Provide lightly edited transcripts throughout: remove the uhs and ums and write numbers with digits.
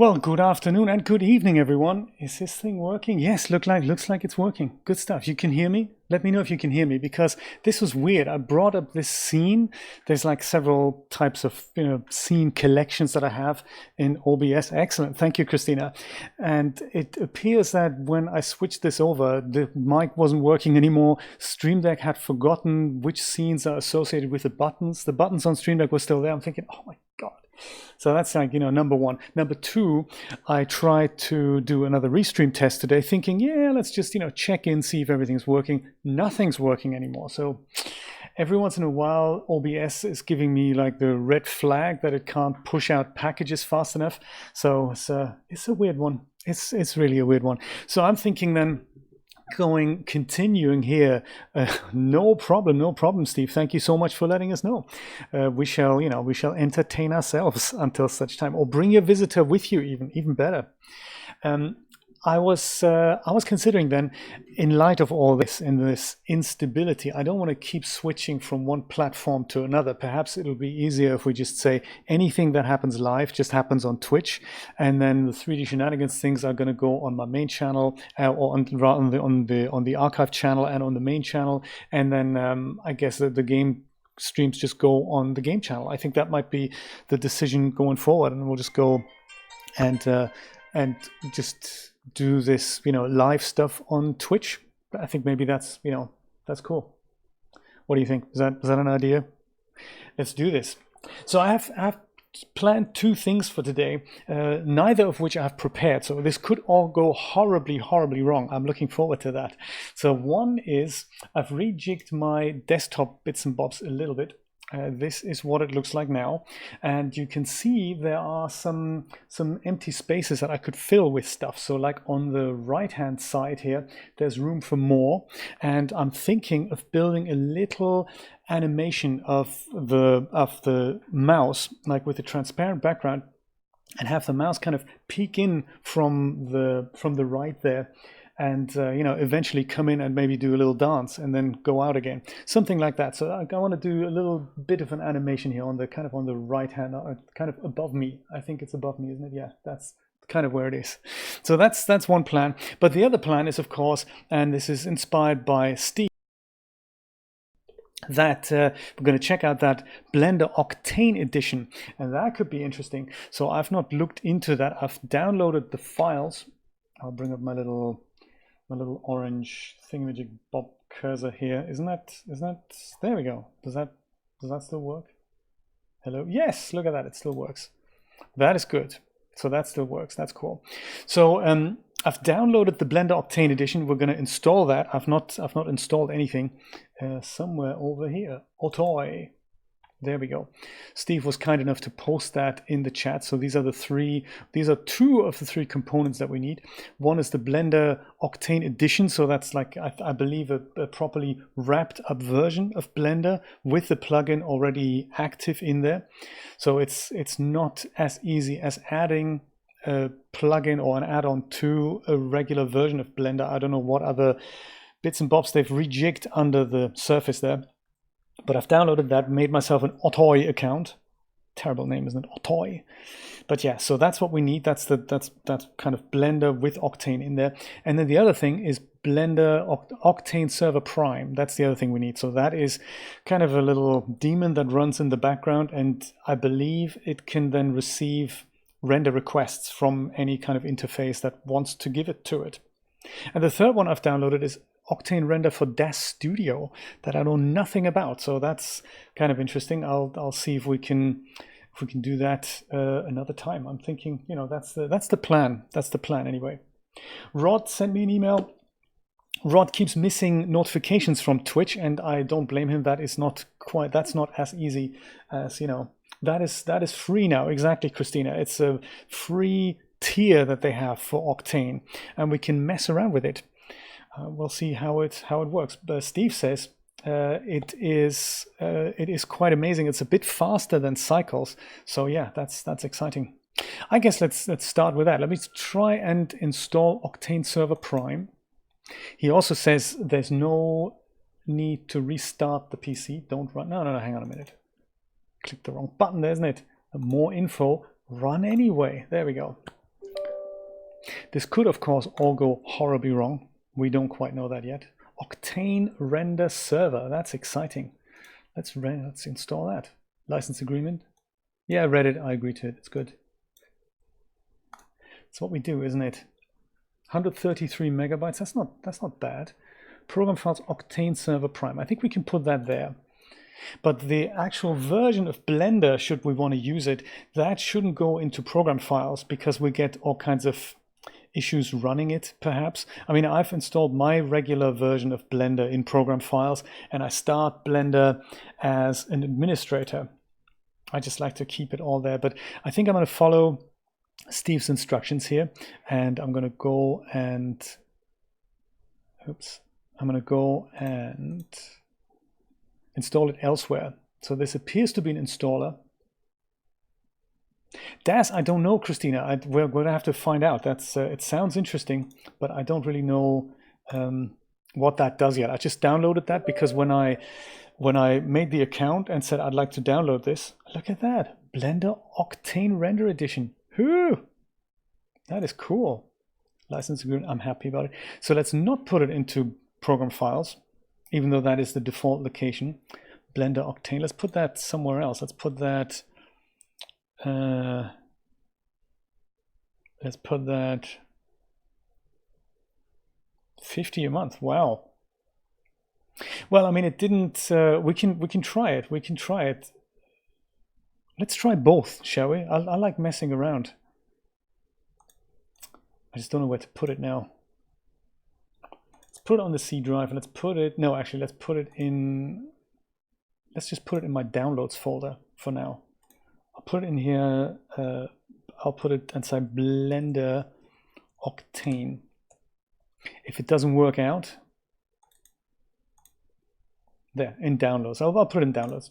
Well, good afternoon and good evening, everyone. Is this thing working? Yes, looks like it's working. Good stuff. You can hear me? Let me know if you can hear me, because this was weird. I brought up this scene. There's like several types of scene collections that I have in OBS. Excellent. Thank you, Christina. And it appears that when I switched this over, the mic wasn't working anymore. Stream Deck had forgotten which scenes are associated with the buttons. The buttons on Stream Deck were still there. I'm thinking, oh my God. So that's like, number one. Number two, I tried to do another restream test today, thinking, yeah, let's just, check in, see if everything's working. Nothing's working anymore. So every once in a while, OBS is giving me like the red flag that it can't push out packages fast enough. So it's a weird one. It's really a weird one. So I'm thinking then, continuing here, no problem, Steve. Thank you so much for letting us know. We shall entertain ourselves until such time, or bring your visitor with you, even better. I was considering then, in light of all this and this instability, I don't want to keep switching from one platform to another. Perhaps it'll be easier if we just say anything that happens live just happens on Twitch, and then the 3D Shenanigans things are going to go on my main channel, or on the archive channel and on the main channel, and then I guess the game streams just go on the game channel. I think that might be the decision going forward, and we'll just go and just do this, live stuff on Twitch. I think maybe that's cool. What do you think? Is that an idea? Let's do this. So I have planned two things for today, neither of which I have prepared. So this could all go horribly wrong. I'm looking forward to that. So one is, I've rejigged my desktop bits and bobs a little bit. This is what it looks like now, and you can see there are some empty spaces that I could fill with stuff. So like on the right hand side here, there's room for more, and I'm thinking of building a little animation of the mouse, like with a transparent background, and have the mouse kind of peek in from the right there, and eventually come in and maybe do a little dance and then go out again, something like that. So I want to do a little bit of an animation here on the right hand, kind of above me. I think it's above me, isn't it? Yeah, that's kind of where it is. So that's one plan. But the other plan is, of course, and this is inspired by Steve, that we're going to check out that Blender Octane Edition, and that could be interesting. So I've not looked into that. I've downloaded the files. I'll bring up my little orange thingamajig bob cursor here. Isn't that there we go. Does that still work? Hello? Yes, look at that, it still works. That is good. So that still works. That's cool. So I've downloaded the Blender Octane Edition. We're going to install that. I've not installed anything. Somewhere over here. Otoy. There we go. Steve was kind enough to post that in the chat. So these are two of the three components that we need. One is the Blender Octane Edition. So that's like, I believe, a properly wrapped up version of Blender with the plugin already active in there. So it's not as easy as adding a plugin or an add-on to a regular version of Blender. I don't know what other bits and bobs they've rejigged under the surface there. But I've downloaded that, made myself an Otoy account. Terrible name, isn't it? Otoy. But yeah, so that's what we need. That's kind of Blender with Octane in there. And then the other thing is Blender Octane Server Prime. That's the other thing we need. So that is kind of a little daemon that runs in the background, and I believe it can then receive render requests from any kind of interface that wants to give it to it. And the third one I've downloaded is Octane Render for DAZ Studio, that I know nothing about. So that's kind of interesting. I'll see if we can do that another time. I'm thinking, that's the plan. That's the plan anyway. Rod sent me an email. Rod keeps missing notifications from Twitch, and I don't blame him. That's not as easy as, that is free now. Exactly, Christina. It's a free tier that they have for Octane, and we can mess around with it. We'll see how it works. But Steve says it is quite amazing. It's a bit faster than Cycles. So yeah, that's exciting. I guess let's start with that. Let me try and install Octane Server Prime. He also says there's no need to restart the PC. Don't run. No, hang on a minute. Click the wrong button there, isn't it? More info. Run anyway. There we go. This could, of course, all go horribly wrong. We don't quite know that yet. Octane render server. That's exciting. Let's install that. License agreement. Yeah, I read it. I agree to it. It's good. It's what we do, isn't it? 133 megabytes. That's not bad. Program files Octane server prime. I think we can put that there. But the actual version of Blender, should we want to use it, that shouldn't go into program files because we get all kinds of issues running it, perhaps. I mean, I've installed my regular version of Blender in program files, and I start Blender as an administrator. I just like to keep it all there, but I think I'm going to follow Steve's instructions here, and I'm going to go and, I'm going to go and install it elsewhere. So this appears to be an installer. DAZ, I don't know, Christina. We're going to have to find out. That's it sounds interesting, but I don't really know what that does yet. I just downloaded that because when I made the account and said I'd like to download this, look at that, Blender Octane Render Edition. Whew, that is cool. License agreement. I'm happy about it. So let's not put it into program files, even though that is the default location. Blender Octane. Let's put that somewhere else. Let's put that. Let's put that 50 a month. Wow. Well, I mean, it didn't. We can try it. We can try it. Let's try both, shall we? I like messing around. I just don't know where to put it now. Let's put it on the C drive, and let's put it. No, actually, let's put it in. Let's just put it in my downloads folder for now. I'll put it in here. I'll put it inside Blender Octane. If it doesn't work out, there in downloads. I'll put it in downloads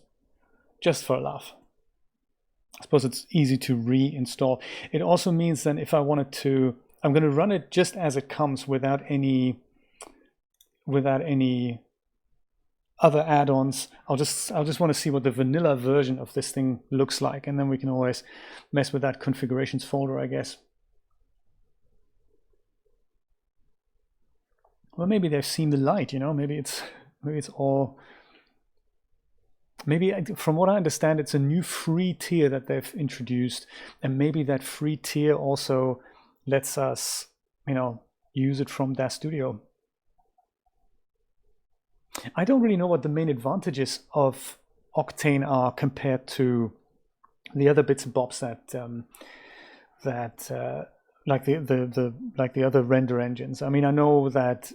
just for a laugh. I suppose it's easy to reinstall. It also means then if I wanted to, I'm going to run it just as it comes without any other add-ons. I'll just want to see what the vanilla version of this thing looks like, and then we can always mess with that configurations folder, I guess. Well, maybe they've seen the light, you know. Maybe it's all. Maybe from what I understand, it's a new free tier that they've introduced, and maybe that free tier also lets us, you know, use it from DAZ Studio. I don't really know what the main advantages of Octane are compared to the other bits and bobs that like the other render engines. I mean, I know that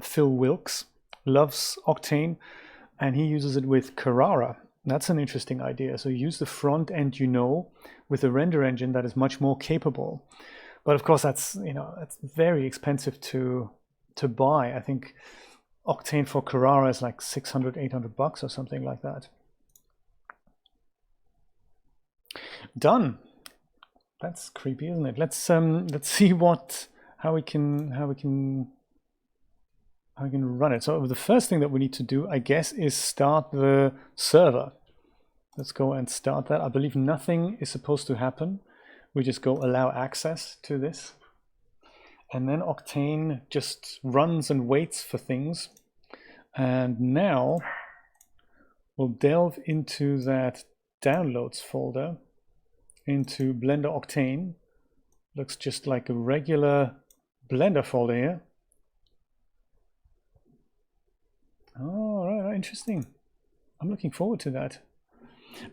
Phil Wilkes loves Octane, and he uses it with Carrara. That's an interesting idea. So use the front end, you know, with a render engine that is much more capable. But of course, that's, you know, that's very expensive to buy. I think Octane for Carrara is like $600-800 or something like that. Done. That's creepy, isn't it? Let's see how we can run it. So the first thing that we need to do, I guess, is start the server. Let's go and start that. I believe nothing is supposed to happen. We just go allow access to this. And then Octane just runs and waits for things. And now we'll delve into that downloads folder, into Blender Octane. Looks just like a regular Blender folder here. Oh, right, interesting. I'm looking forward to that.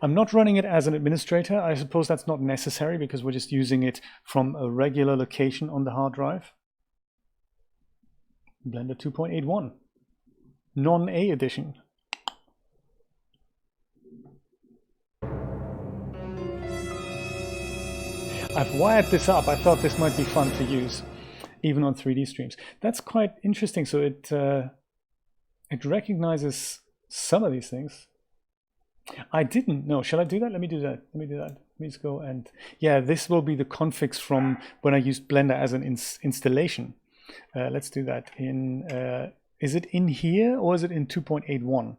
I'm not running it as an administrator. I suppose that's not necessary because we're just using it from a regular location on the hard drive. Blender 2.81, non-A edition. I've wired this up. I thought this might be fun to use, even on 3D streams. That's quite interesting. So it recognizes some of these things. I didn't know. Shall I do that? Let me do that. Let me just go and, yeah, this will be the configs from when I used Blender as an installation. Let's do that. Is it in here or is it in 2.81? I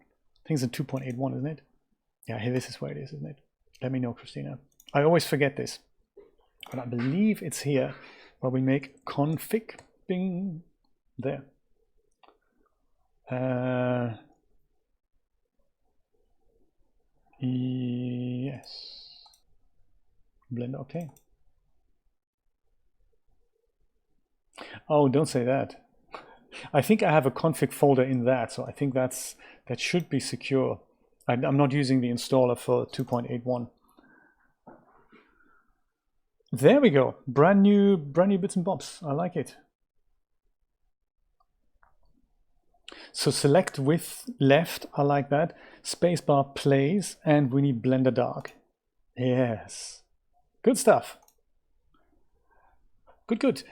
think it's in 2.81, isn't it? Yeah, here, this is where it is, isn't it? Let me know, Christina. I always forget this, but I believe it's here where we make config, bing, there. Yes, Blender Octane. Oh, don't say that. I think I have a config folder in that, so I think that should be secure. I'm not using the installer for 2.81. There we go. Brand new bits and bobs. I like it. So select with left. I like that. Spacebar plays, and we need Blender Dark. Yes, good stuff. Good.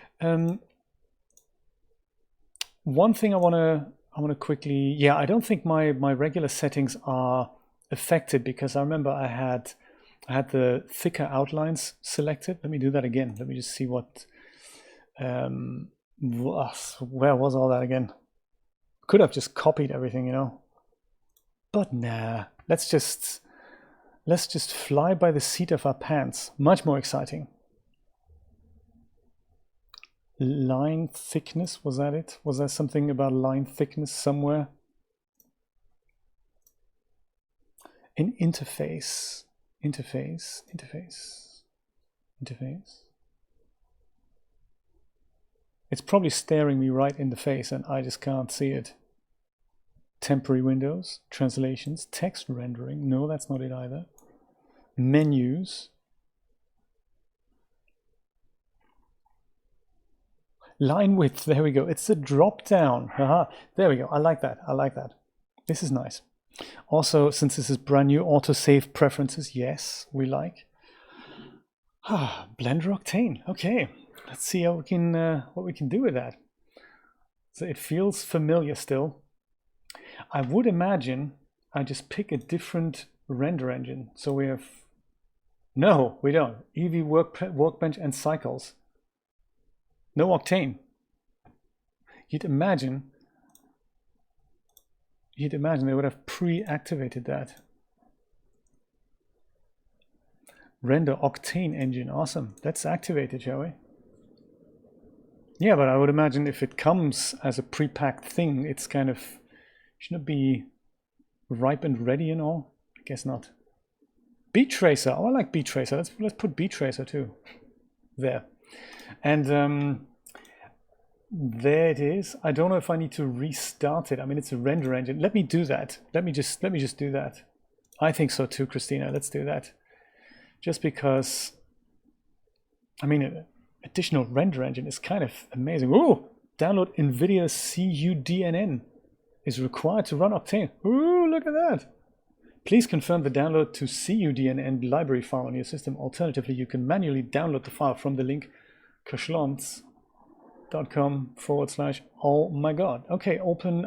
One thing I wanna quickly. Yeah, I don't think my regular settings are affected because I remember I had the thicker outlines selected. Let me do that again. Let me just see what. Where was all that again? Could have just copied everything, you know. But nah, let's just fly by the seat of our pants. Much more exciting. Line thickness, was that it? Was there something about line thickness somewhere? In interface. It's probably staring me right in the face and I just can't see it. Temporary windows, translations, text rendering. No, that's not it either. Menus. Line width, there we go. It's a drop down. Haha, there we go. I like that. This is nice. Also, since this is brand new, autosave preferences, yes, we like. Blender Octane. Okay, let's see how we can what we can do with that. So it feels familiar still. I would imagine I just pick a different render engine. So we have, no, we don't. Eevee Workbench and Cycles. No Octane. You'd imagine they would have pre-activated that. Render Octane Engine, awesome. Let's activate it, shall we? Yeah, but I would imagine if it comes as a pre-packed thing, it's kind of, shouldn't it be ripe and ready and all? I guess not. Beat Tracer, oh, I like Beat Tracer. Let's put Beat Tracer too. There. And there it is. I don't know if I need to restart it. I mean, it's a render engine. Let me do that. Let me just do that. I think so too, Christina. Let's do that. Just because, I mean, additional render engine is kind of amazing. Ooh, download NVIDIA CUDNN is required to run Octane. Ooh, look at that. Please confirm the download to CUDNN library file on your system. Alternatively, you can manually download the file from the link kashlons.com/ oh my god. Okay, open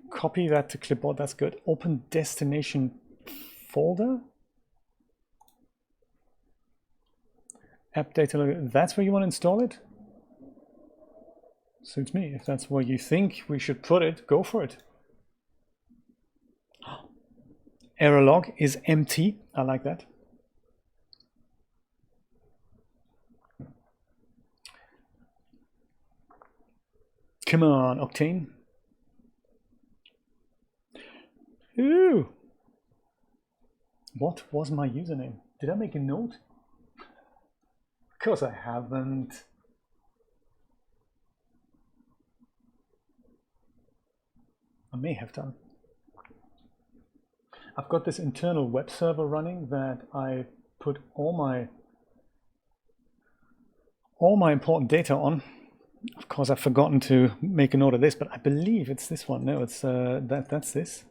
copy that to clipboard. That's good. Open destination folder. App data, that's where you want to install it? Suits me. If that's where you think we should put it, go for it. Error log is empty. I like that. Come on, Octane. Ooh. What was my username? Did I make a note? Of course I haven't. I may have done. I've got this internal web server running that I put all my important data on. Of course, I've forgotten to make a note of this, but I believe it's this one. No, it's that's this.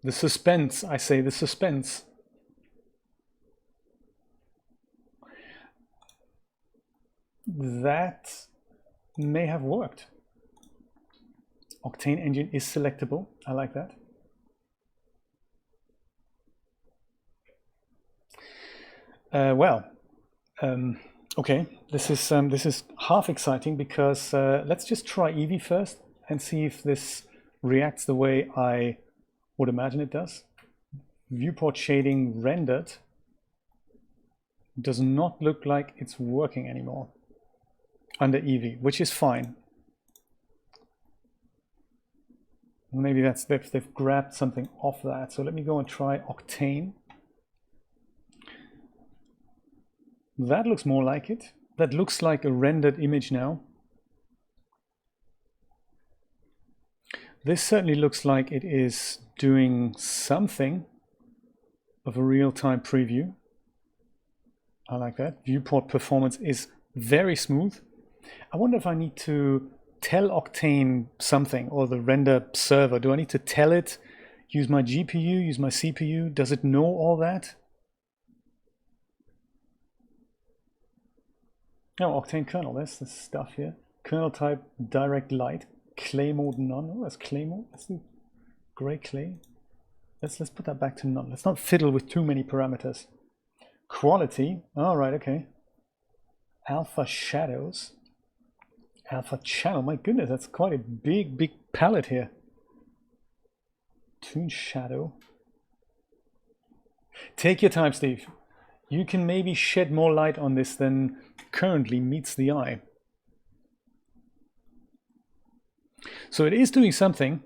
The suspense, I say, the suspense. That may have worked. Octane Engine is selectable. I like that. Okay, this is half exciting because let's just try Eevee first and see if this reacts the way I would imagine it does. Viewport shading rendered. Does not look like it's working anymore under Eevee, which is fine. Maybe that's they've grabbed something off that. So let me go and try Octane. That looks more like it. That looks like a rendered image now. This certainly looks like it is doing something of a real-time preview. I like that. Viewport performance is very smooth. I wonder if I need to tell Octane something, or the render server. Do I need to tell it, use my GPU, use my CPU? Does it know all that? Oh, Octane kernel, there's the stuff here. Kernel type direct light, clay mode none. Oh, that's clay mode. Let's do gray clay. Let's put that back to none. Let's not fiddle with too many parameters. Quality, all right, okay. Alpha shadows. Alpha channel, my goodness, that's quite a big palette here. Toon shadow. Take your time, Steve. You can maybe shed more light on this than currently meets the eye. So it is doing something.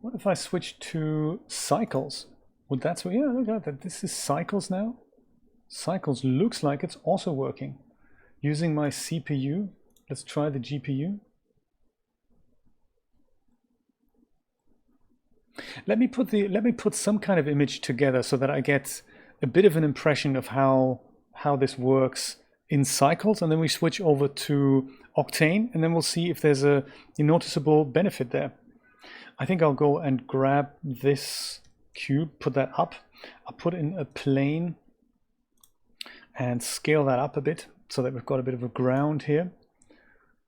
What if I switch to cycles? Would that, so yeah, look at that. This is cycles now. Cycles looks like it's also working. Using my CPU. Let's try the GPU. Let me put some kind of image together so that I get a bit of an impression of how this works in cycles, and then we switch over to Octane, and then we'll see if there's a noticeable benefit there. I think I'll go and grab this cube, put that up. I'll put in a plane and scale that up a bit so that we've got a bit of a ground here.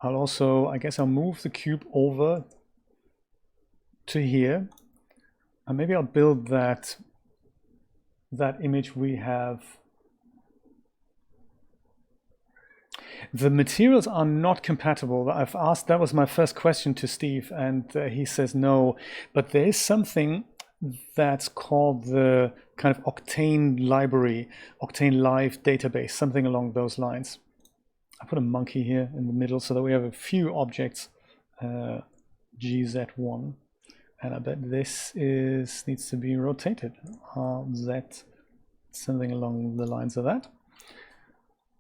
I'll also, I guess I'll move the cube over to here, and maybe I'll build that image we have. The materials are not compatible. I've asked, that was my first question to Steve, and he says no, but there is something that's called the kind of Octane library, Octane Live database, something along those lines. I put a monkey here in the middle so that we have a few objects, GZ1, and I bet this needs to be rotated, RZ, something along the lines of that.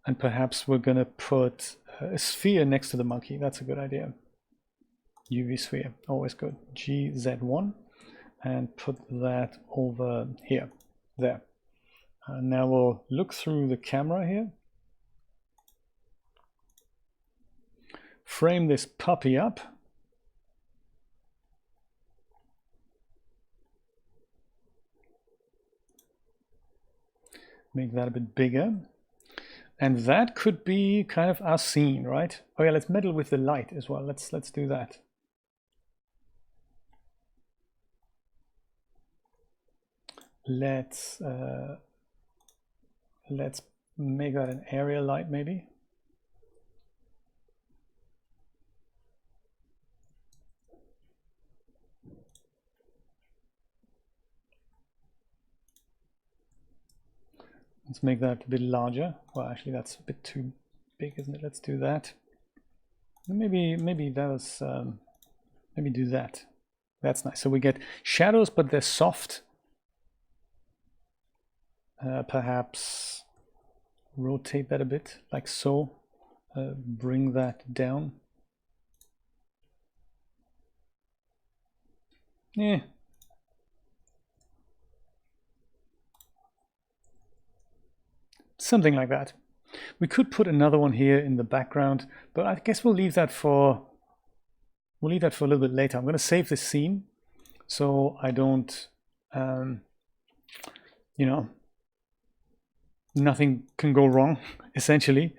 And perhaps we're going to put a sphere next to the monkey. That's a good idea. UV sphere, always good. GZ1, and put that over here, there. Now we'll look through the camera here. Frame this puppy up. Make that a bit bigger. And that could be kind of our scene, right? Oh yeah, let's meddle with the light as well. Let's do that. Let's make that an area light maybe. Let's make that a bit larger. Well, actually, that's a bit too big, isn't it? Let's do that. Maybe that was maybe do that. That's nice. So we get shadows, but they're soft. Perhaps rotate that a bit, like so. Bring that down. Yeah. Something like that. We could put another one here in the background, but I guess we'll leave that for a little bit later. I'm going to save this scene so I don't, you know, nothing can go wrong, essentially.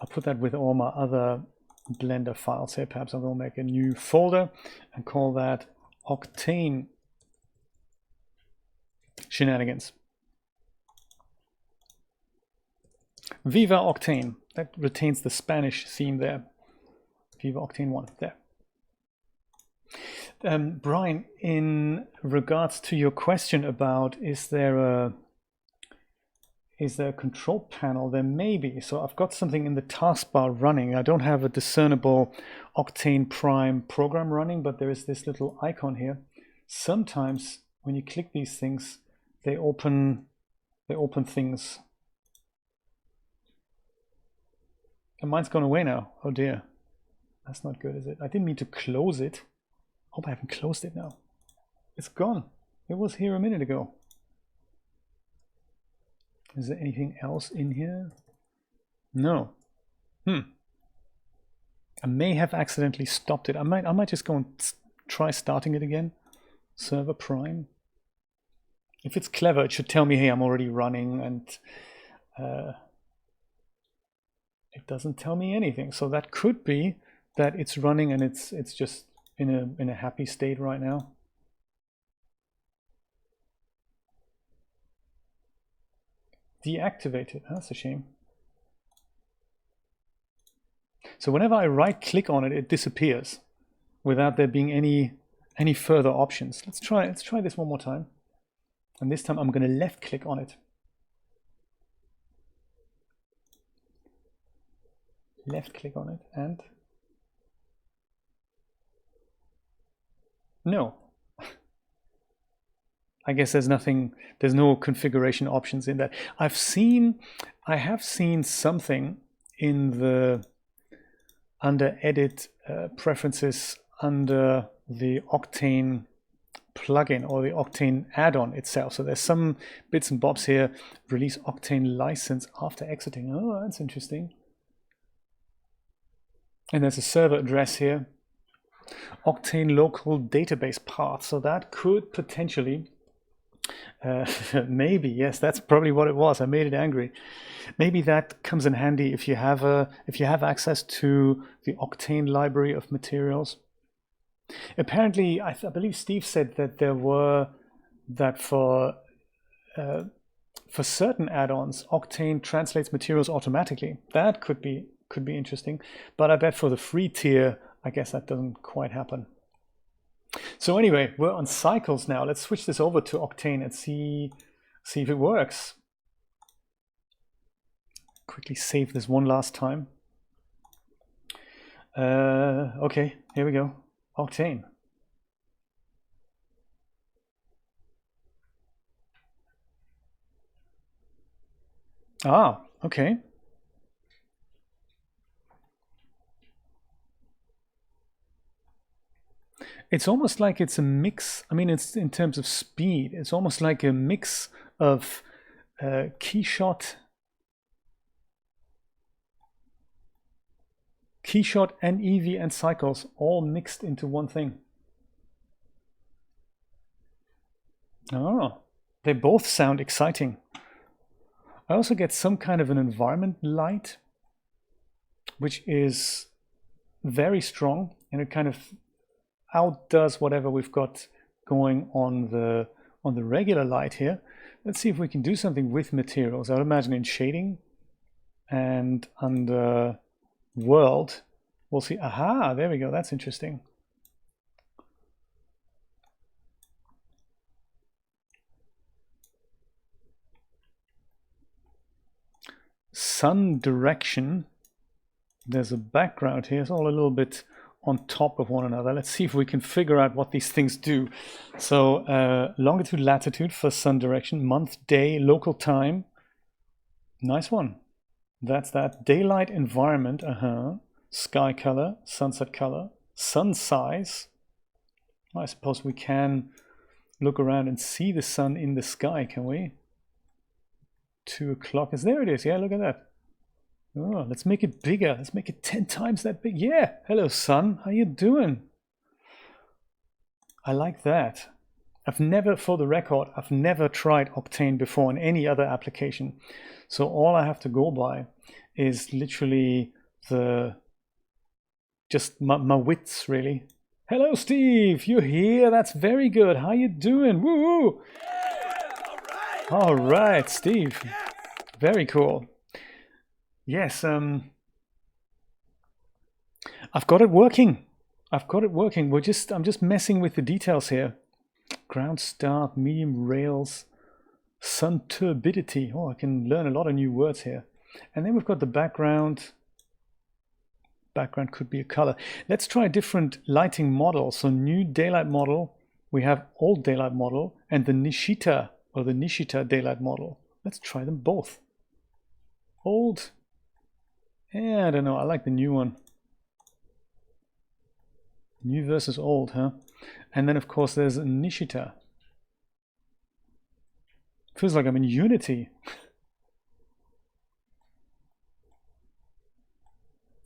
I'll put that with all my other Blender files here. Perhaps I'm going to make a new folder and call that Octane Shenanigans. Viva Octane, that retains the Spanish theme there. Viva Octane 1, there. Brian, in regards to your question about is there a control panel, there may be. So I've got something in the taskbar running. I don't have a discernible Octane Prime program running, but there is this little icon here. Sometimes when you click these things, they open things. And mine's gone away now. Oh dear. That's not good, is it? I didn't mean to close it. Hope I haven't closed it now. It's gone. It was here a minute ago. Is there anything else in here? No. I may have accidentally stopped it. I might just go and try starting it again. Server Prime. If it's clever, it should tell me, hey, I'm already running, and it doesn't tell me anything. So that could be that it's running and it's just in a happy state right now. Deactivated. That's a shame. So whenever I right click on it, it disappears without there being any further options. Let's try this one more time. And this time I'm going to left click on it. Left click on it and no. I guess there's no configuration options in that. I have seen something in the under edit preferences under the Octane plugin or the Octane add-on itself. So there's some bits and bobs here. Release Octane license after exiting. Oh, that's interesting. And there's a server address here. Octane local database path. So that could potentially maybe, yes, that's probably what it was. I made it angry. Maybe that comes in handy if you have access to the Octane library of materials. Apparently, I believe Steve said that for certain add-ons, Octane translates materials automatically. That could be interesting. But I bet for the free tier, I guess that doesn't quite happen. So anyway, we're on cycles now. Let's switch this over to Octane and see if it works. Quickly save this one last time. Okay, here we go. Octane. Ah, okay. It's almost like it's a mix. I mean, it's in terms of speed, it's almost like a mix of keyshot and EV and cycles all mixed into one thing. Oh, they both sound exciting. I also get some kind of an environment light, which is very strong, and it kind of outdoes whatever we've got going on the regular light here. Let's see if we can do something with materials. I would imagine in shading and under world, we'll see. Aha, there we go. That's interesting. Sun direction. There's a background here. It's all a little bit on top of one another. Let's see if we can figure out what these things do. So longitude, latitude for sun direction, month, day, local time. Nice one. That's that. Daylight environment, sky color, sunset color, sun size. I suppose we can look around and see the sun in the sky, can we? 2 o'clock. There it is. Yeah, look at that. Oh, let's make it bigger. Let's make it 10 times that big. Yeah. Hello, sun. How you doing? I like that. For the record, I've never tried Octane before in any other application. So all I have to go by is literally just my wits, really. Hello, Steve. You're here. That's very good. How you doing? Woo! Yeah, all right, Steve. Yes. Very cool. Yes, I've got it working. I've got it working. I'm just messing with the details here. Ground start, medium rails, sun turbidity. Oh, I can learn a lot of new words here. And then we've got the background. Background could be a color. Let's try a different lighting model. So new daylight model. We have old daylight model and the Nishita or the Nishita daylight model. Let's try them both. Old. Yeah, I don't know. I like the new one. New versus old, huh? And then, of course, there's Nishita. Feels like I'm in Unity.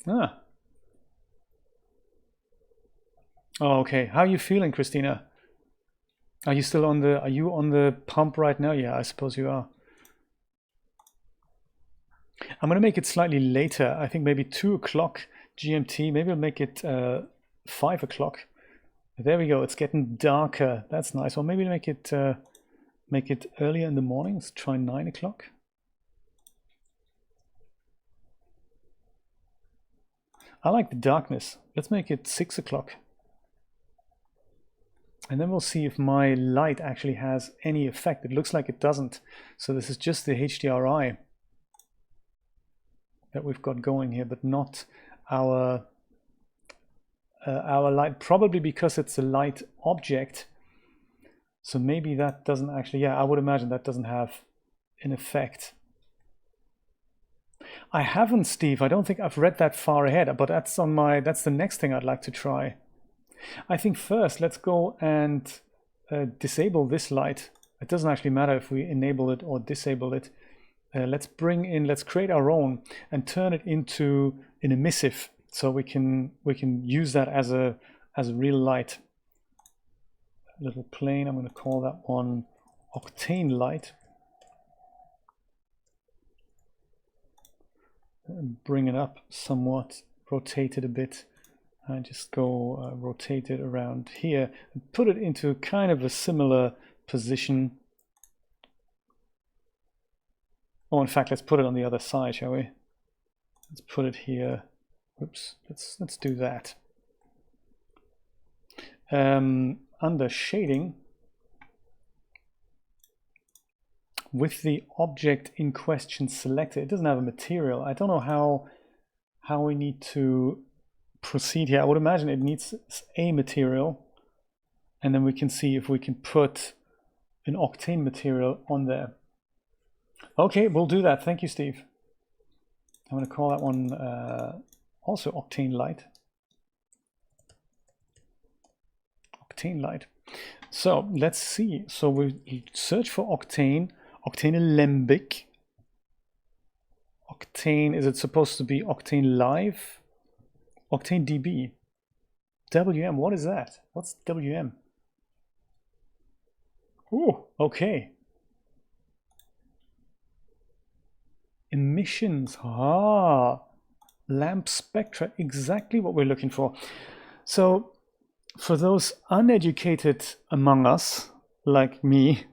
Ah. Oh, okay. How are you feeling, Christina? Are you still on the, are you on the pump right now? Yeah, I suppose you are. I'm going to make it slightly later. I think maybe 2 o'clock GMT. Maybe I'll make it 5 o'clock. There we go. It's getting darker. That's nice. Or maybe make it earlier in the morning. Let's try 9 o'clock. I like the darkness. Let's make it 6 o'clock. And then we'll see if my light actually has any effect. It looks like it doesn't. So this is just the HDRI that we've got going here, but not our light, probably because it's a light object. So maybe that doesn't actually, yeah, I would imagine that doesn't have an effect. I haven't, Steve. I don't think I've read that far ahead, but that's on my, that's the next thing I'd like to try. I think first let's go and disable this light. It doesn't actually matter if we enable it or disable it. Let's bring in, let's create our own and turn it into an emissive, so we can use that as a real light. A little plane. I'm going to call that one Octane light. Bring it up somewhat, rotate it a bit. And just go rotate it around here and put it into kind of a similar position. Oh, in fact, let's put it on the other side, shall we? Let's put it here. Oops, let's do that. Under shading, with the object in question selected, it doesn't have a material. I don't know how we need to proceed here. I would imagine it needs a material, and then we can see if we can put an Octane material on there. Okay, we'll do that. Thank you, Steve. I'm going to call that one also Octane light. Octane light. So let's see. So we search for Octane, Octane Alembic. Octane, is it supposed to be Octane Live? Octane DB. WM, what is that? What's WM? Ooh, okay. Emissions, lamp spectra, exactly what we're looking for. So for those uneducated among us, like me,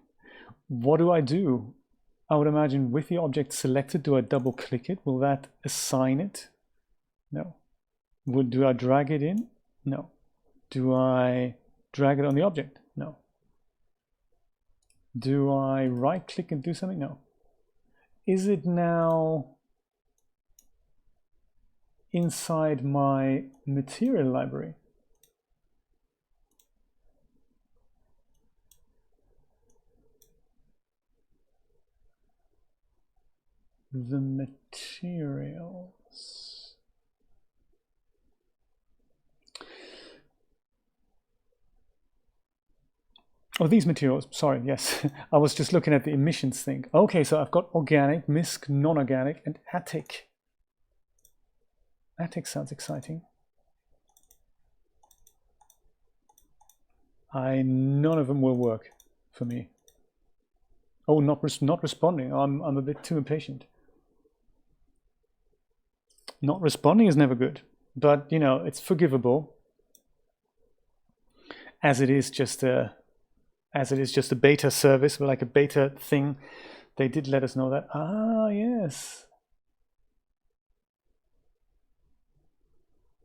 what do? I would imagine with the object selected, do I double click it? Will that assign it? No. Do I drag it in? No. Do I drag it on the object? No. Do I right click and do something? No. Is it now inside my material library? The materials. Oh, these materials, sorry, yes. I was just looking at the emissions thing. Okay, so I've got organic, MISC, non-organic, and attic. Attic sounds exciting. None of them will work for me. Oh, not responding. I'm a bit too impatient. Not responding is never good, but you know, it's forgivable, as it is just a beta service, like a beta thing. They did let us know that. Ah, yes.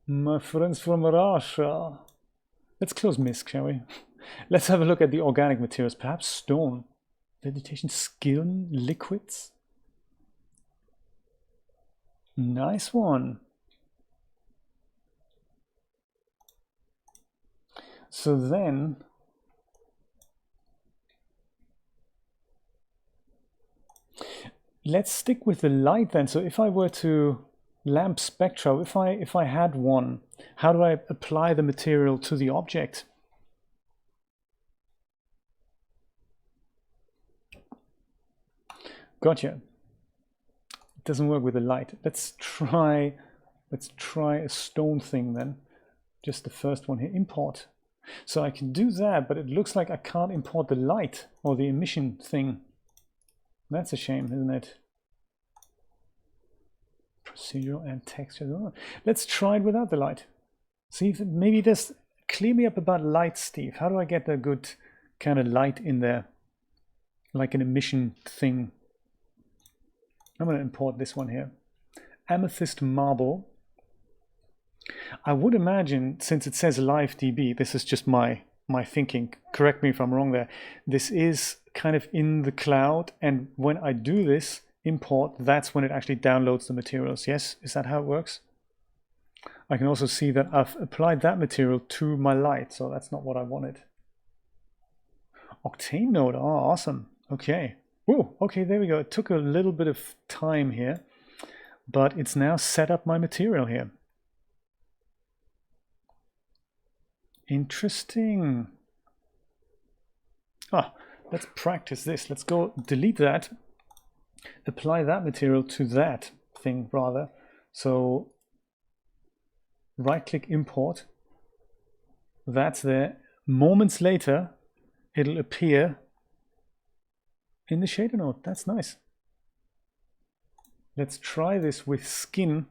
My friends from Russia. Let's close MISC, shall we? Let's have a look at the organic materials. Perhaps stone, vegetation, skin, liquids. Nice one. So then, let's stick with the light then. So if I were to lamp spectra, if I had one, how do I apply the material to the object? Gotcha. It doesn't work with the light. Let's try a stone thing then. Just the first one here, import. So I can do that, but it looks like I can't import the light or the emission thing. That's a shame, isn't it? Procedural and texture. Oh, let's try it without the light. See if maybe just clear me up about light, Steve. How do I get a good kind of light in there? Like an emission thing. I'm going to import this one here. Amethyst marble. I would imagine, since it says live DB, this is just my thinking. Correct me if I'm wrong there. This is kind of in the cloud, and when I do this import, that's when it actually downloads the materials. Yes, is that how it works? I can also see that I've applied that material to my light, so that's not what I wanted. Octane node, oh, awesome. Okay. Oh, okay, there we go. It took a little bit of time here, but it's now set up my material here. Interesting. Ah, let's practice this. Let's go delete that, apply that material to that thing rather. So right click import, that's there. Moments later, it'll appear in the shader node. That's nice. Let's try this with skin.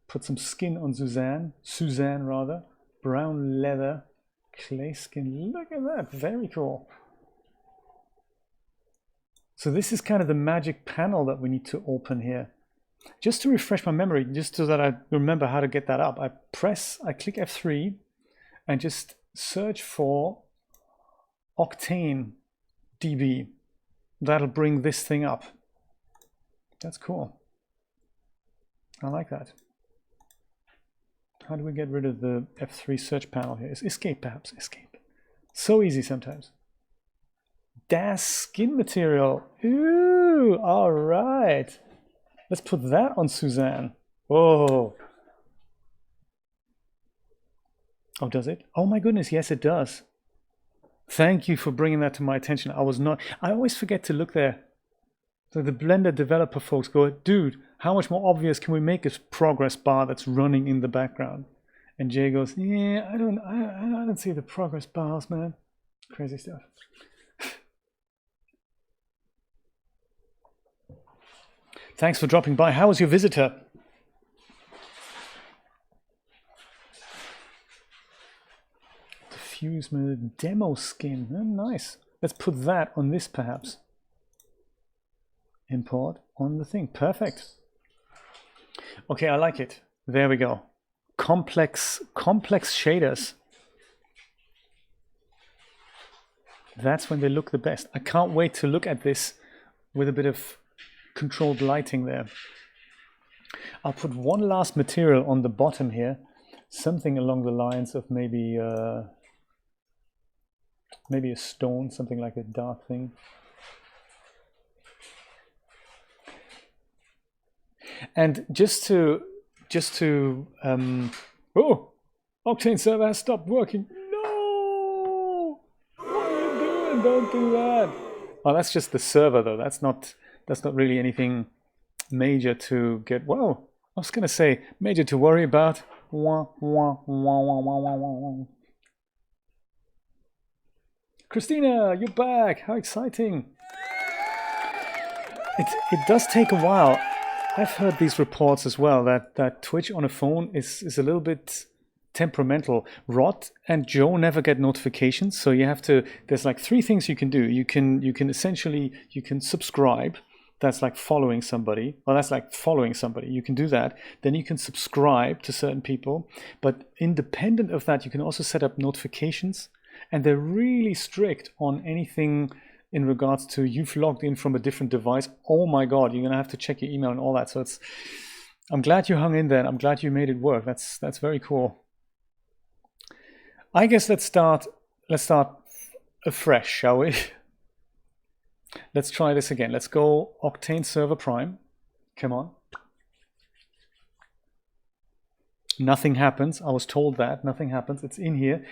Put some skin on Suzanne rather. Brown leather, clay skin. Look at that, very cool. So this is kind of the magic panel that we need to open here. Just to refresh my memory, just so that I remember how to get that up, I click F3 and just search for Octane DB. That'll bring this thing up. That's cool. I like that. How do we get rid of the F3 search panel here? Escape, perhaps. Escape. So easy sometimes. DAZ skin material. Ooh, all right. Let's put that on Suzanne. Oh. Oh, does it? Oh my goodness, yes it does. Thank you for bringing that to my attention. I always forget to look there. So the Blender developer folks go, dude, how much more obvious can we make this progress bar that's running in the background? And Jay goes, yeah, I don't see the progress bars, man. Crazy stuff. Thanks for dropping by. How was your visitor? Diffuse mode demo skin. Oh, nice. Let's put that on this perhaps. Import on the thing. Perfect. Okay, I like it. There we go. Complex shaders. That's when they look the best. I can't wait to look at this with a bit of controlled lighting there. I'll put one last material on the bottom here. Something along the lines of maybe a stone, something like a dark thing. And just to oh, Octane server has stopped working. No, what are you doing? Don't do that. Oh, that's just the server though. That's not really anything major to get. Whoa, I was gonna say major to worry about. Wah, wah, wah, wah, wah, wah, wah. Christina, you're back. How exciting! It does take a while. I've heard these reports as well that Twitch on a phone is a little bit temperamental. Rod and Joe never get notifications, so you have to. There's like 3 things you can do. You can essentially subscribe, that's like following somebody. Well, that's like following somebody. You can do that. Then you can subscribe to certain people. But independent of that, you can also set up notifications. And they're really strict on anything in regards to you've logged in from a different device. Oh my God, you're going to have to check your email and all that. So I'm glad you hung in there. And I'm glad you made it work. That's very cool. I guess let's start afresh, shall we? Let's try this again. Let's go Octane Server Prime. Come on. Nothing happens. I was told that. Nothing happens. It's in here.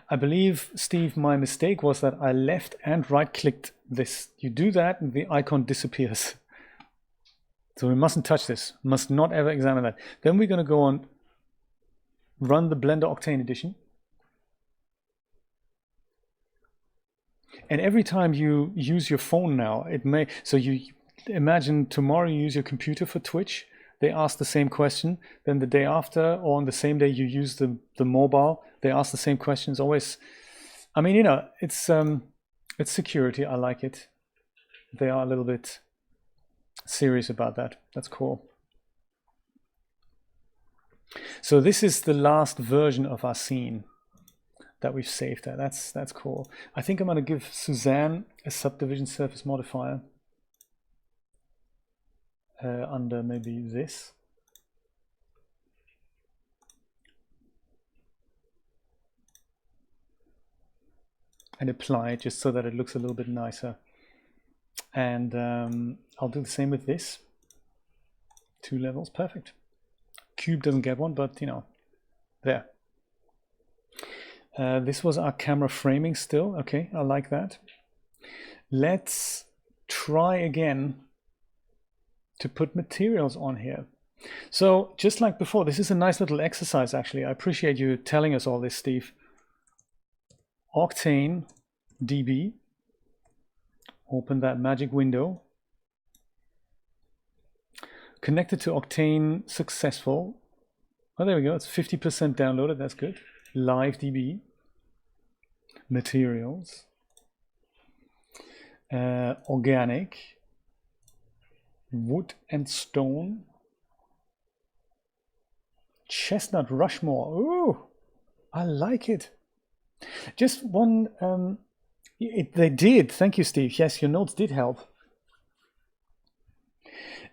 I believe, Steve, my mistake was that I left and right-clicked this. You do that and the icon disappears. So we mustn't touch this. Must not ever examine that. Then we're going to go on, run the Blender Octane Edition. And every time you use your phone now, it may, so you imagine tomorrow you use your computer for Twitch, they ask the same question, then the day after or on the same day you use the mobile, they ask the same questions always. I mean, you know, it's security, I like it. They are a little bit serious about that. That's cool. So this is the last version of our scene that we've saved there. That's cool. I think I'm going to give Suzanne a subdivision surface modifier under maybe this. And apply it just so that it looks a little bit nicer. And I'll do the same with this. 2 levels, perfect. Cube doesn't get one, but you know, there. This was our camera framing still. Okay, I like that. Let's try again to put materials on here. So just like before, this is a nice little exercise actually. I appreciate you telling us all this, Steve. Octane DB. Open that magic window. Connected to Octane successful. Oh, there we go. It's 50% downloaded. That's good. Live DB, materials, organic, wood and stone, chestnut Rushmore. Ooh, I like it. Just one, they did. Thank you, Steve. Yes, your notes did help.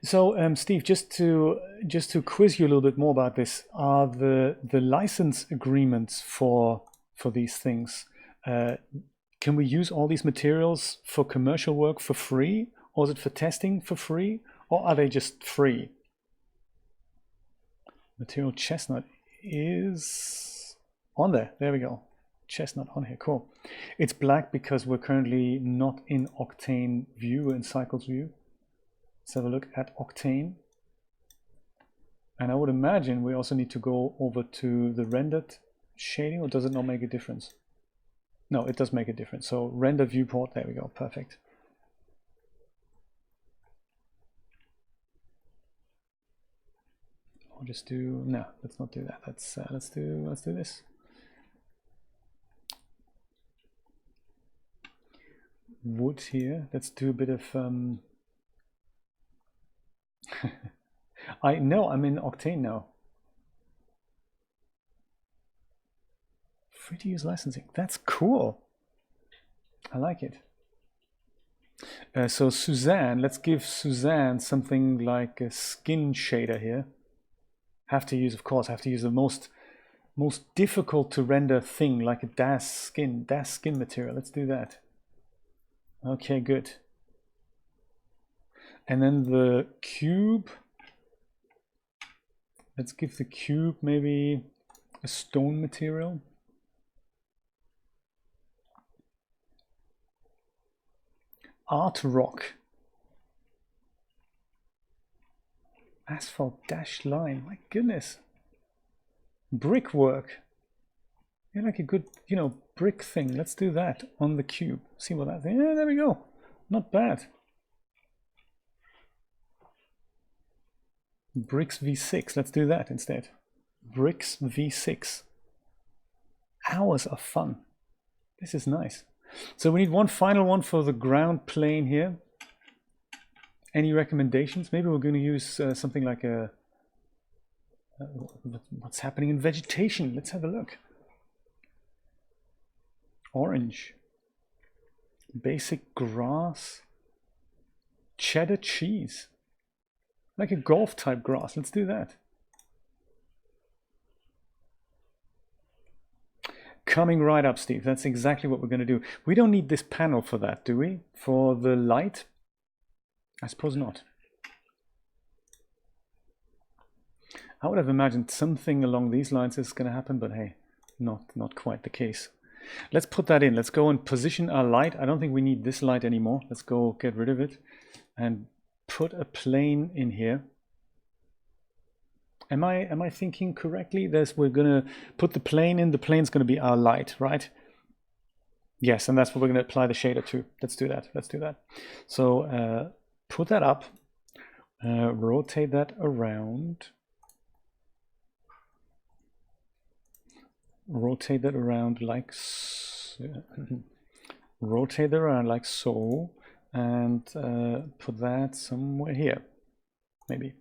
So, Steve, just to quiz you a little bit more about this, are the license agreements for these things? Can we use all these materials for commercial work for free, or is it for testing for free, or are they just free? Material chestnut is on there. There we go. Chestnut on here. Cool. It's black because we're currently not in Octane view, we're in Cycles view. Let's have a look at Octane. And I would imagine we also need to go over to the rendered shading, or does it not make a difference? No, it does make a difference. So render viewport, there we go, perfect. I'll just do, no, let's not do that. Let's do this. Wood here, let's do a bit of, I know I'm in Octane now. Free to use licensing. That's cool. I like it. So Suzanne, let's give Suzanne something like a skin shader here. Have to use, of course, have to use the most difficult to render thing, like a DAZ skin material. Let's do that. Okay, good. And then the cube, let's give the cube maybe a stone material. Art rock. Asphalt dashed line, my goodness. Brickwork. Yeah, like a good, you know, brick thing. Let's do that on the cube. See what that, yeah, there we go. Not bad. Bricks V6, let's do that instead. Bricks V6. Hours of fun. This is nice. So we need one final one for the ground plane here. Any recommendations? Maybe we're going to use something like a what's happening in vegetation. Let's have a look. Orange, basic grass, cheddar cheese, like a golf type grass. Let's do that. Coming right up, Steve. That's exactly what we're going to do. We don't need this panel for that, do we? For the light? I suppose not. I would have imagined something along these lines is going to happen, but hey, not quite the case. Let's put that in. Let's go and position our light. I don't think we need this light anymore. Let's go get rid of it and put a plane in here. Am I thinking correctly? We're going to put the plane in. The plane's going to be our light, right? Yes, and that's what we're going to apply the shader to. Let's do that. Let's do that. So put that up. Rotate that around. Rotate that around like so. Rotate that around like so, and put that somewhere here, maybe.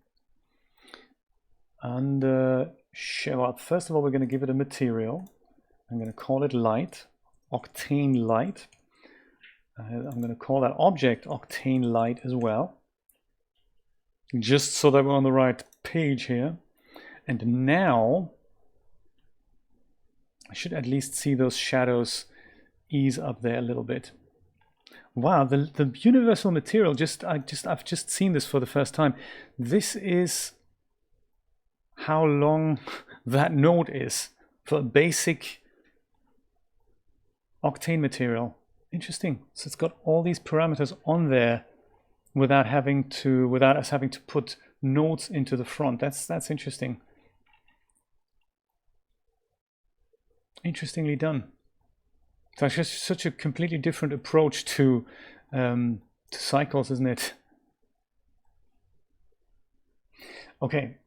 And well, first of all, we're going to give it a material. I'm going to call it light, Octane light. I'm going to call that object Octane light as well, just so that we're on the right page here. And now I should at least see those shadows ease up there a little bit. Wow, the universal material, I've just seen this for the first time. This is how long that node is for a basic Octane material. Interesting. So it's got all these parameters on there without us having to put nodes into the front. That's interesting. Interestingly done. So it's just such a completely different approach to cycles, isn't it? Okay.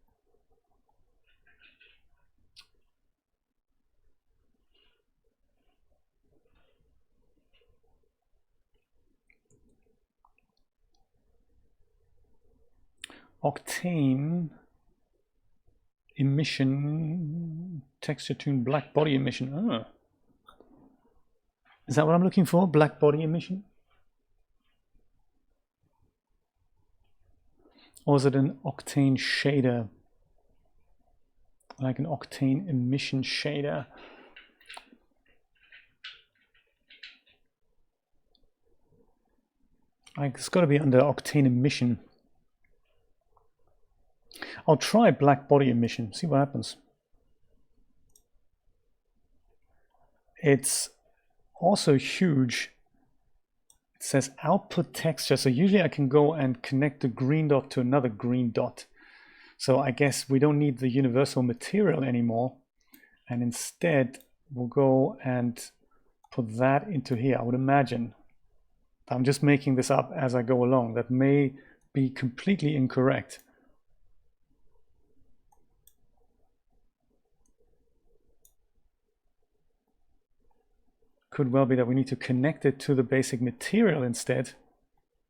Octane emission, texture tune, black body emission. Oh. Is that what I'm looking for? Black body emission? Or is it an Octane shader? Like an Octane emission shader? It's got to be under Octane emission. I'll try black body emission, see what happens. It's also huge. It says output texture, so usually I can go and connect the green dot to another green dot. So I guess we don't need the universal material anymore, and instead we'll go and put that into here. I would imagine. I'm just making this up as I go along. That may be completely incorrect. Could well be that we need to connect it to the basic material instead,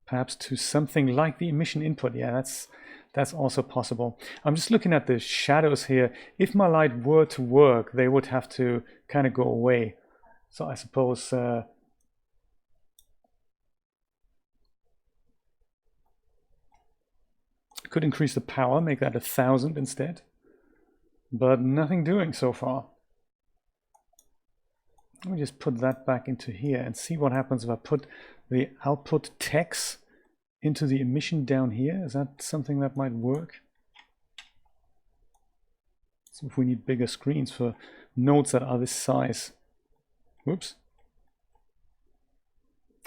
perhaps to something like the emission input. Yeah, that's also possible. I'm just looking at the shadows here. If my light were to work, they would have to kind of go away. So I suppose could increase the power, make that 1000 instead, but nothing doing so far. Let me just put that back into here and see what happens if I put the output text into the emission down here. Is that something that might work? So if we need bigger screens for nodes that are this size. Whoops.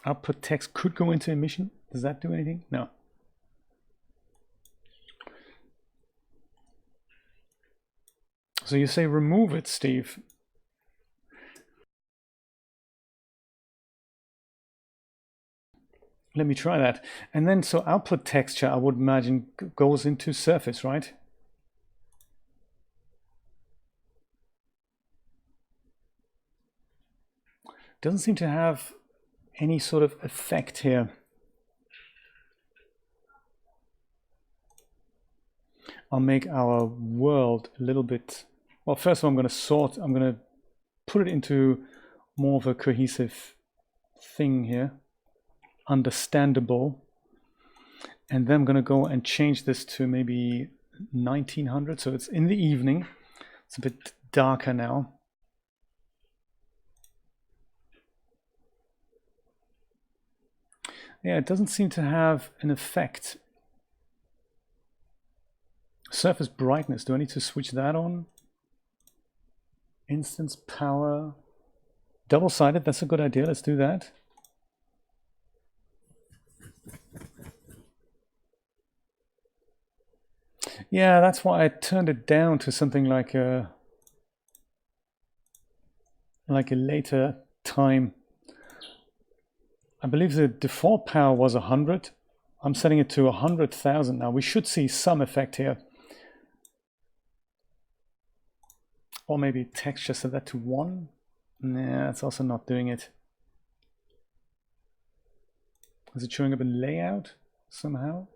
Output text could go into emission. Does that do anything? No. So you say remove it, Steve. Let me try that. And then, so output texture, I would imagine, goes into surface, right? Doesn't seem to have any sort of effect here. I'll make our world a little bit, well, first of all, I'm going to put it into more of a cohesive thing here, understandable. And then I'm going to go and change this to maybe 1900. So it's in the evening. It's a bit darker now. Yeah, it doesn't seem to have an effect. Surface brightness, do I need to switch that on? Instance power. Double-sided, that's a good idea. Let's do that. Yeah, that's why I turned it down to something like a later time. I believe the default power was 100. I'm setting it to 100,000 now. We should see some effect here. Or maybe texture, set that to 1. Nah, that's also not doing it. Is it showing up in layout somehow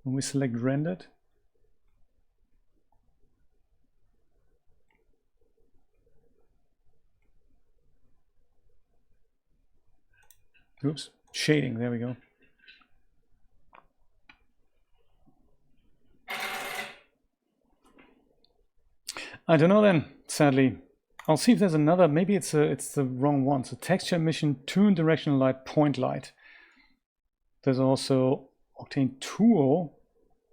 when we select rendered? Oops, shading, there we go. I don't know then, sadly. I'll see if there's another, maybe it's the wrong one. So texture emission, tune directional light, point light. There's also Octane tool,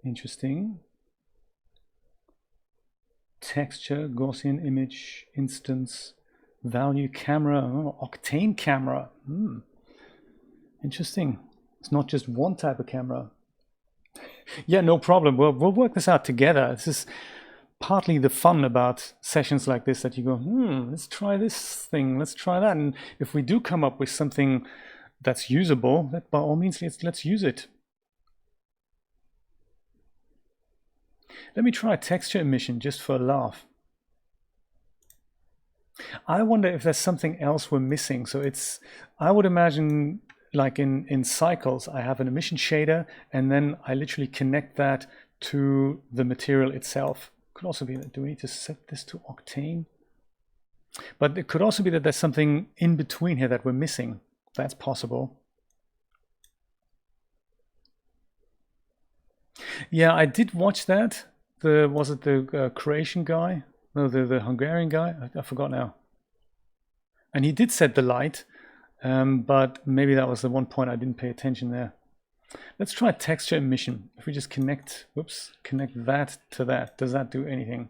interesting. Texture, Gaussian image, instance, value camera, oh, Octane camera. Interesting. It's not just one type of camera. Yeah, no problem. We'll work this out together. This is partly the fun about sessions like this, that you go, let's try this thing, let's try that. And if we do come up with something that's usable, by all means, let's use it. Let me try texture emission just for a laugh. I wonder if there's something else we're missing. So I would imagine, like in cycles, I have an emission shader, and then I literally connect that to the material itself. Could also be that, do we need to set this to Octane? But it could also be that there's something in between here that we're missing. That's possible. Yeah, I did watch that. Was it the Croatian guy? No, the Hungarian guy? I forgot now. And he did set the light. But maybe that was the one point I didn't pay attention there. Let's try texture emission. If we just connect that to that, does that do anything?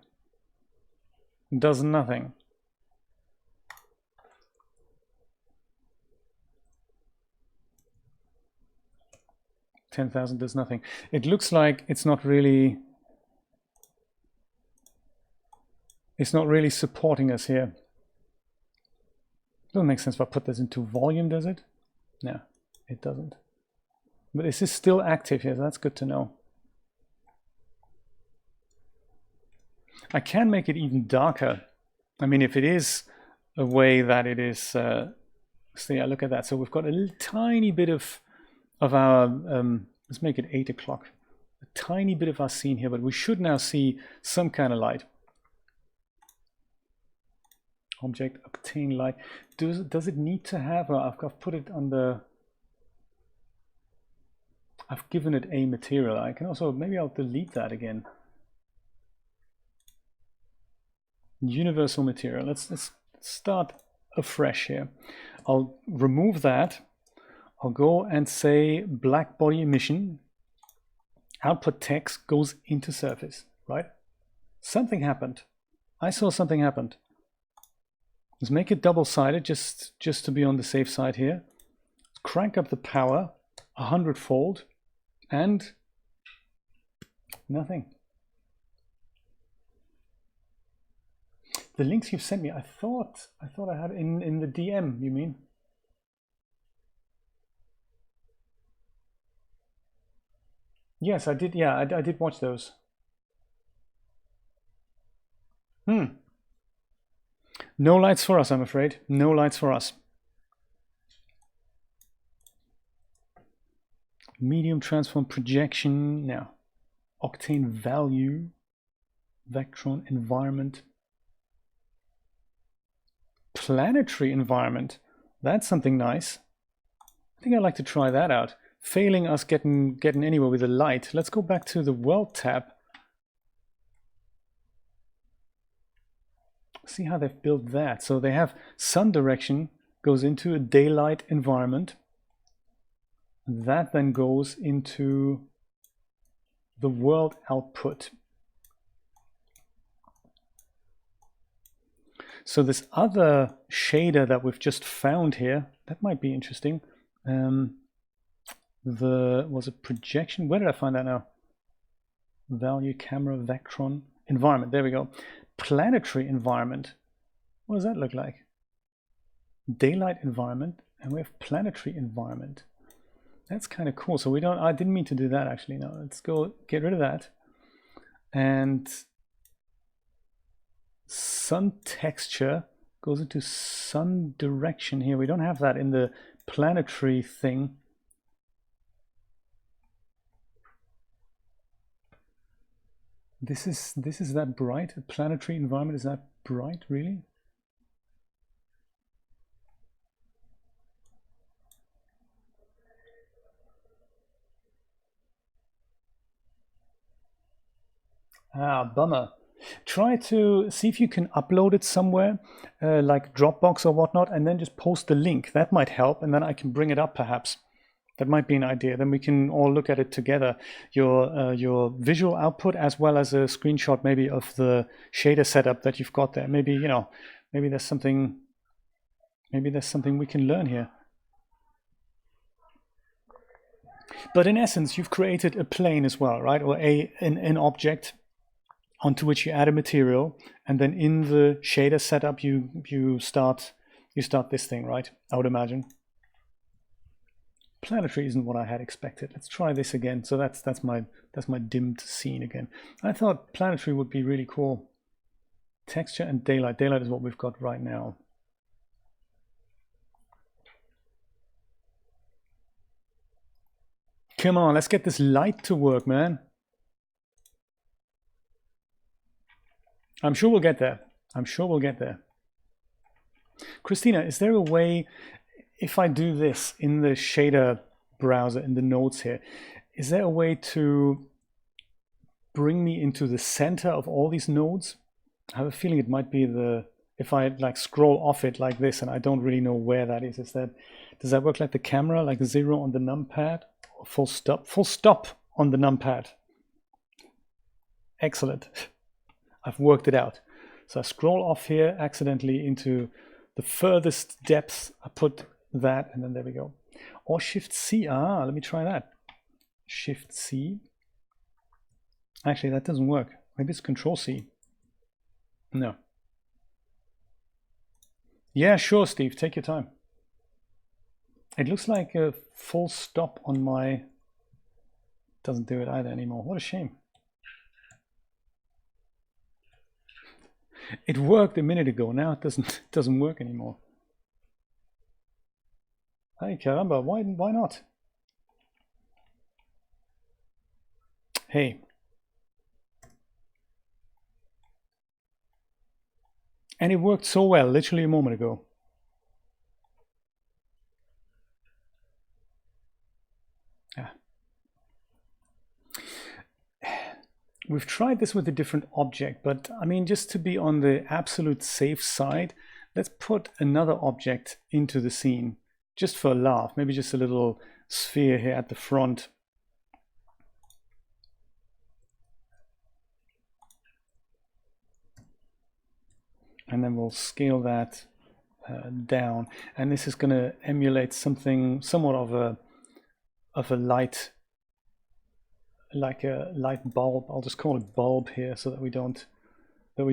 It does nothing. $10,000 does nothing. It looks like it's not really supporting us here. Doesn't make sense if I put this into volume, does it? No, it doesn't. But this is still active here, so that's good to know. I can make it even darker. I mean, if it is a way that it is, so yeah, look at that. So we've got a little tiny bit of our, let's make it 8 o'clock. A tiny bit of our scene here, but we should now see some kind of light. Object Octane light. Does it need to have? I've put it under. I've given it a material. I can also, maybe I'll delete that again. Universal material. Let's start afresh here. I'll remove that. I'll go and say black body emission. Output text goes into surface. Right? Something happened. I saw something happened. Let's make it double-sided just to be on the safe side here. Crank up the power 100-fold and nothing. The links you've sent me, I thought I had in the DM, you mean? Yes, I did. Yeah, I did watch those. No lights for us, I'm afraid. No lights for us. Medium transform projection. No. Octane value, Vectron environment, planetary environment. That's something nice. I think I'd like to try that out. Failing us getting anywhere with the light. Let's go back to the world tab. See how they've built that. So they have sun direction goes into a daylight environment. That then goes into the world output. So this other shader that we've just found here, that might be interesting. Was it projection? Where did I find that now? Value, camera, Vectron, environment. There we go. Planetary environment. What does that look like? Daylight environment, and we have planetary environment. That's kind of cool. So we don't, I didn't mean to do that actually. No, let's go get rid of that. And sun texture goes into sun direction here. We don't have that in the planetary thing. This is that bright? A planetary environment is that bright, really? Ah, bummer. Try to see if you can upload it somewhere, like Dropbox or whatnot, and then just post the link. That might help, and then I can bring it up perhaps. That might be an idea. Then we can all look at it together. Your visual output as well as a screenshot maybe of the shader setup that you've got there. Maybe, you know, maybe there's something we can learn here. But in essence, you've created a plane as well, right? Or an object onto which you add a material, and then in the shader setup you start this thing, right? I would imagine. Planetary isn't what I had expected. Let's try this again. So that's my dimmed scene again. I thought planetary would be really cool. Texture and daylight. Daylight is what we've got right now. Come on, let's get this light to work, man. I'm sure we'll get there. I'm sure we'll get there. Christina, is there a way, if I do this in the shader browser, in the nodes here, is there a way to bring me into the center of all these nodes? I have a feeling it might be if I like scroll off it like this and I don't really know where that is. Does that work like the camera, like 0 on the numpad? Or full stop on the numpad. Excellent. I've worked it out. So I scroll off here accidentally into the furthest depth. I put that, and then there we go. Or Shift C. Ah, let me try that. Shift C. Actually, that doesn't work. Maybe it's Control C. No. Yeah, sure, Steve. Take your time. It looks like a full stop on my... Doesn't do it either anymore. What a shame. It worked a minute ago. Now it doesn't work anymore. Hey, caramba, why not? Hey. And it worked so well, literally a moment ago. We've tried this with a different object, but I mean, just to be on the absolute safe side, let's put another object into the scene, just for a laugh. Maybe just a little sphere here at the front. And then we'll scale that down. And this is going to emulate something somewhat of a light, like a light bulb. I'll just call it bulb here so that we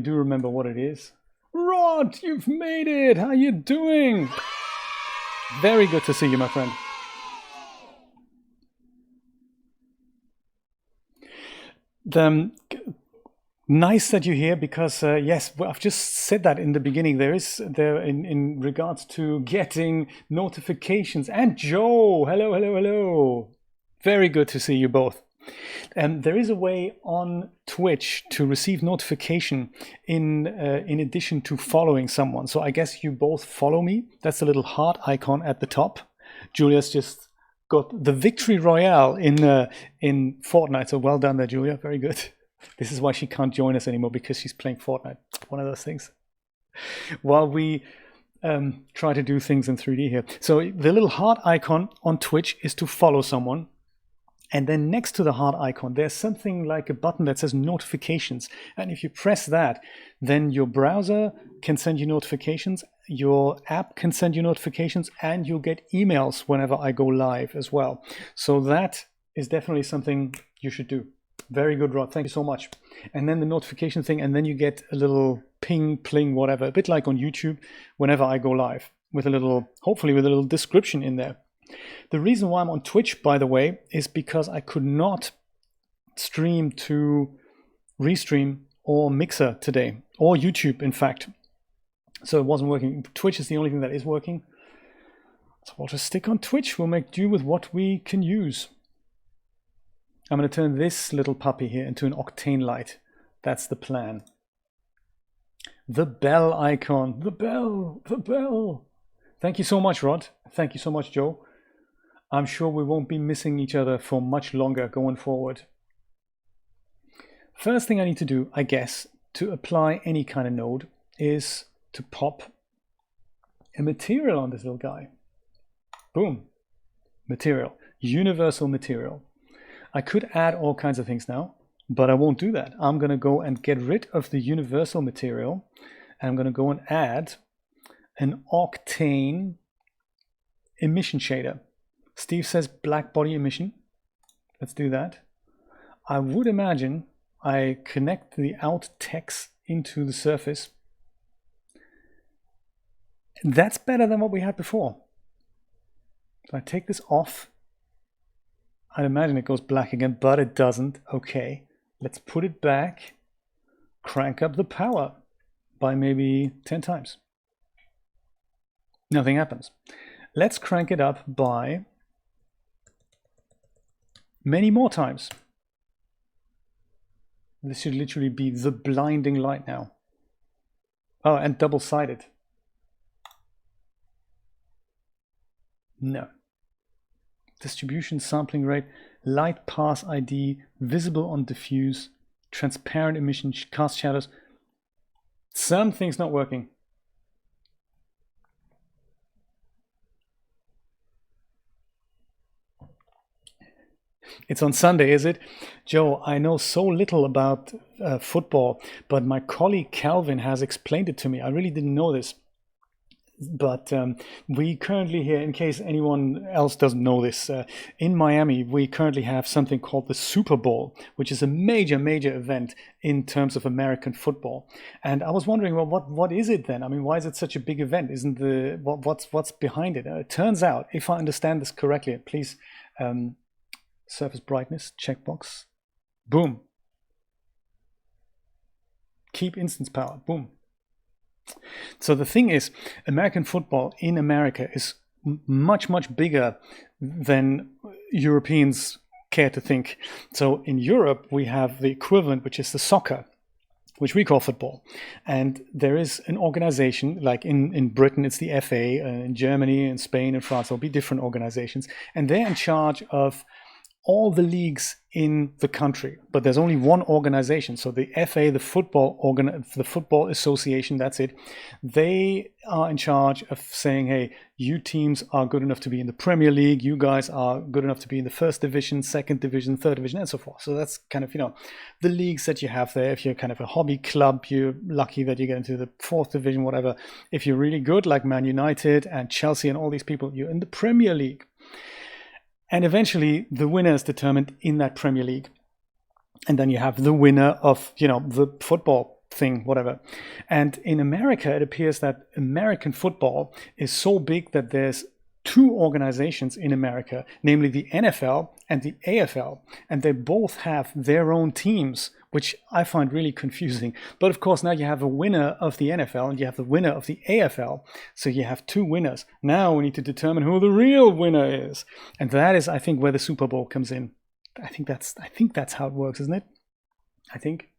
do remember what it is. Rod, you've made it. How you doing? Very good to see you, my friend. Nice that you're here, because yes, well, I've just said that in the beginning. There in regards to getting notifications. And Joe, hello. Very good to see you both. There is a way on Twitch to receive notification in addition to following someone. So I guess you both follow me. That's the little heart icon at the top. Julia's just got the victory royale in Fortnite. So well done there, Julia. Very good. This is why she can't join us anymore, because she's playing Fortnite. One of those things. While we try to do things in 3D here. So the little heart icon on Twitch is to follow someone. And then next to the heart icon, there's something like a button that says notifications. And if you press that, then your browser can send you notifications, your app can send you notifications, and you'll get emails whenever I go live as well. So that is definitely something you should do. Very good, Rod. Thank you so much. And then the notification thing, and then you get a little ping, pling, whatever, a bit like on YouTube whenever I go live, with a little, hopefully with a little description in there. The reason why I'm on Twitch, by the way, is because I could not stream to Restream or Mixer today, or YouTube, in fact. So it wasn't working. Twitch is the only thing that is working. So we'll just stick on Twitch. We'll make do with what we can use. I'm going to turn this little puppy here into an Octane light. That's the plan. The bell icon. The bell. The bell. Thank you so much, Rod. Thank you so much, Joe. I'm sure we won't be missing each other for much longer going forward. First thing I need to do, I guess, to apply any kind of node is to pop a material on this little guy. Boom. Material. Universal material. I could add all kinds of things now, but I won't do that. I'm going to go and get rid of the universal material, and I'm going to go and add an Octane emission shader. Steve says black body emission. Let's do that. I would imagine I connect the out text into the surface. That's better than what we had before. If I take this off, I'd imagine it goes black again, but it doesn't. Okay, let's put it back, crank up the power by maybe 10 times. Nothing happens. Let's crank it up by many more times. This should literally be the blinding light now. Oh, and double-sided. No. Distribution, sampling rate, light pass ID, visible on diffuse, transparent emission, cast shadows. Something's not working. It's on Sunday, is it? Joe, I know so little about football, but my colleague Calvin has explained it to me. I really didn't know this. But we currently here, in case anyone else doesn't know this, in Miami, we currently have something called the Super Bowl, which is a major event in terms of American football. And I was wondering, well, what is it then? I mean, why is it such a big event? Isn't the what's behind it? It turns out, if I understand this correctly, please, surface brightness checkbox, boom. Keep instance power, boom. So the thing is, American football in America is much bigger than Europeans care to think. So in Europe, we have the equivalent, which is the soccer, which we call football. And there is an organization, like in Britain, it's the FA, in Germany, in Spain, and France, there'll be different organizations. And they're in charge of all the leagues in the country, but there's only one organization. So the FA, the football association, that's it. They are in charge of saying, hey, you teams are good enough to be in the Premier League. You guys are good enough to be in the first division, second division, third division, and so forth. So that's kind of, the leagues that you have there. If you're kind of a hobby club, you're lucky that you get into the fourth division, whatever. If you're really good, like Man United and Chelsea and all these people, you're in the Premier League. And eventually the winner is determined in that Premier League. And then you have the winner of, the football thing, whatever. And in America, it appears that American football is so big that there's two organizations in America, namely the NFL and the AFL. And they both have their own teams, which I find really confusing. But of course, now you have a winner of the NFL and you have the winner of the AFL. So you have two winners. Now we need to determine who the real winner is. And that is, I think, where the Super Bowl comes in. I think that's how it works, isn't it? I think.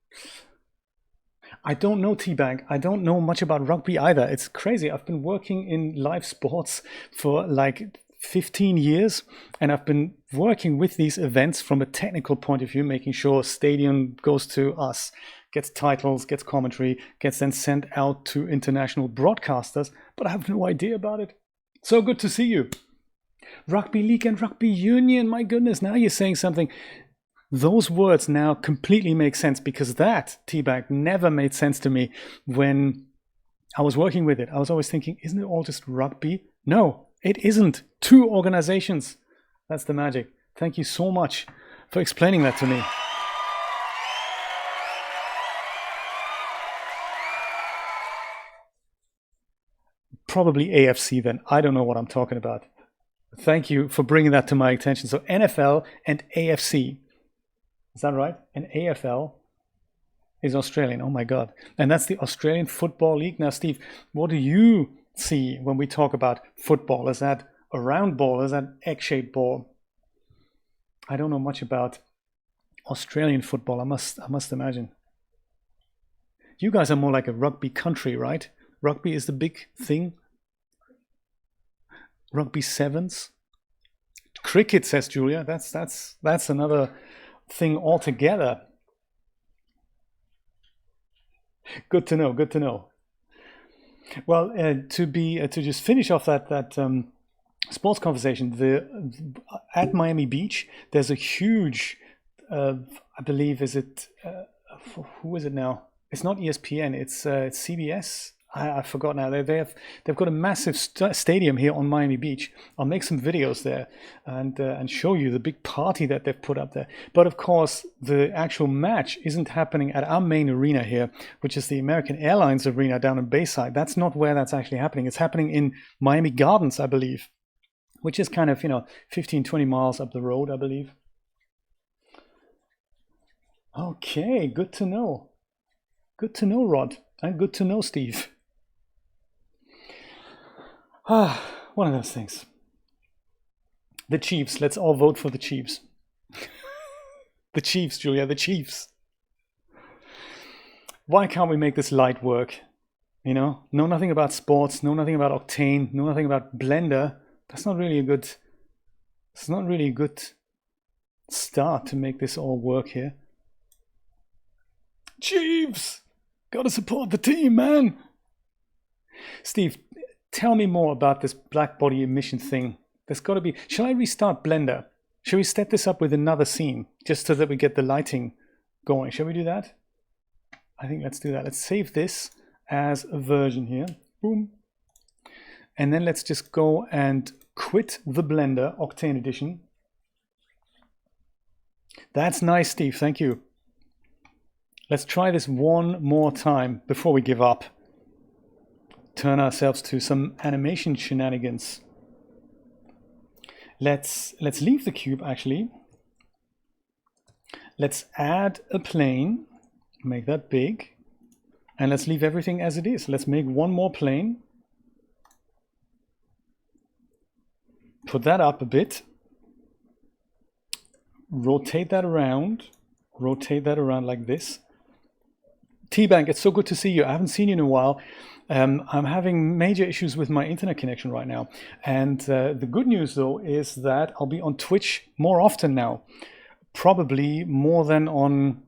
I don't know, T-Bag. I don't know much about rugby either. It's crazy. I've been working in live sports for like 15 years, and I've been working with these events from a technical point of view, making sure stadium goes to us, gets titles, gets commentary, gets then sent out to international broadcasters, but I have no idea about it. So good to see you. Rugby League and Rugby Union, my goodness, now you're saying something. Those words now completely make sense, because that, T-Bag, never made sense to me when I was working with it. I was always thinking, isn't it all just rugby? No, it isn't. 2 organizations. That's the magic. Thank you so much for explaining that to me. Probably AFC then. I don't know what I'm talking about. Thank you for bringing that to my attention. So NFL and AFC. Is that right? And AFL is Australian. Oh my God. And that's the Australian Football League. Now, Steve, what do you see when we talk about football? Is that a round ball? Is that an egg-shaped ball? I don't know much about Australian football, I must imagine. You guys are more like a rugby country, right? Rugby is the big thing. Rugby sevens. Cricket, says Julia. That's another thing altogether. Good to know. Good to know. Well, to just finish off that sports conversation, at Miami Beach, there's a huge, I believe, who is it now? It's not ESPN. It's CBS. I forgot now. They've got a massive stadium here on Miami Beach. I'll make some videos there and show you the big party that they've put up there. But of course, the actual match isn't happening at our main arena here, which is the American Airlines Arena down in Bayside. That's not where that's actually happening. It's happening in Miami Gardens, I believe, which is kind of 15, 20 miles up the road, I believe. Okay, good to know. Good to know, Rod, and good to know, Steve. One of those things. The Chiefs. Let's all vote for the Chiefs. The Chiefs, Julia, the Chiefs. Why can't we make this light work? Know nothing about sports, know nothing about Octane, know nothing about Blender. It's not really a good start to make this all work here. Chiefs! Gotta support the team, man! Steve, tell me more about this black body emission thing. There's got to be... Shall I restart Blender? Shall we set this up with another scene just so that we get the lighting going? Shall we do that? I think let's do that. Let's save this as a version here. Boom. And then let's just go and quit the Blender Octane Edition. That's nice, Steve. Thank you. Let's try this one more time before we give up. Turn ourselves to some animation shenanigans. Let's leave the cube, actually. Let's add a plane, make that big, and let's leave everything as it is. Let's make one more plane. Put that up a bit. Rotate that around like this. T-Bank, it's so good to see you. I haven't seen you in a while. I'm having major issues with my internet connection right now. And the good news, though, is that I'll be on Twitch more often now. Probably more than on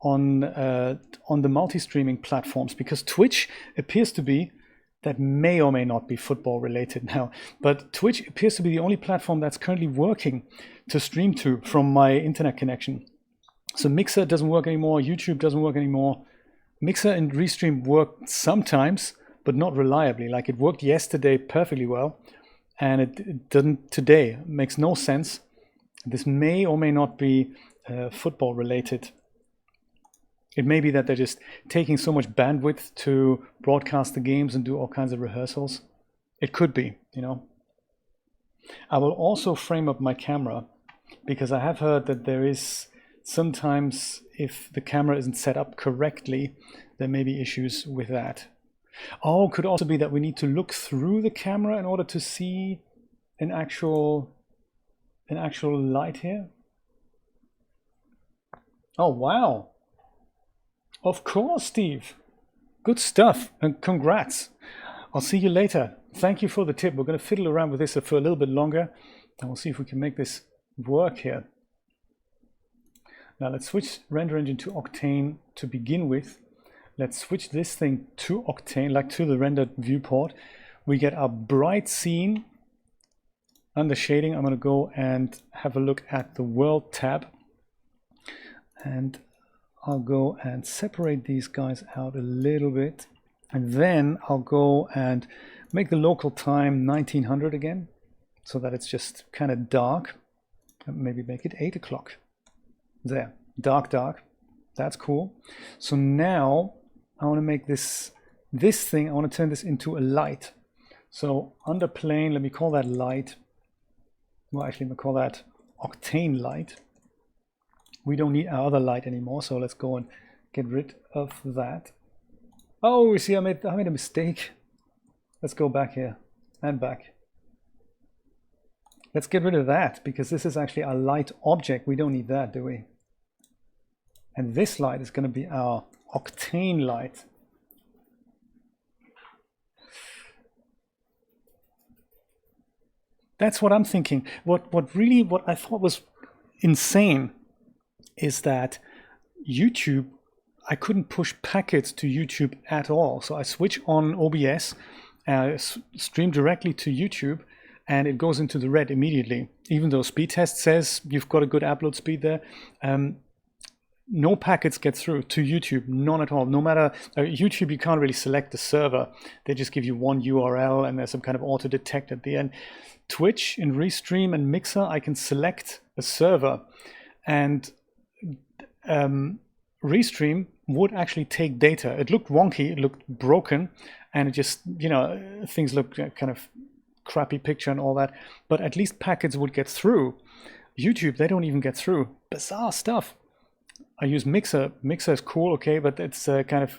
the multi-streaming platforms, because Twitch appears to be, that may or may not be football related now, but Twitch appears to be the only platform that's currently working to stream to from my internet connection. So Mixer doesn't work anymore, YouTube doesn't work anymore. Mixer and Restream work sometimes, but not reliably. Like it worked yesterday perfectly well, and it doesn't today. It makes no sense. This may or may not be football related. It may be that they're just taking so much bandwidth to broadcast the games and do all kinds of rehearsals. It could be, I will also frame up my camera, because I have heard that there is sometimes, if the camera isn't set up correctly, there may be issues with that. Oh, could also be that we need to look through the camera in order to see an actual light here. Oh, wow. Of course, Steve. Good stuff, and congrats. I'll see you later. Thank you for the tip. We're going to fiddle around with this for a little bit longer, and we'll see if we can make this work here. Now let's switch render engine to Octane to begin with. Let's switch this thing to Octane, like to the rendered viewport. We get our bright scene under shading. I'm going to go and have a look at the world tab, and I'll go and separate these guys out a little bit, and then I'll go and make the local time 1900 again, so that it's just kind of dark, and maybe make it 8 o'clock. There, dark, dark. That's cool. So now I want to make this thing, I want to turn this into a light. So under plane, let me call that light. Well, actually, I'm going to call that Octane light. We don't need our other light anymore, so let's go and get rid of that. Oh, you see, I made a mistake. Let's go back here and back. Let's get rid of that, because this is actually a light object. We don't need that, do we? And this light is going to be our Octane light. That's what I'm thinking. What I thought was insane is that YouTube, I couldn't push packets to YouTube at all. So I switch on OBS, stream directly to YouTube, and it goes into the red immediately. Even though speed test says you've got a good upload speed there, no packets get through to YouTube, none at all. No matter, YouTube, you can't really select the server. They just give you one URL and there's some kind of auto detect at the end. Twitch in Restream and Mixer, I can select a server, and Restream would actually take data. It looked wonky, it looked broken, and it just, you know, things look kind of crappy picture and all that, but at least packets would get through. YouTube, they don't even get through. Bizarre stuff. I use Mixer. Mixer is cool, okay, but it's kind of,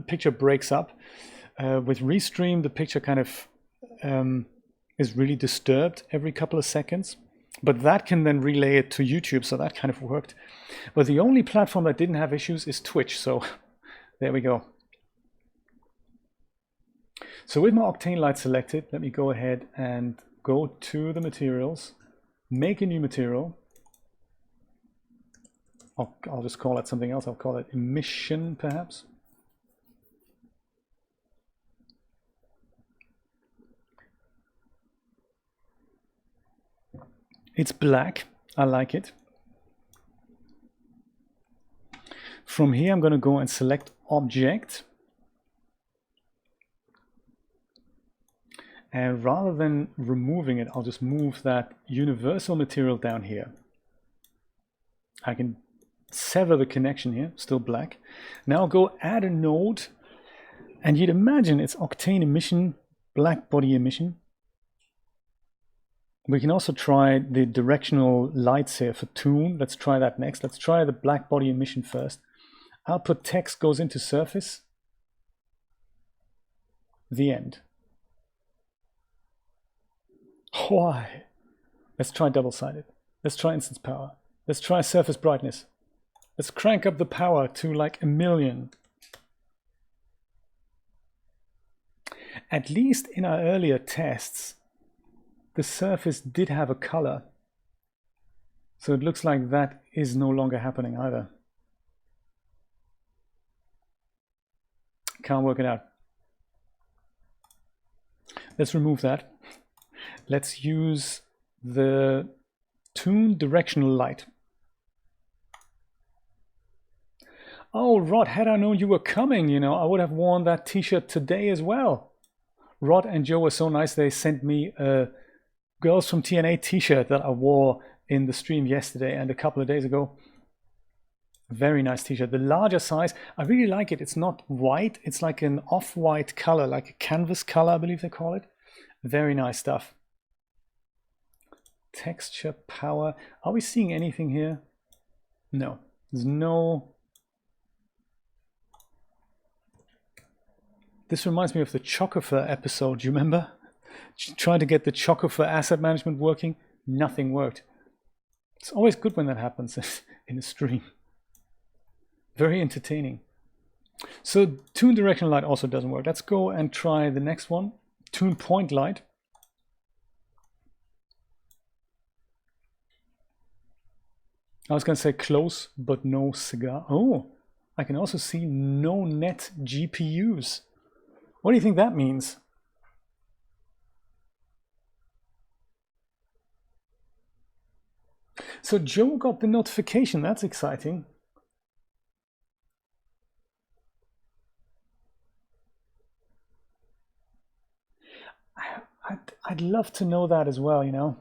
picture breaks up. With Restream, the picture kind of is really disturbed every couple of seconds, but that can then relay it to YouTube, so that kind of worked. But the only platform that didn't have issues is Twitch, so there we go. So with my Octane light selected, let me go ahead and go to the materials, make a new material. I'll just call it something else. I'll call it emission, perhaps. It's black. I like it. From here, I'm going to go and select Object. And rather than removing it, I'll just move that universal material down here. I can sever the connection here, still black. Now I'll go add a node, and you'd imagine it's Octane emission, black body emission. We can also try the directional lights here for tune. Let's try that next. Let's try the black body emission first. Output text goes into surface. The end. Why? Let's try double-sided. Let's try instance power. Let's try surface brightness. Let's crank up the power to like 1,000,000. At least in our earlier tests, the surface did have a color. So it looks like that is no longer happening either. Can't work it out. Let's remove that. Let's use the tune directional light. Oh, Rod, had I known you were coming, you know, I would have worn that t-shirt today as well. Rod and Joe were so nice, they sent me a Girls from TNA t-shirt that I wore in the stream yesterday and a couple of days ago. Very nice t-shirt. The larger size, I really like it. It's not white, it's like an off-white color, like a canvas color, I believe they call it. Very nice stuff. Texture, power. Are we seeing anything here? No, there's no. This reminds me of the Chocofer episode, do you remember? Trying to get the Chocofer asset management working, nothing worked. It's always good when that happens in a stream. Very entertaining. So tune directional light also doesn't work. Let's go and try the next one. Tune point light. I was going to say close, but no cigar. Oh, I can also see no net GPUs. What do you think that means? So Joe got the notification. That's exciting. I'd love to know that as well, you know.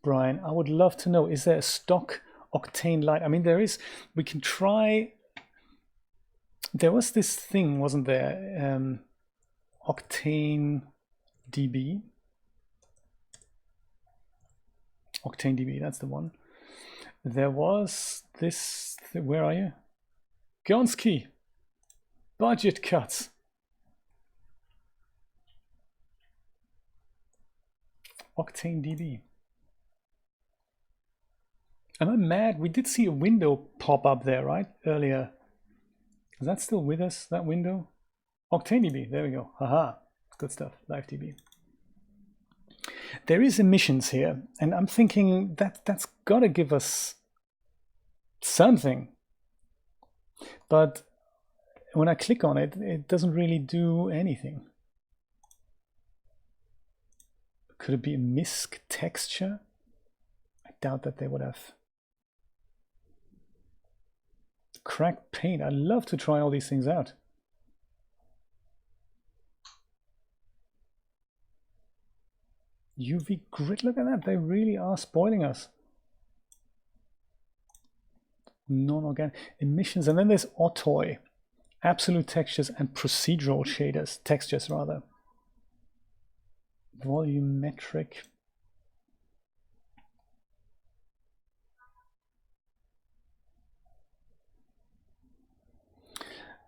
Brian, I would love to know, is there a stock Octane light? I mean, there is, we can try, there was this thing, wasn't there? Octane DB. Octane DB, that's the one. There was this, where are you? Gonski, budget cuts. Octane DB. Am I mad? We did see a window pop up there, right? Earlier. Is that still with us, that window? Octane DB, there we go. Haha, good stuff, Live DB. There is emissions here, and I'm thinking that that's gotta give us something. But when I click on it, it doesn't really do anything. Could it be a misc texture? I doubt that they would have. Cracked paint. I'd love to try all these things out. UV grid, look at that. They really are spoiling us. Non-organic emissions. And then there's Otoy. Absolute textures and procedural shaders. Textures, rather. Volumetric.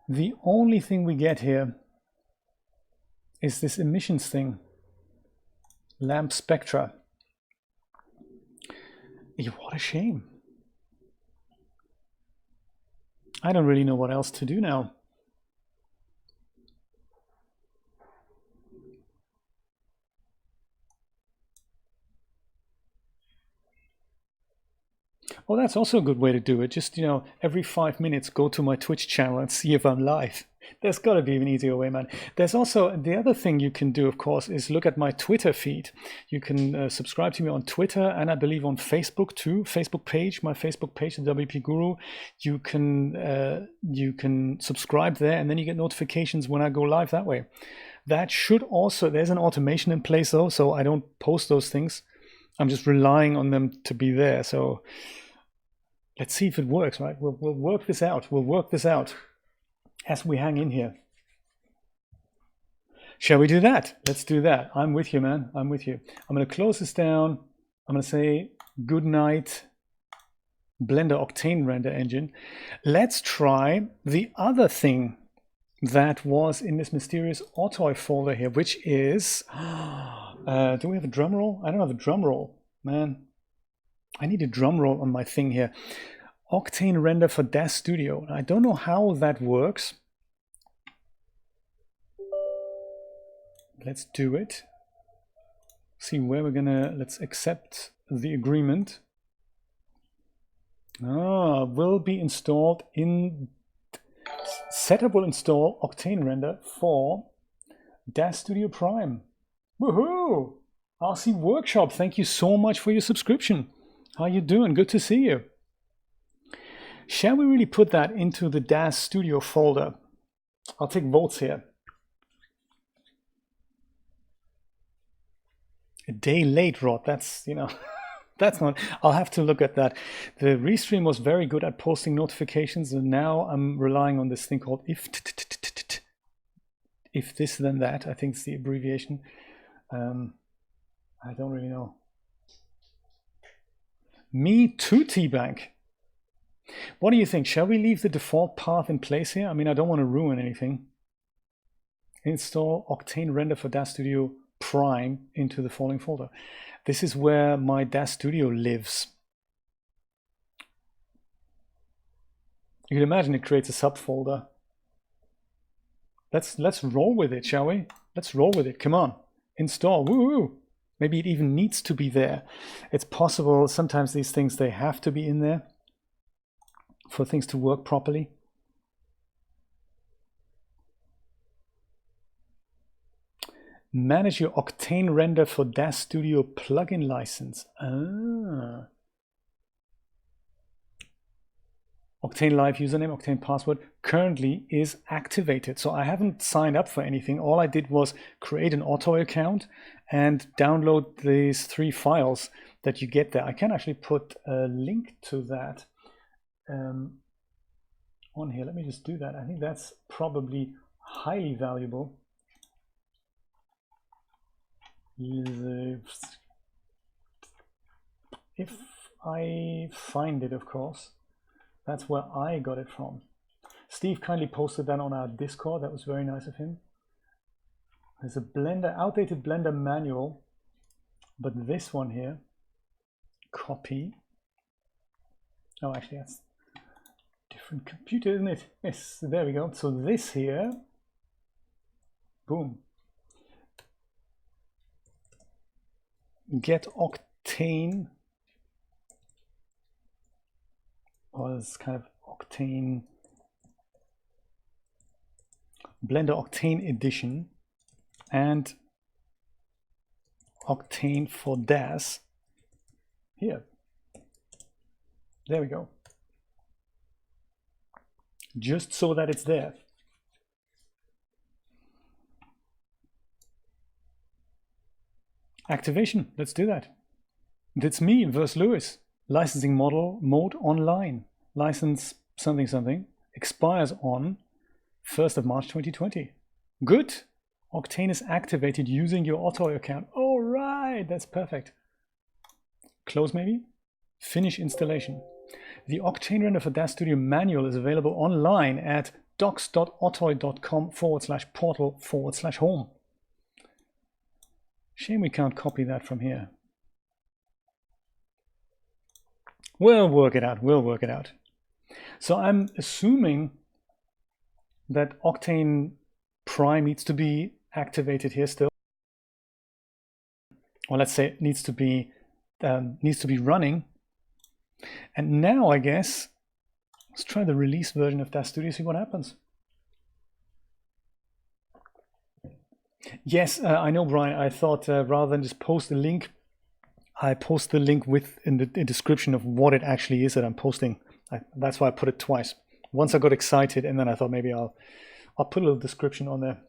The only thing we get here is this emissions thing. Lamp spectra. What a shame. I don't really know what else to do now. Well, that's also a good way to do it. Just, you know, every 5 minutes, go to my Twitch channel and see if I'm live. There's got to be an easier way, man. There's also the other thing you can do, of course, is look at my Twitter feed. You can subscribe to me on Twitter and I believe on Facebook too. Facebook page, my Facebook page, the WP Guru. You can subscribe there, and then you get notifications when I go live that way. That should also, there's an automation in place though, so I don't post those things. I'm just relying on them to be there. So let's see if it works, right? We'll work this out. We'll work this out as we hang in here. Shall we do that? Let's do that. I'm with you, man. I'm with you. I'm going to close this down. I'm going to say good night, Blender Octane Render Engine. Let's try the other thing that was in this mysterious Otoy folder here, which is, do we have a drum roll? I don't have a drum roll, man. I need a drum roll on my thing here. Octane render for DAZ Studio. I don't know how that works. Let's do it. See where we're gonna, let's accept the agreement. Will be installed in, setup will install Octane render for DAZ Studio Prime. Woohoo! RC Workshop, thank you so much for your subscription. How you doing? Good to see you. Shall we really put that into the DAZ Studio folder? I'll take votes here. A day late, Rod. That's, you know, that's not, I'll have to look at that. The restream was very good at posting notifications, and now I'm relying on this thing called if this then that. I think it's the abbreviation. I don't really know. Me too, T-Bank. What do you think? Shall we leave the default path in place here? I mean, I don't want to ruin anything. Install Octane render for DAZ Studio Prime into the following folder. This is where my DAZ Studio lives. You can imagine it creates a subfolder. Let's roll with it, shall we? Let's roll with it. Come on, install. Woo! Maybe it even needs to be there. It's possible sometimes these things, they have to be in there for things to work properly. Manage your Octane render for DAZ Studio plugin license. Ah. Octane Live username, Octane password currently is activated. So I haven't signed up for anything. All I did was create an Otoy account and download these 3 files that you get there. I can actually put a link to that on here. Let me just do that. I think that's probably highly valuable. If I find it, of course. That's where I got it from. Steve kindly posted that on our Discord. That was very nice of him. There's a Blender, outdated Blender manual, but this one here, copy. Oh, actually, that's a different computer, isn't it? Yes, there we go. So this here, boom. Get Octane. Was kind of Octane, Blender Octane Edition, and Octane for DAZ. Here, there we go. Just so that it's there. Activation, let's do that. That's me versus Lewis. Licensing model mode online. License something something expires on 1st of March 2020. Good. Octane is activated using your Otoy account. All right, that's perfect. Close maybe. Finish installation. The Octane render for DAZ Studio manual is available online at docs.otoy.com/portal/home. Shame we can't copy that from here. We'll work it out. We'll work it out. So I'm assuming that Octane Prime needs to be activated here still, or let's say it needs to be running. And now I guess let's try the release version of DAZ Studio, see what happens. Yes, I know, Brian. I thought rather than just post a link, I post the link in the description of what it actually is that I'm posting. That's why I put it twice. Once I got excited, and then I thought maybe I'll put a little description on there.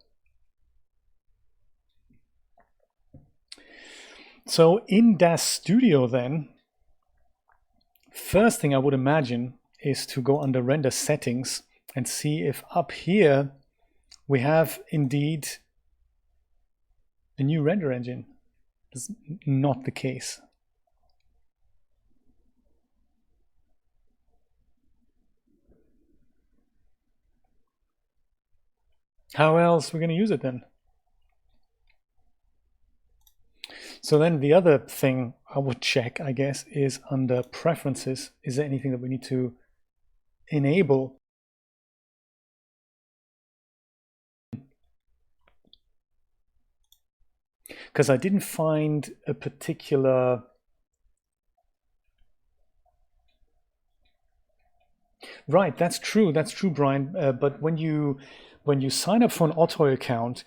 So in DAZ Studio then, first thing I would imagine is to go under render settings and see if up here we have indeed a new render engine. That's not the case. How else are we going to use it then? So then the other thing I would check, I guess, is under preferences. Is there anything that we need to enable? Because I didn't find a particular... Right, that's true, Brian. But when you sign up for an Otoy account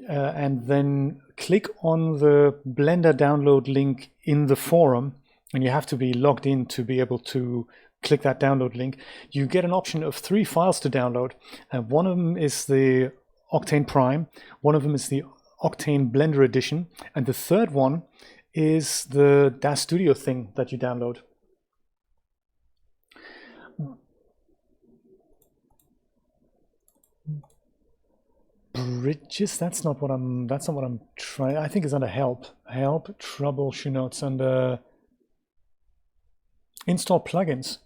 and then click on the Blender download link in the forum, and you have to be logged in to be able to click that download link, you get an option of 3 files to download. And one of them is the Octane Prime, one of them is the Octane Blender Edition, and the third one is the DAZ Studio thing that you download. Bridges, that's not what I'm trying. I think it's under help, troubleshoot notes, under install plugins.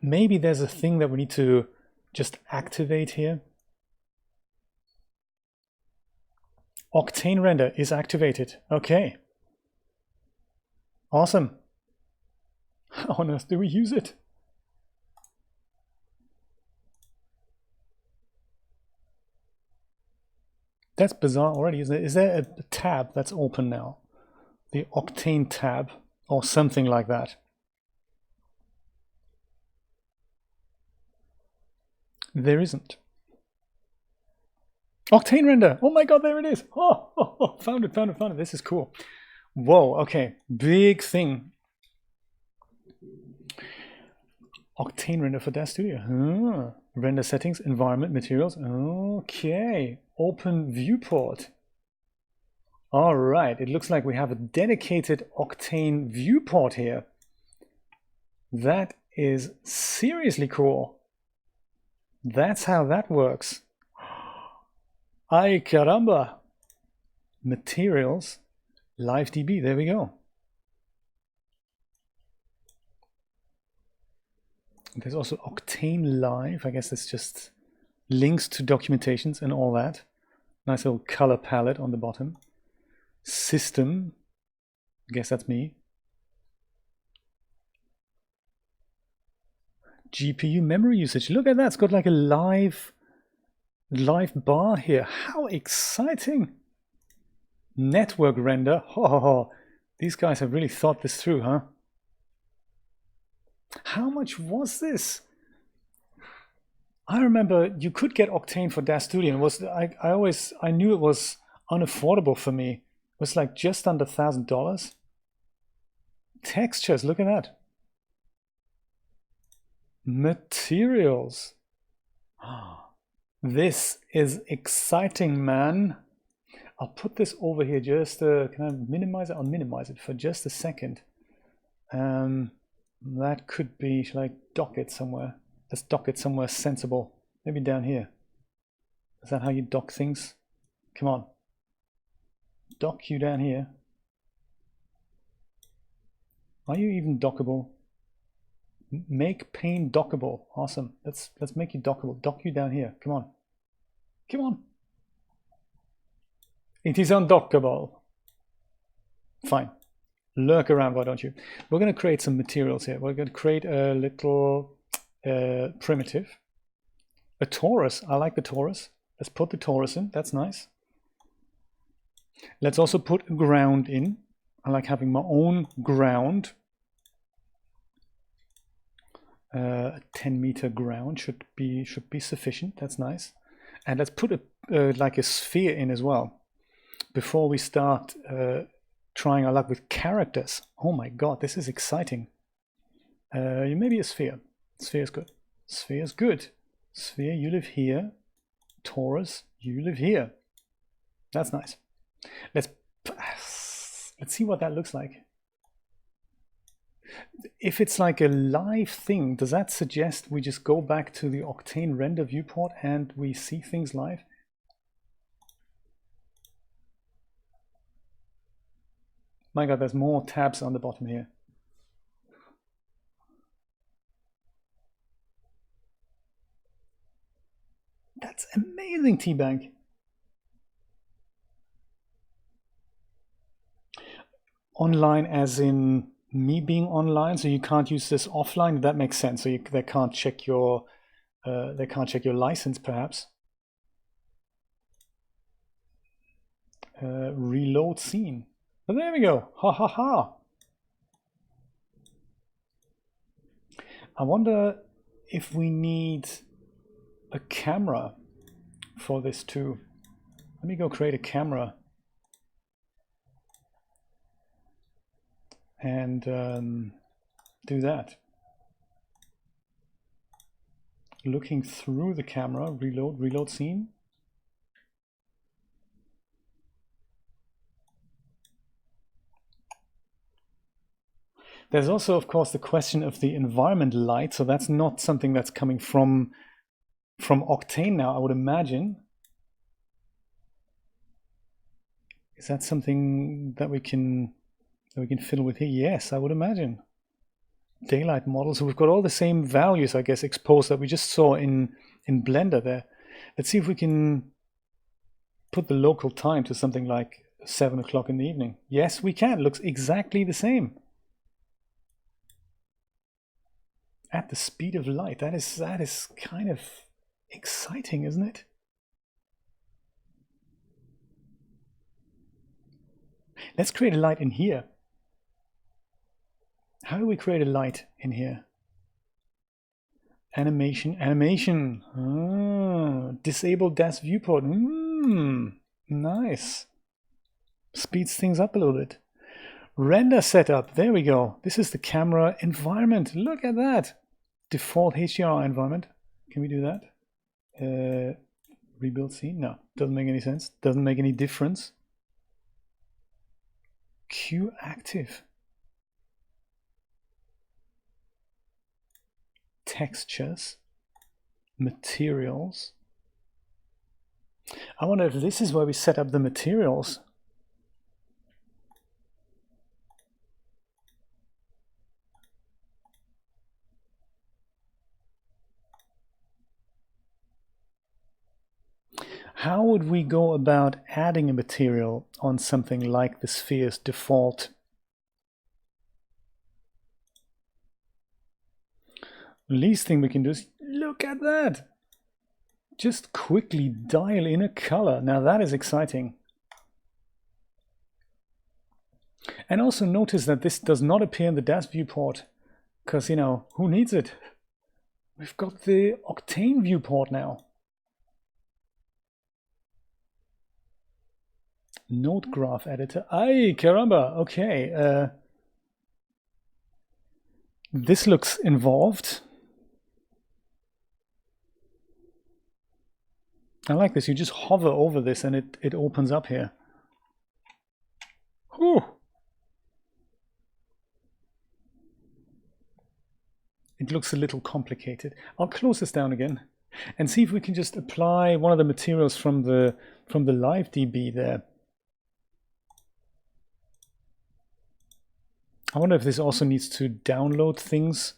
Maybe there's a thing that we need to just activate here. Octane render is activated. Okay. Awesome. How on earth do we use it? That's bizarre already, isn't it? Is there a tab that's open now? The Octane tab or something like that. There isn't. Octane render. Oh my god, there it is. Oh, found it, found it, found it. This is cool. Whoa, okay. Big thing. Octane render for DAZ Studio. Render settings, environment, materials. Okay. Open viewport. All right. It looks like we have a dedicated Octane viewport here. That is seriously cool. That's how that works. Ay caramba. Materials, live DB. There we go. There's also Octane Live. I guess that's just links to documentations and all that. Nice little color palette on the bottom. System. I guess that's me. GPU memory usage. Look at that. It's got like a live bar here. How exciting. Network render. These guys have really thought this through, huh? How much was this? I remember you could get Octane for DAZ Studio. And I knew it was unaffordable for me. It was like just under $1,000. Textures, look at that. Materials. This is exciting, man. I'll put this over here just, can I minimize it? I'll minimize it for just a second. That could be, shall I dock it somewhere? Let's dock it somewhere sensible. Maybe down here. Is that how you dock things? Come on. Dock you down here. Are you even dockable? Make pane dockable. Awesome. Let's make you dockable. Dock you down here. Come on. Come on. It is undockable. Fine. Lurk around, why don't you? We're going to create some materials here. We're going to create a little primitive. A torus. I like the torus. Let's put the torus in. That's nice. Let's also put a ground in. I like having my own ground. A 10-meter ground should be sufficient. That's nice. And let's put like a sphere in as well. Before we start trying our luck with characters. Oh my god, this is exciting. Maybe a sphere. Sphere is good. Sphere is good. Sphere, you live here. Torus, you live here. That's nice. Let's see what that looks like. If it's like a live thing, does that suggest we just go back to the Octane render viewport and we see things live? My god, there's more tabs on the bottom here. That's amazing, T-Bank. Online as in me being online, so you can't use this offline. That makes sense. So they can't check your license, perhaps. Reload scene. But there we go. Ha ha ha. I wonder if we need a camera for this too. Let me go create a camera. And do that. Looking through the camera, reload scene. There's also, of course, the question of the environment light. So that's not something that's coming from Octane now, I would imagine. Is that something that we can fiddle with here? Yes, I would imagine. Daylight model. So we've got all the same values, I guess, exposed that we just saw in Blender there. Let's see if we can put the local time to something like 7 o'clock in the evening. Yes, we can. It looks exactly the same. At the speed of light. That is kind of exciting, isn't it? Let's create a light in here. How do we create a light in here? Animation, animation. Oh, disable DAZ viewport. Nice. Speeds things up a little bit. Render setup. There we go. This is the camera environment. Look at that. Default HDR environment. Can we do that? Rebuild scene? No, doesn't make any sense. Doesn't make any difference. Q active. Textures. Materials. I wonder if this is where we set up the materials. How would we go about adding a material on something like the sphere's default? The least thing we can do is, look at that! Just quickly dial in a color. Now that is exciting. And also notice that this does not appear in the DAZ viewport, because, you know, who needs it? We've got the Octane viewport now. Node graph editor. Ay, caramba. Okay. This looks involved. I like this. You just hover over this and it opens up here. Whew. It looks a little complicated. I'll close this down again and see if we can just apply one of the materials from the live DB there. I wonder if this also needs to download things,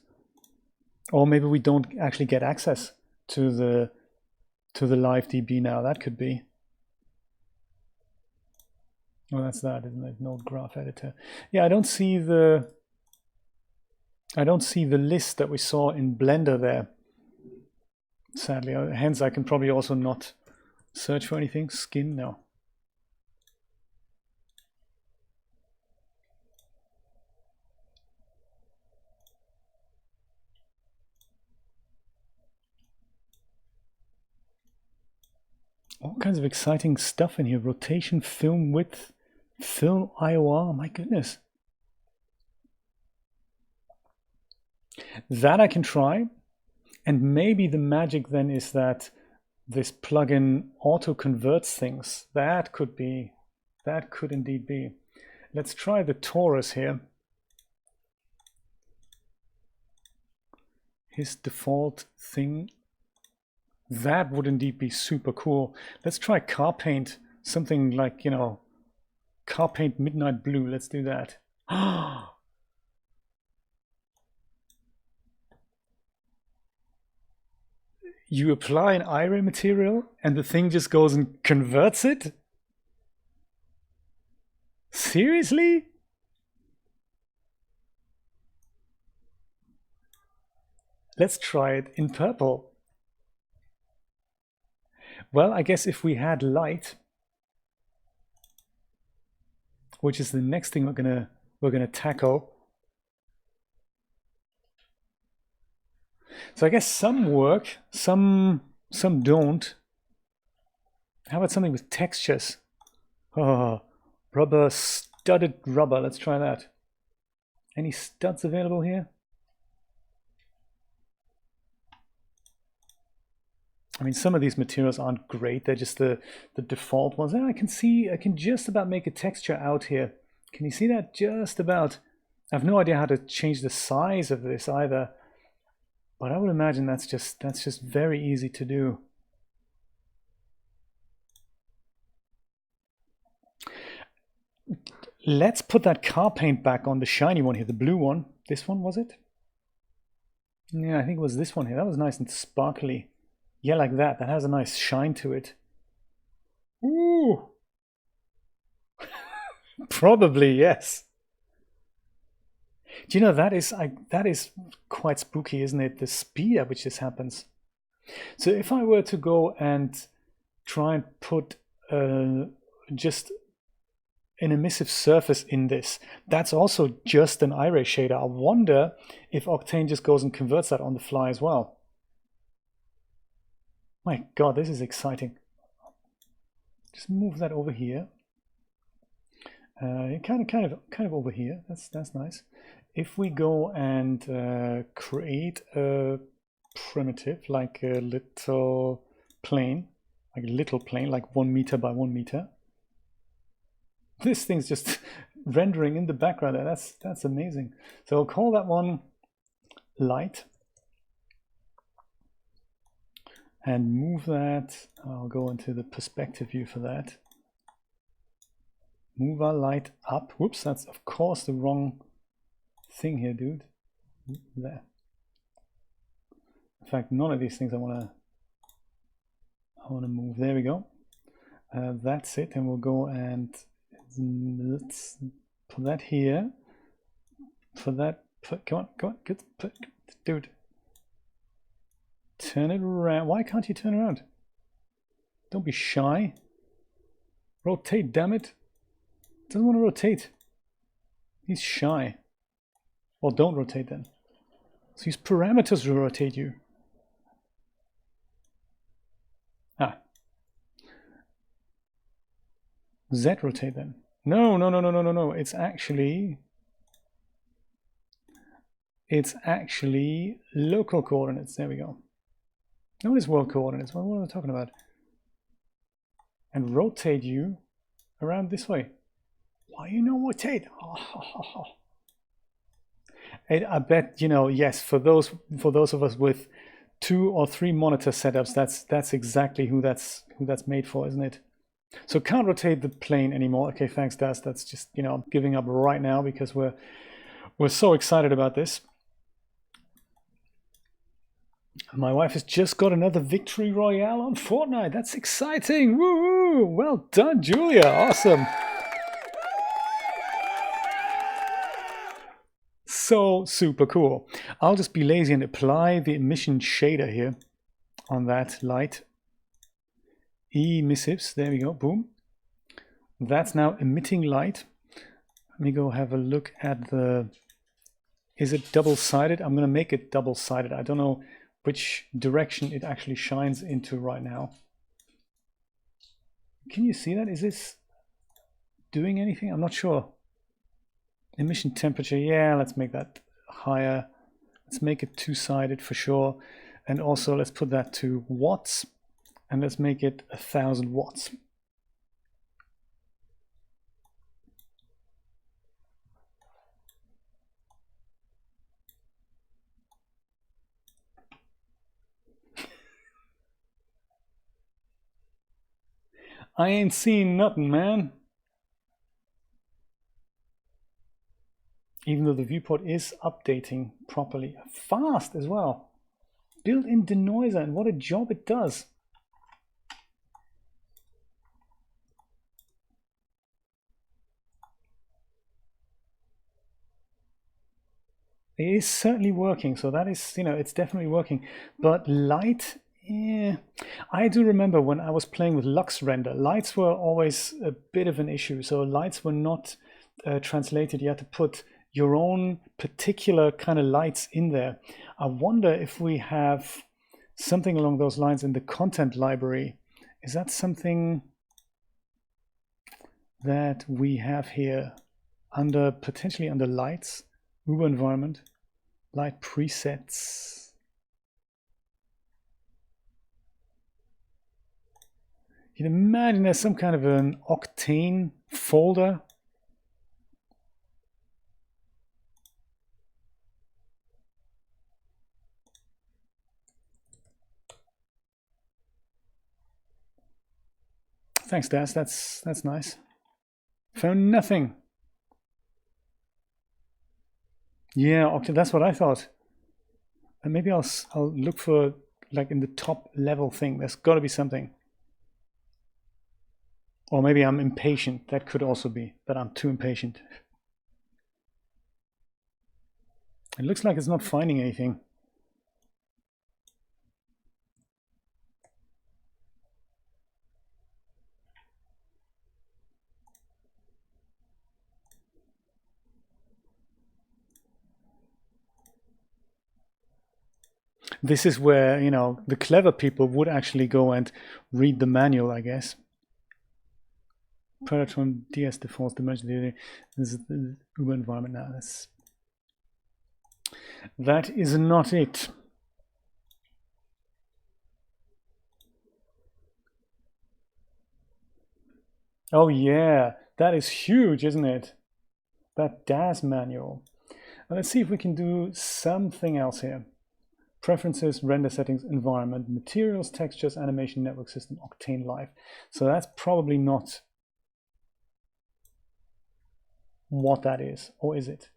or maybe we don't actually get access to the live DB now. That could be. Oh, that's that, isn't it? Node graph editor. Yeah, I don't see the list that we saw in Blender there. Sadly, hence I can probably also not search for anything. Skin, no. All kinds of exciting stuff in here. Rotation, film width, film IOR. My goodness. That I can try. And maybe the magic then is that this plugin auto converts things. That could indeed be. Let's try the torus here. His default thing. That would indeed be super cool. Let's try car paint, something like, you know, car paint midnight blue. Let's do that. You apply an iray material and the thing just goes and converts it? Seriously? Let's try it in purple. Well, I guess if we had light, which is the next thing we're gonna tackle. So I guess some work, some don't. How about something with textures? Oh, rubber, studded rubber. Let's try that. Any studs available here? I mean, some of these materials aren't great. They're just the default ones. And I can just about make a texture out here. Can you see that? Just about. I have no idea how to change the size of this either. But I would imagine that's just very easy to do. Let's put that car paint back on the shiny one here, the blue one. This one, was it? Yeah, I think it was this one here. That was nice and sparkly. Yeah, like that. That has a nice shine to it. Ooh. Probably, yes. Do you know, that is quite spooky, isn't it? The speed at which this happens. So if I were to go and try and put just an emissive surface in this. That's also just an iRay shader. I wonder if Octane just goes and converts that on the fly as well. My God, this is exciting. Just move that over here. Kind of over here. That's nice. If we go and create a primitive, like a little plane, like 1 meter by 1 meter. This thing's just rendering in the background there. That's amazing. So I'll call that one light. And move that. I'll go into the perspective view for that. Move our light up. Whoops, that's of course the wrong thing here, dude. There. In fact, none of these things I want to move. There we go. That's it. And we'll go and let's put that here. Come on, good, dude. Turn it around. Why can't you turn around? Don't be shy. Rotate, damn it. Doesn't want to rotate. He's shy. Well, don't rotate then. So use parameters to rotate you. Ah. Z rotate then. No. It's actually local coordinates. There we go. No, it's world coordinates. What am I talking about? And rotate you around this way. Why you not rotate? Oh. And I bet, you know, yes, for those of us with 2 or 3 monitor setups, that's exactly who that's made for, isn't it? So can't rotate the plane anymore. Okay, thanks, DAZ. That's just, you know, giving up right now because we're so excited about this. My wife has just got another victory royale on Fortnite. That's exciting. Woo! Well done, Julia. Awesome. So super cool. I'll just be lazy and apply the emission shader here on that light. Emissives. There we go. Boom. That's now emitting light. Let me go have a look at the... Is it double-sided? I'm going to make it double-sided. I don't know which direction it actually shines into right now. Can you see that? Is this doing anything? I'm not sure. Emission temperature, yeah, let's make that higher. Let's make it 2-sided for sure. And also let's put that to watts and let's make it 1000 watts. I ain't seen nothing, man. Even though the viewport is updating properly. Fast as well. Built-in denoiser, and what a job it does. It is certainly working, so that is, you know, it's definitely working. But light, yeah. I do remember when I was playing with Lux Render, lights were always a bit of an issue. So lights were not translated. You had to put your own particular kind of lights in there. I wonder if we have something along those lines in the content library. Is that something that we have here under, potentially under lights, Uber environment, light presets? You can imagine there's some kind of an Octane folder. Thanks, DAZ. That's nice. Found nothing. Yeah, Octane. That's what I thought. And maybe I'll look for like in the top level thing. There's got to be something. Or maybe I'm impatient. That could also be that I'm too impatient. It looks like it's not finding anything. This is where, you know, the clever people would actually go and read the manual, I guess. Predator from DAZ defaults dimension. This is the Uber environment now. That is not it. Oh yeah, that is huge, isn't it? That DAZ manual. Let's see if we can do something else here. Preferences, render settings, environment, materials, textures, animation, network system, Octane Live. So that's probably not what that is, or is it?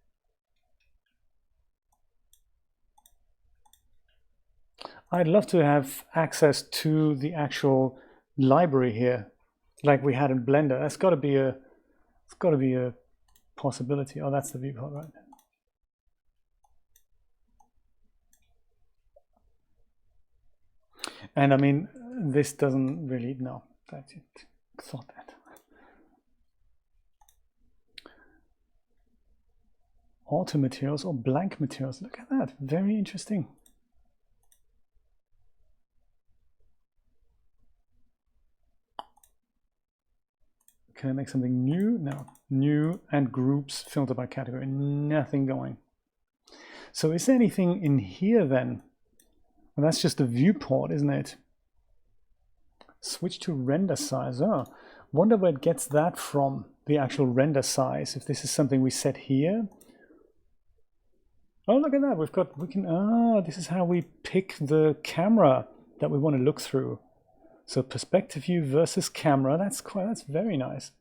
I'd love to have access to the actual library here, like we had in Blender. That's got to be a, it's got to be a possibility. Oh, that's the viewport, right? And I mean, this doesn't really, no, that's it. Thought that. Auto materials or blank materials. Look at that. Very interesting. Can I make something new? No. New and groups, filter by category. Nothing going. So is there anything in here then? Well, that's just a viewport, isn't it? Switch to render size. Oh, wonder where it gets that from, the actual render size. If this is something we set here. Oh, look at that. We can, this is how we pick the camera that we want to look through. So perspective view versus camera. That's very nice.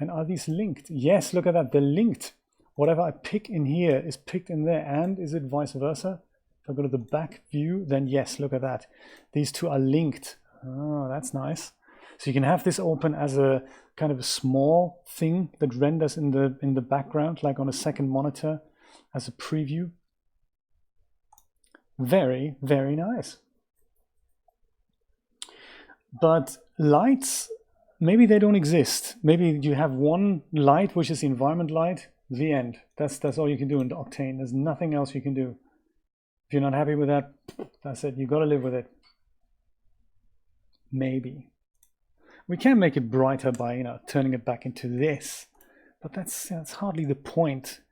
And are these linked? Yes, look at that. They're linked. Whatever I pick in here is picked in there. And is it vice versa? If I go to the back view, then yes, look at that. These two are linked. Oh, that's nice. So you can have this open as a kind of a small thing that renders in the background, like on a second monitor as a preview. Very, very nice. But lights, maybe they don't exist. Maybe you have one light, which is the environment light, the end. That's all you can do in the Octane. There's nothing else you can do. If you're not happy with that, that's it. You got to live with it. Maybe. We can make it brighter by, you know, turning it back into this. But that's hardly the point.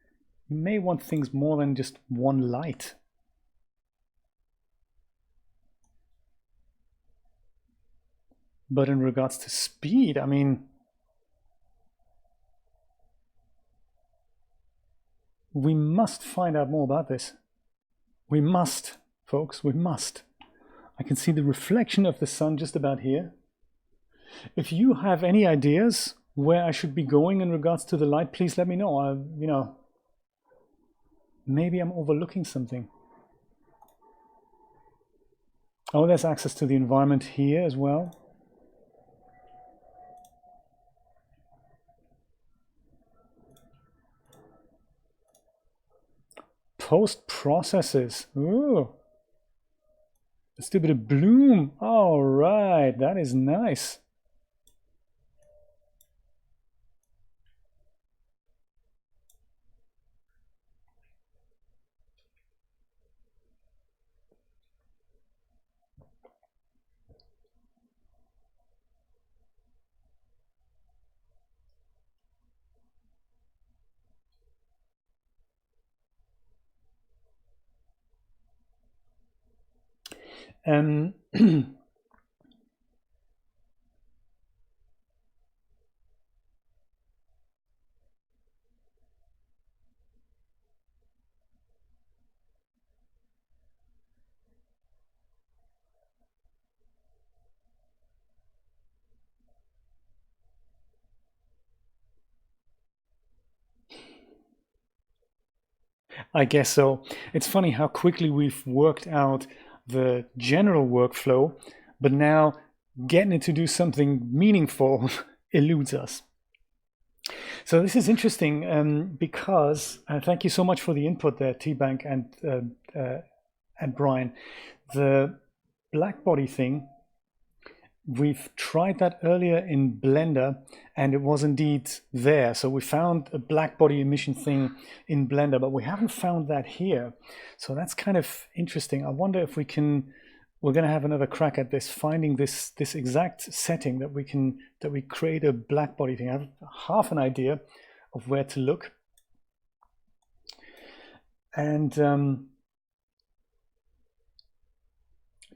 You may want things more than just one light. But in regards to speed, I mean, we must find out more about this. We must, folks, we must. I can see the reflection of the sun just about here. If you have any ideas where I should be going in regards to the light, please let me know. You know, maybe I'm overlooking something. Oh, there's access to the environment here as well. Post processes. Ooh. Let's do a bit of bloom. All right, that is nice. I guess so. It's funny how quickly we've worked out the general workflow, but now getting it to do something meaningful eludes us. So this is interesting because thank you so much for the input there, T-Bank and Brian. The black body thing, we've tried that earlier in Blender, and it was indeed there. So we found a black body emission thing in Blender, but we haven't found that here. So that's kind of interesting. I wonder if we can, we're going to have another crack at this, finding this exact setting that we create a black body thing. I have half an idea of where to look. And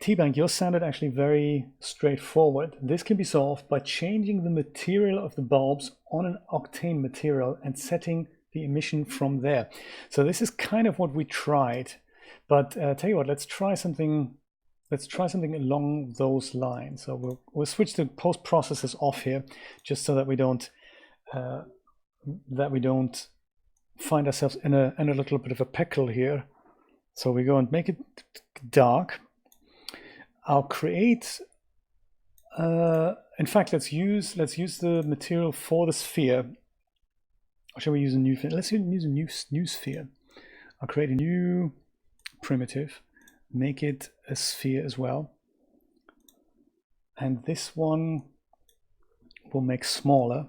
T-Bank, yours sounded actually very straightforward. This can be solved by changing the material of the bulbs on an Octane material and setting the emission from there. So this is kind of what we tried, but tell you what, let's try something along those lines. So we'll switch the post processes off here, just so that we don't find ourselves in a little bit of a pickle here. So we go and make it dark. I'll create, in fact, let's use the material for the sphere. Or shall we use a new, let's use a new sphere. I'll create a new primitive, make it a sphere as well. And this one we'll make smaller.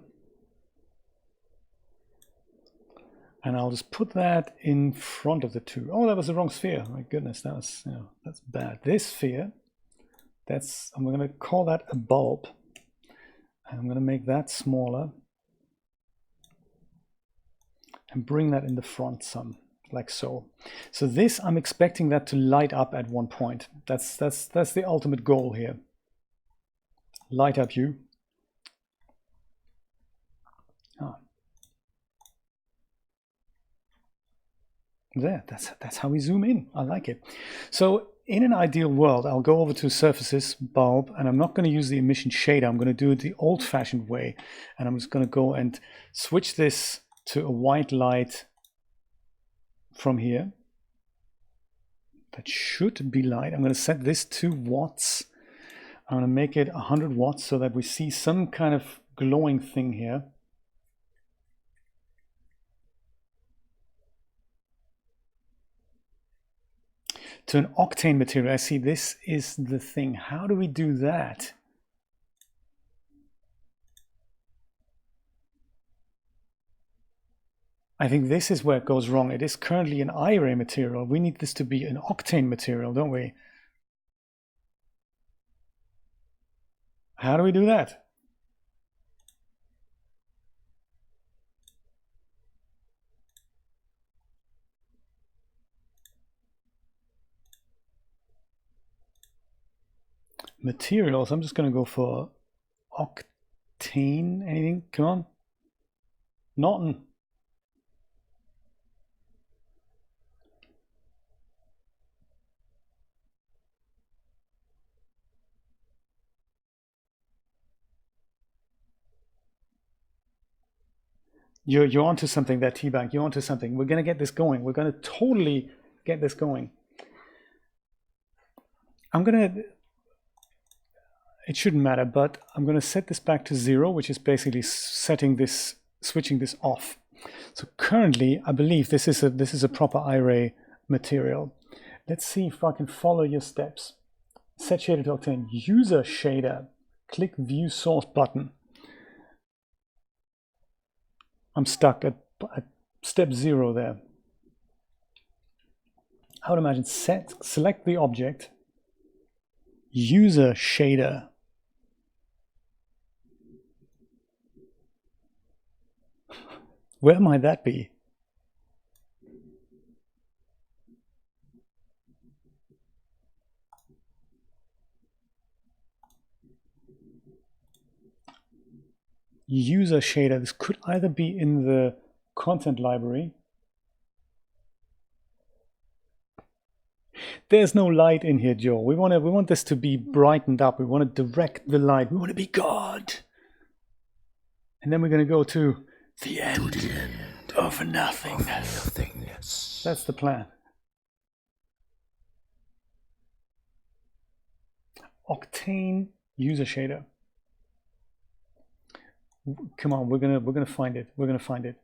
And I'll just put that in front of the two. Oh, that was the wrong sphere. My goodness, that was, that's bad. This sphere, I'm going to call that a bulb. And I'm going to make that smaller and bring that in the front some, like so. So this, I'm expecting that to light up at one point. That's the ultimate goal here. Light up you. There, that's how we zoom in. I like it. So in an ideal world, I'll go over to surfaces, bulb, and I'm not going to use the emission shader. I'm going to do it the old-fashioned way, and I'm just going to go and switch this to a white light from here. That should be light. I'm going to set this to watts. I'm going to make it 100 watts so that we see some kind of glowing thing here. To an octane material. I see this is the thing. How do we do that? I think this is where it goes wrong. It is currently an I-ray material. We need this to be an octane material, don't we? How do we do that? Materials, I'm just going to go for octane. Anything? Come on. Norton. You're onto something there, T-Bank. You're onto something. We're going to get this going. We're going to totally get this going. It shouldn't matter, but I'm going to set this back to 0, which is basically switching this off. So currently, I believe this is a proper I-ray material. Let's see if I can follow your steps. Set shader to Octane. User shader. Click View Source button. I'm stuck at step 0 there. I would imagine select the object. User shader. Where might that be? User shader. This could either be in the content library. There's no light in here, Joe. We want this to be brightened up. We want to direct the light. We want to be God. And then we're going to go to the end of nothingness. That's the plan. Octane user shader. Come on, we're gonna find it. We're gonna find it.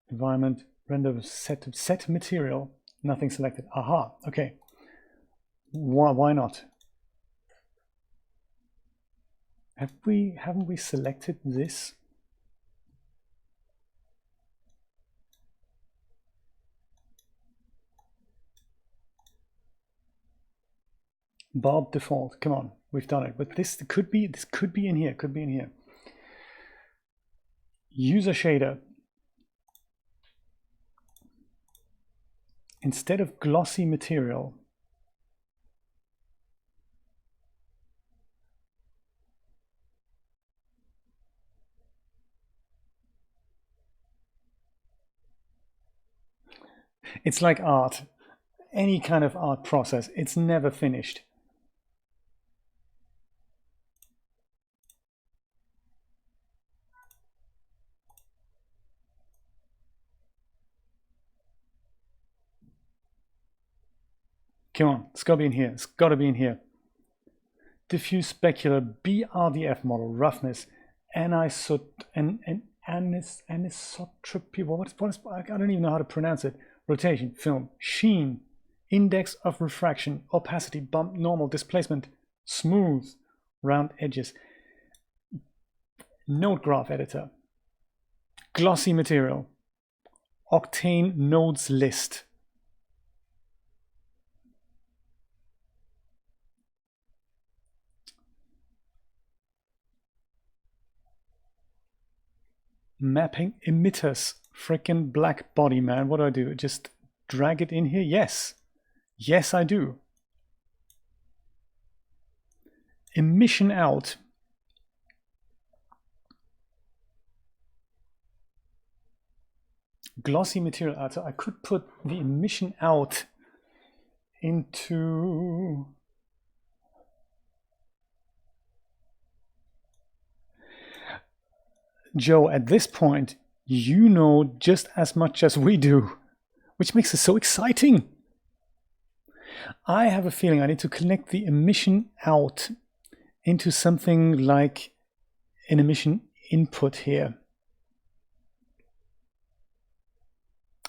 Environment, render set material. Nothing selected. Aha. Okay. Why not? Haven't we selected this? Bob default. Come on, we've done it. But this could be in here. Could be in here. User shader. Instead of glossy material, it's like art. Any kind of art process, it's never finished. Come on, it's got to be in here. It's got to be in here. Diffuse specular BRDF model, roughness, anisotropy. What is, I don't even know how to pronounce it. Rotation, film, sheen, index of refraction, opacity, bump, normal, displacement, smooth, round edges. Node graph editor, glossy material, Octane nodes list. Mapping emitters, frickin' black body, man. What do? Just drag it in here? Yes. Yes, I do. Emission out. Glossy material out. So I could put the emission out into... Joe, at this point, you know just as much as we do, which makes it so exciting. I have a feeling I need to connect the emission out into something like an emission input here.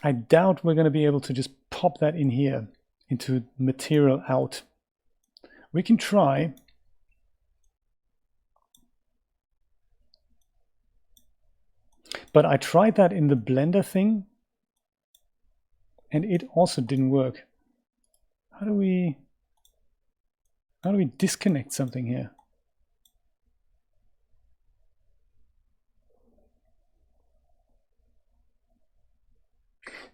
I doubt we're going to be able to just pop that in here into material out. We can try. But I tried that in the Blender thing, and it also didn't work. How do we disconnect something here?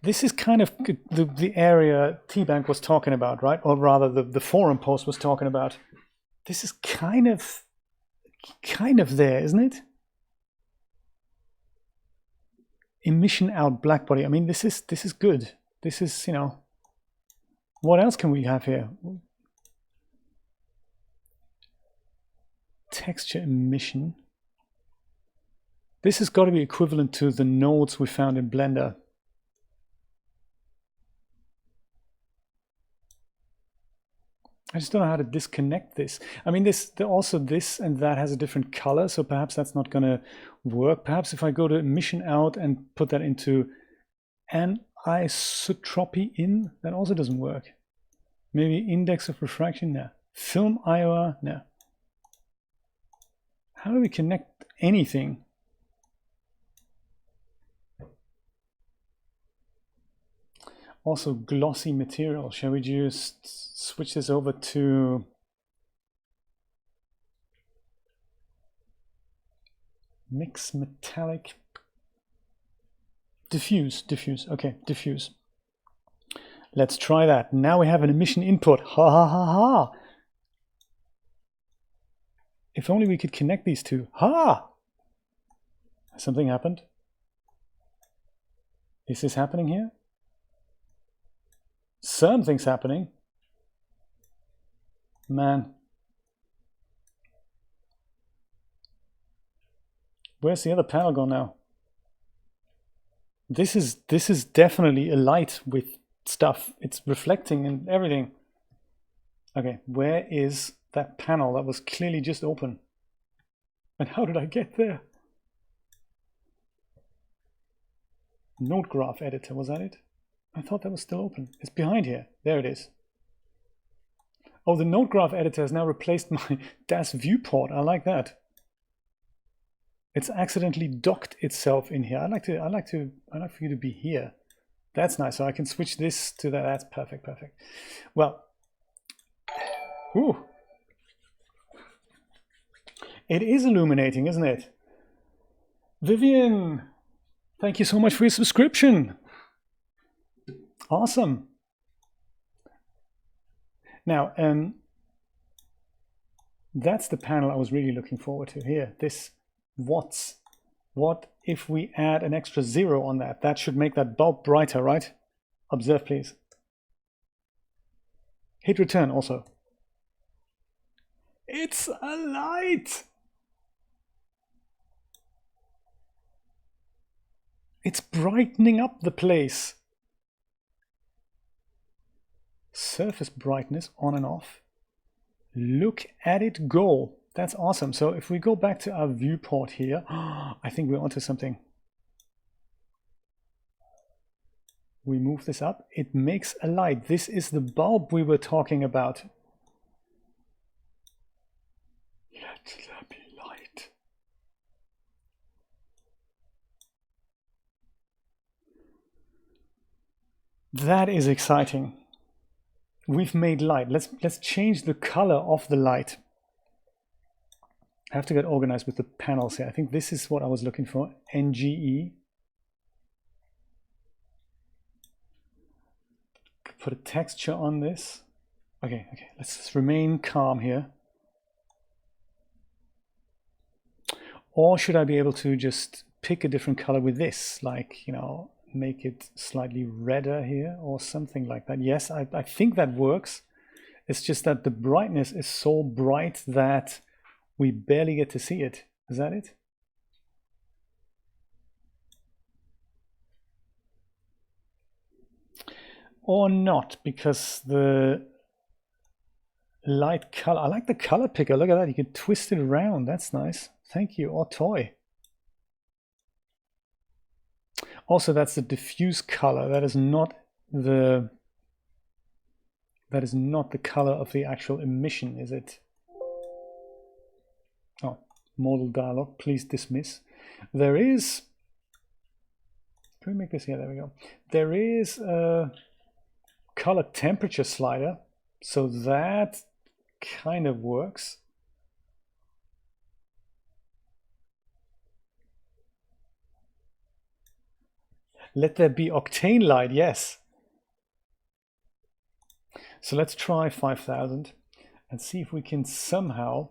This is kind of the area T-Bank was talking about, right? Or rather, the forum post was talking about. This is kind of there, isn't it? Emission out black body. I mean, this is good. This is, you know, what else can we have here? Texture emission. This has got to be equivalent to the nodes we found in Blender. I just don't know how to disconnect this. I mean, also this and that has a different color, so perhaps that's not going to work. Perhaps if I go to emission out and put that into anisotropy in, that also doesn't work. Maybe index of refraction? No. Film IOR? No. How do we connect anything? Also glossy material. Shall we just switch this over to mix metallic? Diffuse. Okay, diffuse. Let's try that. Now we have an emission input. Ha ha ha ha. If only we could connect these two. Ha! Something happened. Is this happening here? Something's happening. Man. Where's the other panel gone now? This is definitely a light with stuff. It's reflecting and everything. Okay, where is that panel that was clearly just open? And how did I get there? Node graph editor, was that it? I thought that was still open. It's behind here. There it is. Oh, the node graph editor has now replaced my DAZ viewport. I like that. It's accidentally docked itself in here. I'd like for you to be here. That's nice. So I can switch this to that. That's perfect, perfect. Well, ooh. It is illuminating, isn't it? Vivian, thank you so much for your subscription. Awesome. Now, that's the panel I was really looking forward to here. This watts. What if we add an extra 0 on that? That should make that bulb brighter, right? Observe, please. Hit return also. It's a light. It's brightening up the place. Surface brightness on and off. Look at it go. That's awesome. So if we go back to our viewport here, I think we're onto something. We move this up. It makes a light. This is the bulb we were talking about. Let there be light. That is exciting. We've made light. Let's change the color of the light. I have to get organized with the panels here. I think this is what I was looking for. NGE. Put a texture on this. Okay, let's just remain calm here. Or should I be able to just pick a different color with this? Like, you know, make it slightly redder here or something like that. Yes, I think that works. It's just that the brightness is so bright that we barely get to see it. Is that it? Or not, because the light color, I like the color picker. Look at that, you can twist it around. That's nice. Thank you, Otoy. Also, that's the diffuse color. That is not the color of the actual emission, is it? Oh, modal dialog, please dismiss. There is, can we make this here? There we go. There is a color temperature slider, so that kind of works. Let there be octane light, yes. So let's try 5000 and see if we can somehow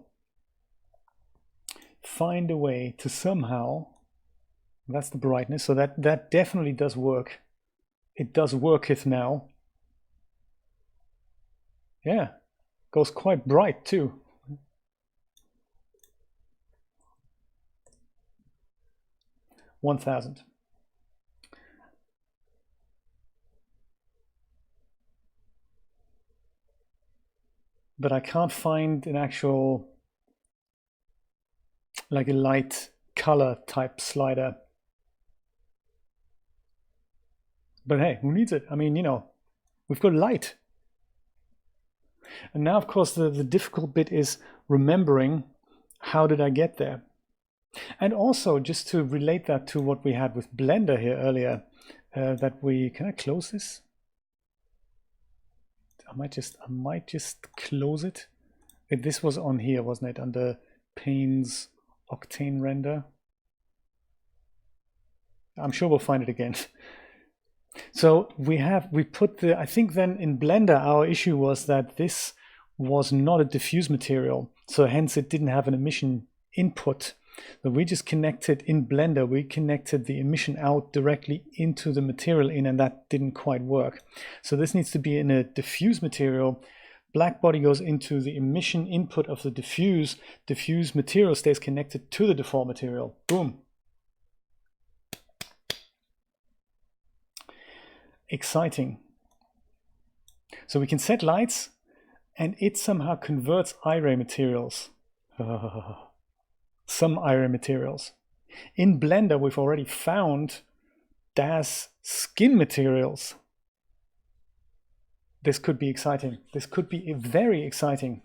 find a way to somehow, that's the brightness, so that definitely does work. It does worketh now. Yeah, goes quite bright too. $1,000. But I can't find an actual, like a light color type slider. But hey, who needs it? I mean, you know, we've got light. And now, of course, the difficult bit is remembering how did I get there? And also, just to relate that to what we had with Blender here earlier, that we, can I close this? I might just close it. This was on here, wasn't it? Under Panes Octane Render. I'm sure we'll find it again. So we put the, I think then in Blender, our issue was that this was not a diffuse material. So hence it didn't have an emission input. So we just connected in Blender, we connected the emission out directly into the material in, and that didn't quite work. So this needs to be in a diffuse material. Black body goes into the emission input of the diffuse material stays connected to the default material. Boom. Exciting. So we can set lights and it somehow converts iray materials. Some iray materials. In Blender, we've already found DAZ skin materials. This could be exciting. This could be very exciting.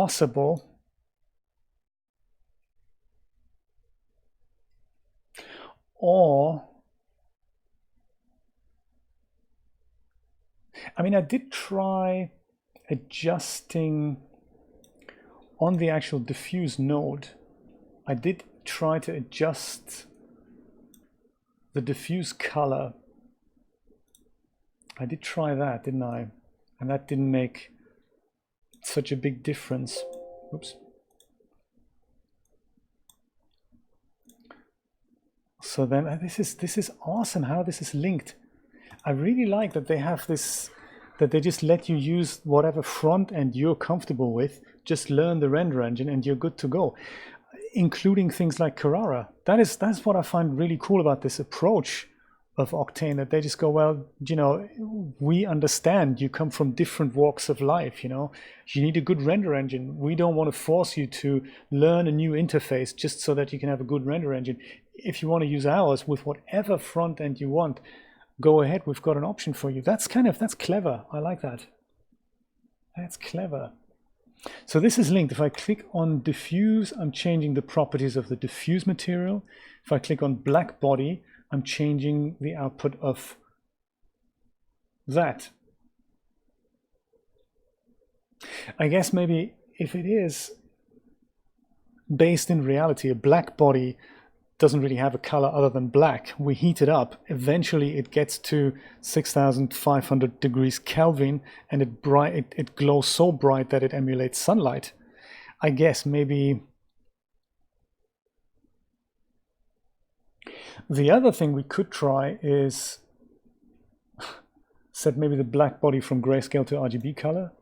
possible, or I mean, I did try adjusting on the actual diffuse node. I did try to adjust the diffuse color. I did try that, didn't I? And that didn't make such a big difference. Oops. So then this is awesome how this is linked. I really like that they have this, that they just let you use whatever front end you're comfortable with, just learn the render engine and you're good to go, including things like Carrara. That's what I find really cool about this approach of Octane, that they just go, well, you know, we understand you come from different walks of life, you know, you need a good render engine. We don't want to force you to learn a new interface just so that you can have a good render engine. If you want to use ours with whatever front end you want, go ahead, we've got an option for you. That's clever. I like that. That's clever. So this is linked. If I click on diffuse, I'm changing the properties of the diffuse material. If I click on black body, I'm changing the output of that. I guess maybe if it is based in reality, a black body doesn't really have a color other than black. We heat it up. Eventually it gets to 6,500 degrees Kelvin and it glows so bright that it emulates sunlight. I guess maybe the other thing we could try is set maybe the black body from grayscale to RGB color.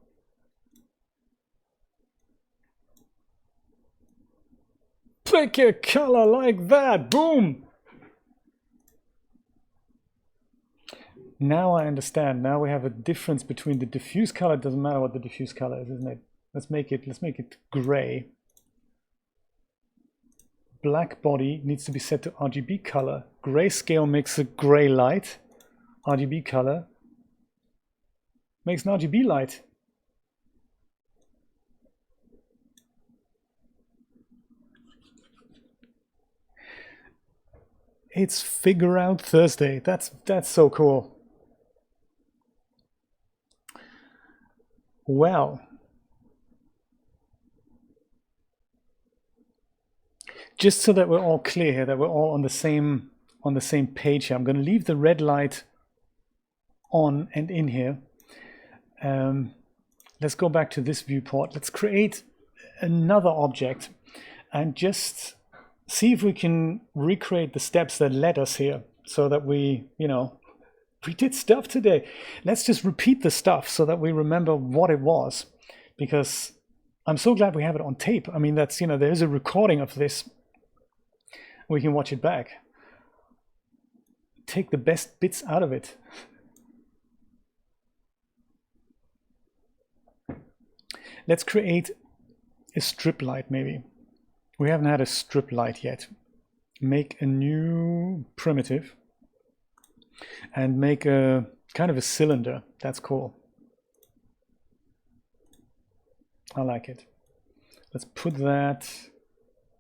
Pick a color like that, boom! Now I understand. Now we have a difference between the diffuse color. It doesn't matter what the diffuse color is, isn't it? Let's make it gray. Black body needs to be set to RGB color. Grayscale makes a gray light. RGB color makes an RGB light. It's Figure Out Thursday. That's so cool. Well, just so that we're all clear here, that we're all on the same page here, I'm going to leave the red light on and in here. Let's go back to this viewport. Let's create another object and just see if we can recreate the steps that led us here, so that we did stuff today. Let's just repeat the stuff so that we remember what it was, because I'm so glad we have it on tape. I mean, that's, there's a recording of this. We can watch it back. Take the best bits out of it. Let's create a strip light maybe. We haven't had a strip light yet. Make a new primitive and make a kind of a cylinder. That's cool. I like it. Let's put that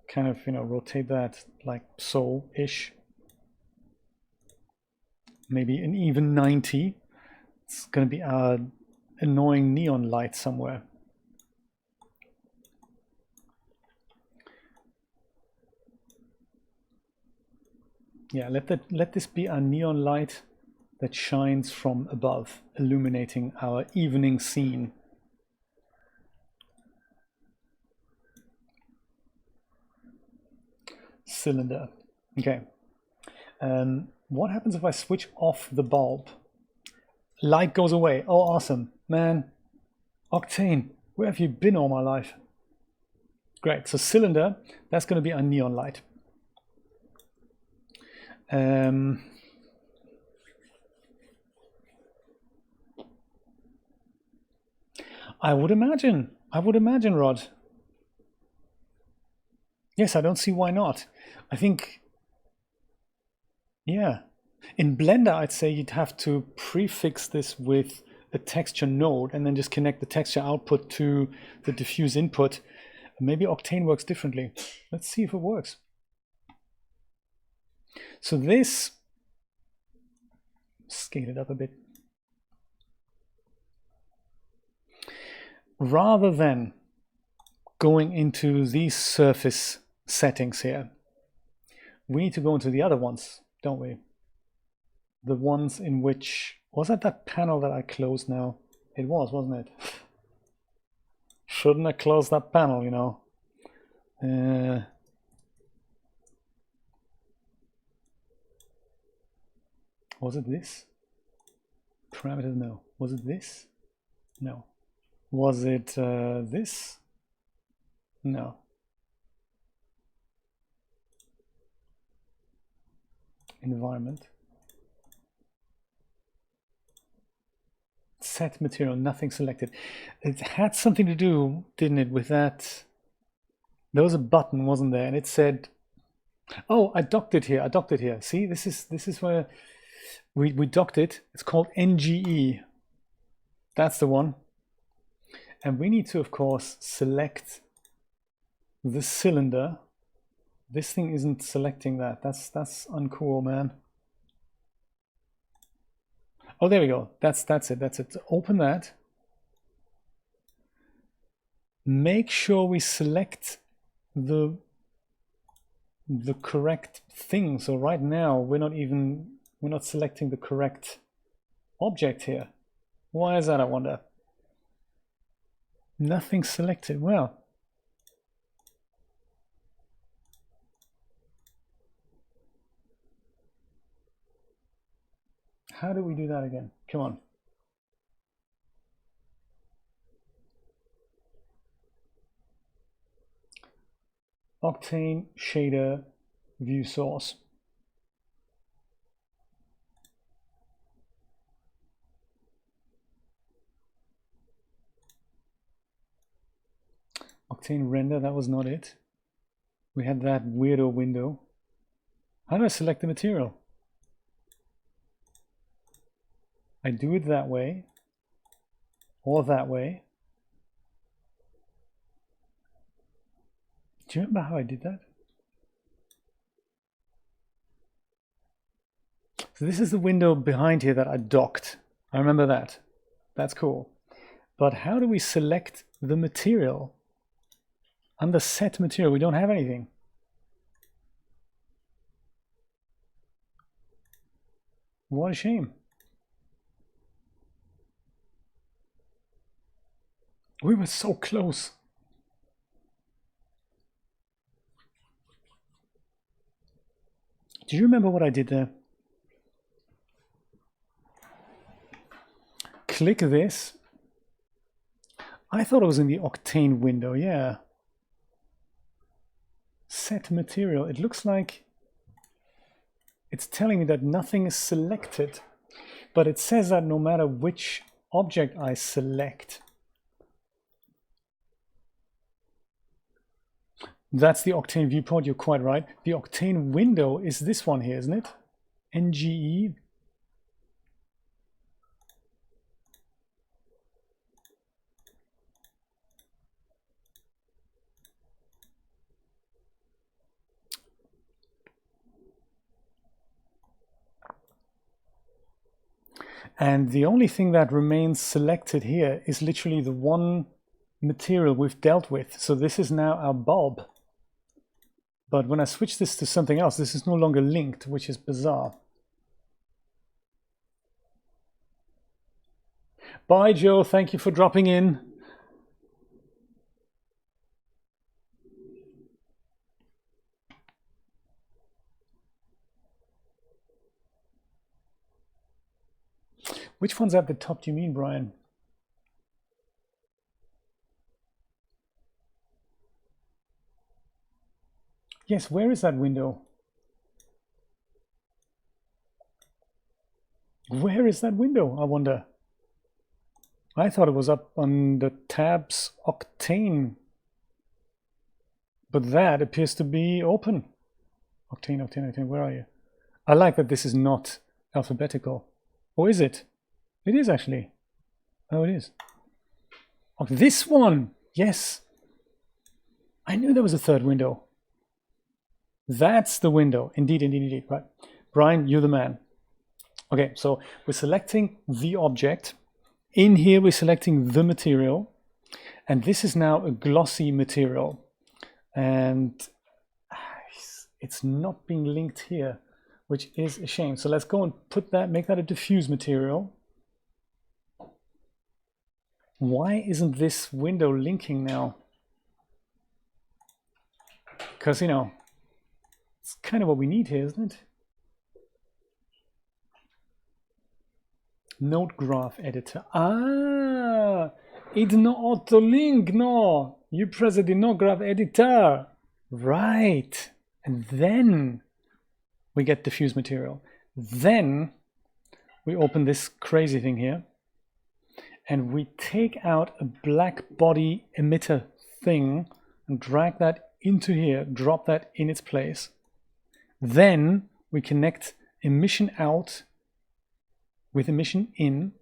kind of, rotate that like so-ish. Maybe an even 90. It's going to be our annoying neon light somewhere. Yeah, let this be our neon light that shines from above, illuminating our evening scene. Cylinder. Okay. What happens if I switch off the bulb? Light goes away. Oh, awesome. Man, Octane, where have you been all my life? Great. So cylinder, that's going to be our neon light. I would imagine, Rod. Yes, I don't see why not. I think, yeah. In Blender, I'd say you'd have to prefix this with a texture node and then just connect the texture output to the diffuse input. Maybe Octane works differently. Let's see if it works. So this, scale it up a bit. Rather than going into these surface settings here, we need to go into the other ones, don't we? The ones in which, was that panel that I closed now? It was, wasn't it? Shouldn't have closed that panel, you know. Was it this? Parameters, no. Was it this? No. Was it this? No. Environment. Set material, nothing selected. It had something to do, didn't it, with that? There was a button, wasn't there? And it said, oh, I docked it here. I docked it here. See, this is where we docked it. It's called NGE. That's the one. And we need to, of course, select the cylinder. This thing isn't selecting that. That's uncool, man. Oh, there we go. That's it. That's it. Open that. Make sure we select the correct thing. So right now we're not selecting the correct object here. Why is that, I wonder? Nothing selected. Well, how do we do that again? Come on. Octane shader view source. Octane render, that was not it. We had that weirdo window. How do I select the material? I do it that way or that way. Do you remember how I did that? So this is the window behind here that I docked. I remember that. That's cool. But how do we select the material? Under set material, we don't have anything. What a shame. We were so close. Do you remember what I did there? Click this. I thought it was in the Octane window, yeah. Set material. It looks like it's telling me that nothing is selected, but it says that no matter which object I select. That's the Octane viewport, you're quite right. The Octane window is this one here, isn't it? NGE. And the only thing that remains selected here is literally the one material we've dealt with. So this is now our bulb. But when I switch this to something else, this is no longer linked, which is bizarre. Bye, Joe. Thank you for dropping in. Which one's at the top, do you mean, Brian? Yes, where is that window? Where is that window, I wonder? I thought it was up on the tabs Octane, but that appears to be open. Octane, Octane, Octane, where are you? I like that this is not alphabetical. Or is it? It is actually. Oh, it is. Oh, this one. Yes. I knew there was a third window. That's the window. Indeed, indeed, indeed. Right. Brian, you're the man. Okay, so we're selecting the object. In here, we're selecting the material. And this is now a glossy material. And it's not being linked here, which is a shame. So let's go and put that, make that a diffuse material. Why isn't this window linking now? Because, you know, it's kind of what we need here, isn't it? Node graph editor. Ah, it's no auto link, no. You press the node graph editor. Right. And then we get diffuse material. Then we open this crazy thing here and we take out a black body emitter thing and drag that into here, drop that in its place. Then we connect emission out with emission in.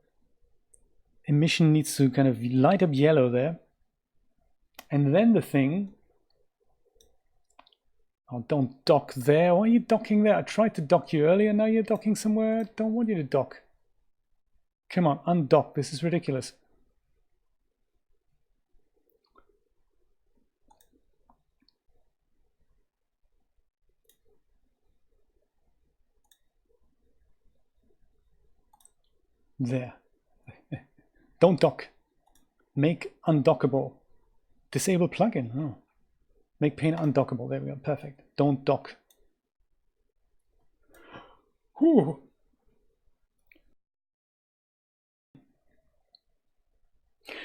Emission needs to kind of light up yellow there. And then the thing, oh, don't dock there. Why are you docking there? I tried to dock you earlier, now you're docking somewhere I don't want you to dock. Come on, undock, this is ridiculous. There. Don't dock. Make undockable. Disable plugin. Oh. Make pane undockable. There we go. Perfect. Don't dock. Whew.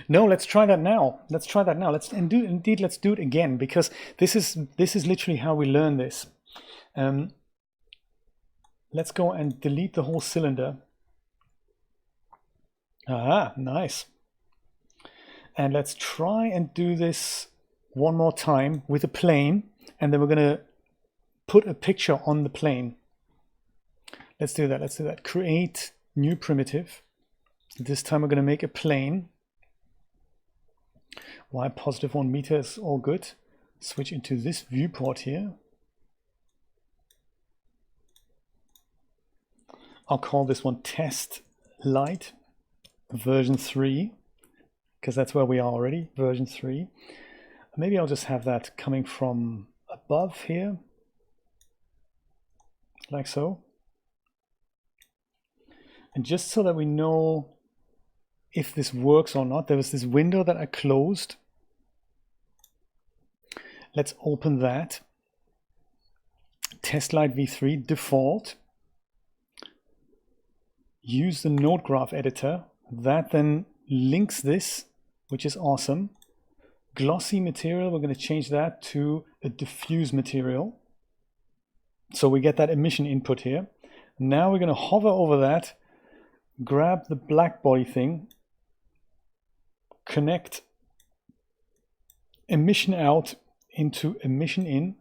No, let's try that now. Let's try that now. Let's do it again, because this is literally how we learn this. Let's go and delete the whole cylinder. Ah, nice. And let's try and do this one more time with a plane, and then we're going to put a picture on the plane. Let's do that. Let's do that. Create new primitive. This time we're going to make a plane. Y positive 1 meter is all good. Switch into this viewport here. I'll call this one test light version 3, because that's where we are already, version 3. Maybe I'll just have that coming from above here, like so. And just so that we know if this works or not, there was this window that I closed. Let's open that. Test light v3 default. Use the node graph editor. That then links this, which is awesome. Glossy material, we're going to change that to a diffuse material. So we get that emission input here. Now we're going to hover over that, grab the black body thing, connect emission out into emission in.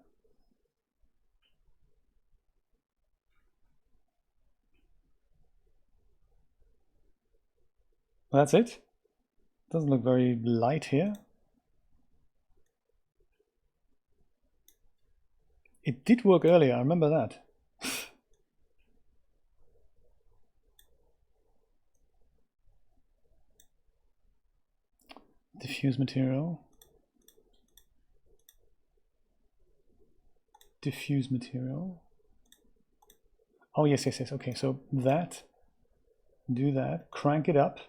That's it. Doesn't look very light here. It did work earlier, I remember that. Diffuse material. Diffuse material. Oh, yes, yes, yes. Okay, so that, do that, crank it up.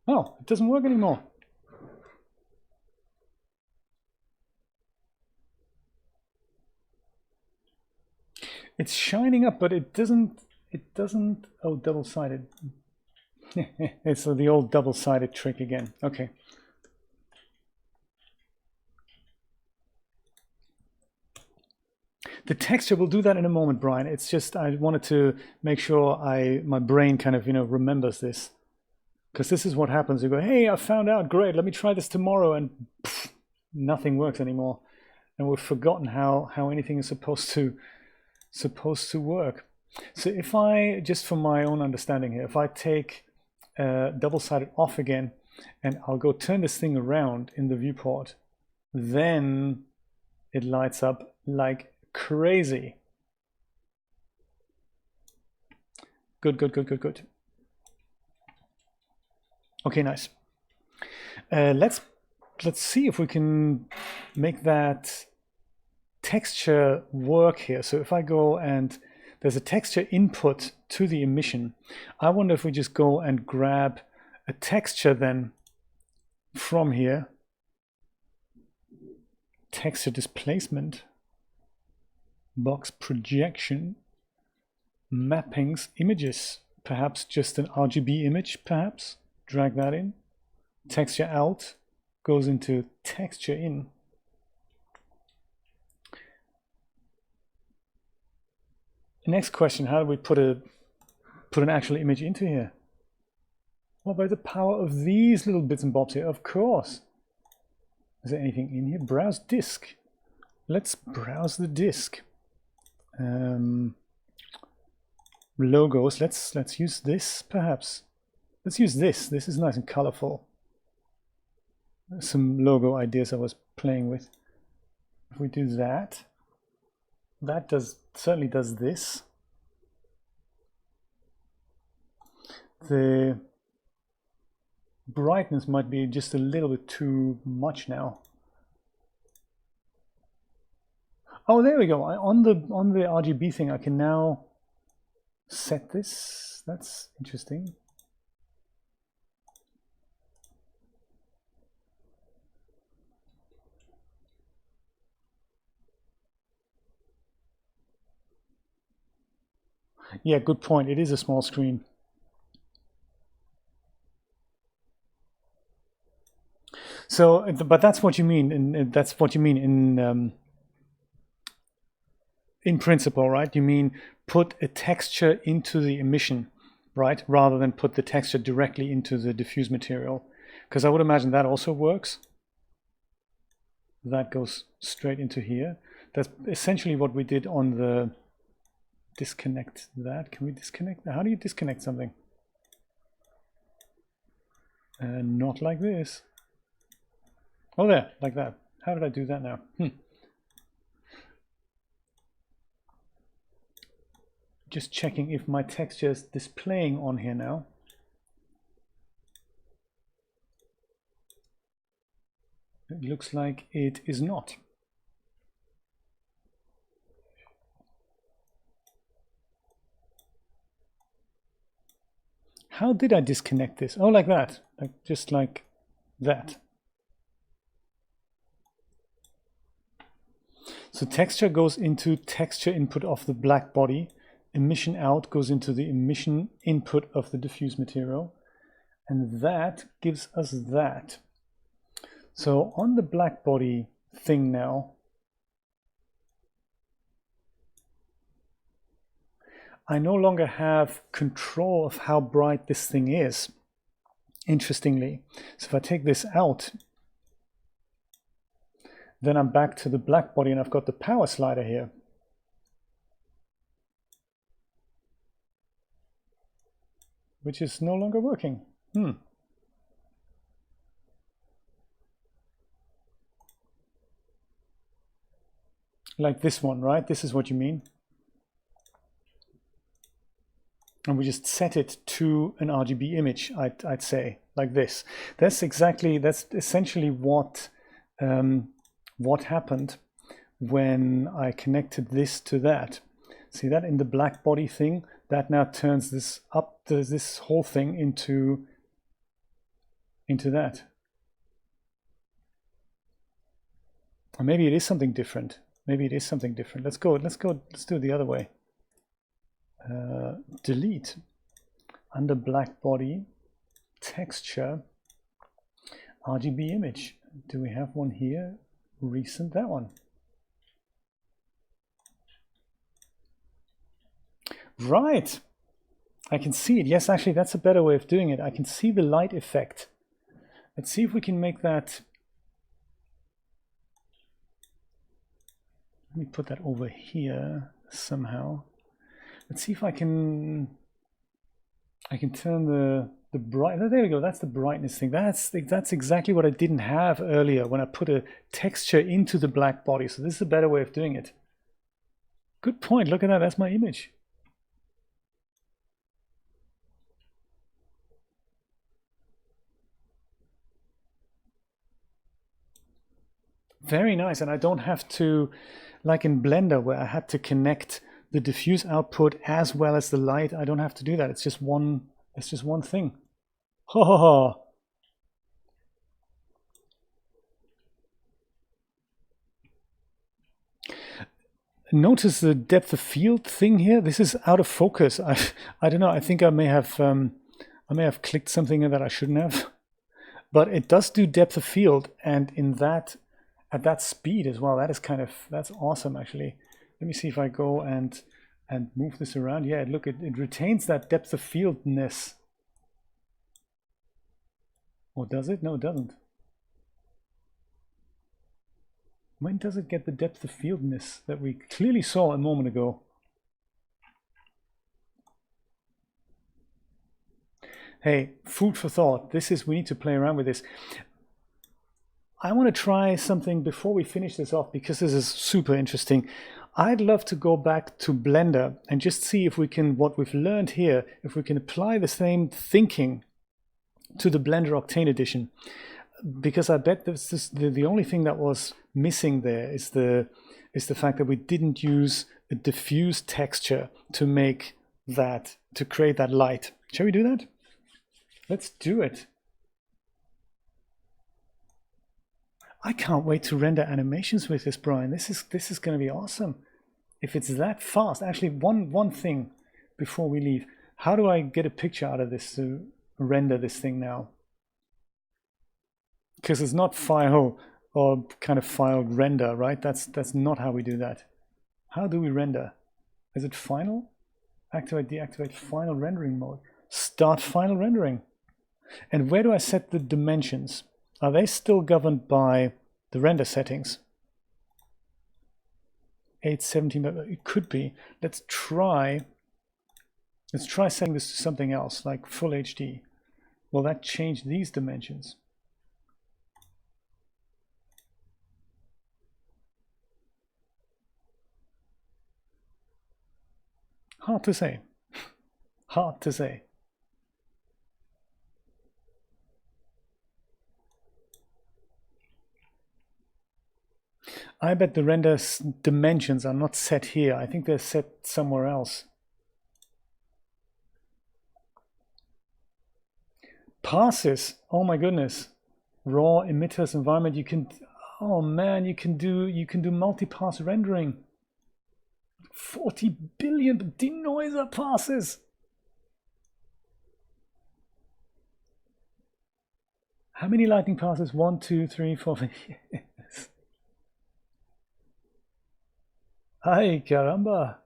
Oh, it doesn't work anymore. It's shining up, but it doesn't, oh, double-sided. It's the old double-sided trick again. Okay. The texture, we'll do that in a moment, Brian. It's just, I wanted to make sure my brain kind of, remembers this. Because this is what happens. You go, hey, I found out, great, let me try this tomorrow, and pff, nothing works anymore. And we've forgotten how anything is supposed to work. So if I, just from my own understanding here, if I take double-sided off again, and I'll go turn this thing around in the viewport. Then it lights up like crazy. Good, good, good, good, good. Okay, nice. Let's see if we can make that texture work here. So if I go and there's a texture input to the emission, I wonder if we just go and grab a texture then from here. Texture displacement, box projection, mappings, images, perhaps just an RGB image, perhaps. Drag that in. Texture out goes into texture in. Next question, how do we put an actual image into here? What about the power of these little bits and bobs here? Of course. Is there anything in here? Browse disk. Let's browse the disk. Logos. Let's use this perhaps. Let's use this. This is nice and colorful. Some logo ideas I was playing with. If we do that, that certainly does this. The brightness might be just a little bit too much now. Oh, there we go. On the RGB thing, I can now set this. That's interesting. Yeah, good point. It is a small screen. So, but that's what you mean, and that's what you mean in principle, right? You mean put a texture into the emission, right? Rather than put the texture directly into the diffuse material, because I would imagine that also works. That goes straight into here. That's essentially what we did on the disconnect that. Can we disconnect that? How do you disconnect something? Not like this. Oh, there, like that. How did I do that now? Just checking if my texture is displaying on here now. It looks like it is not. How did I disconnect this? Oh, like that, just like that. So texture goes into texture input of the black body. Emission out goes into the emission input of the diffuse material. And that gives us that. So on the black body thing now, I no longer have control of how bright this thing is, interestingly. So if I take this out, then I'm back to the black body and I've got the power slider here. Which is no longer working. Like this one, right? This is what you mean. And we just set it to an RGB image, I'd say, like this. That's essentially what happened when I connected this to that. See that in the black body thing? That now turns this up, this whole thing into that. Or maybe it is something different. Maybe it is something different. Let's do it the other way. Delete. Under black body, texture, RGB image. Do we have one here? Recent, that one. Right. I can see it. Yes, actually, that's a better way of doing it. I can see the light effect. Let's see if we can make that. Let me put that over here somehow. Let's see if I can turn the The bright, there we go, that's the brightness thing. That's exactly what I didn't have earlier when I put a texture into the black body. So this is a better way of doing it. Good point, look at that, that's my image. Very nice, and I don't have to, like in Blender where I had to connect the diffuse output as well as the light. I don't have to do that. It's just one thing. Ha ha ha. Notice the depth of field thing here. This is out of focus. I don't know. I think I may have clicked something that I shouldn't have, but it does do depth of field, and in that at that speed as well. That's awesome actually. Let me see if I go and move this around. Yeah, look, it retains that depth of fieldness. Or does it? No, it doesn't. When does it get the depth of fieldness that we clearly saw a moment ago? Hey, food for thought. We need to play around with this. I want to try something before we finish this off because this is super interesting. I'd love to go back to Blender and just see if we can, what we've learned here, if we can apply the same thinking to the Blender Octane Edition. Because I bet this is the only thing that was missing there is the fact that we didn't use a diffuse texture to make that, to create that light. Shall we do that? Let's do it. I can't wait to render animations with this, Brian. This is going to be awesome. If it's that fast. Actually, one thing before we leave. How do I get a picture out of this to render this thing now? Because it's not file or kind of file render, right? That's not how we do that. How do we render? Is it final? Activate, deactivate final rendering mode. Start final rendering. And where do I set the dimensions? Are they still governed by the render settings? 817, it could be. Let's try setting this to something else, like full HD. Will that change these dimensions? Hard to say. Hard to say. I bet the render dimensions are not set here. I think they're set somewhere else. Passes. Oh my goodness. Raw emitters environment. You can. Oh man, you can do multi-pass rendering. 40 billion denoiser passes. How many lightning passes? 1, 2, 3, 4, 5. Yes. Ay, caramba.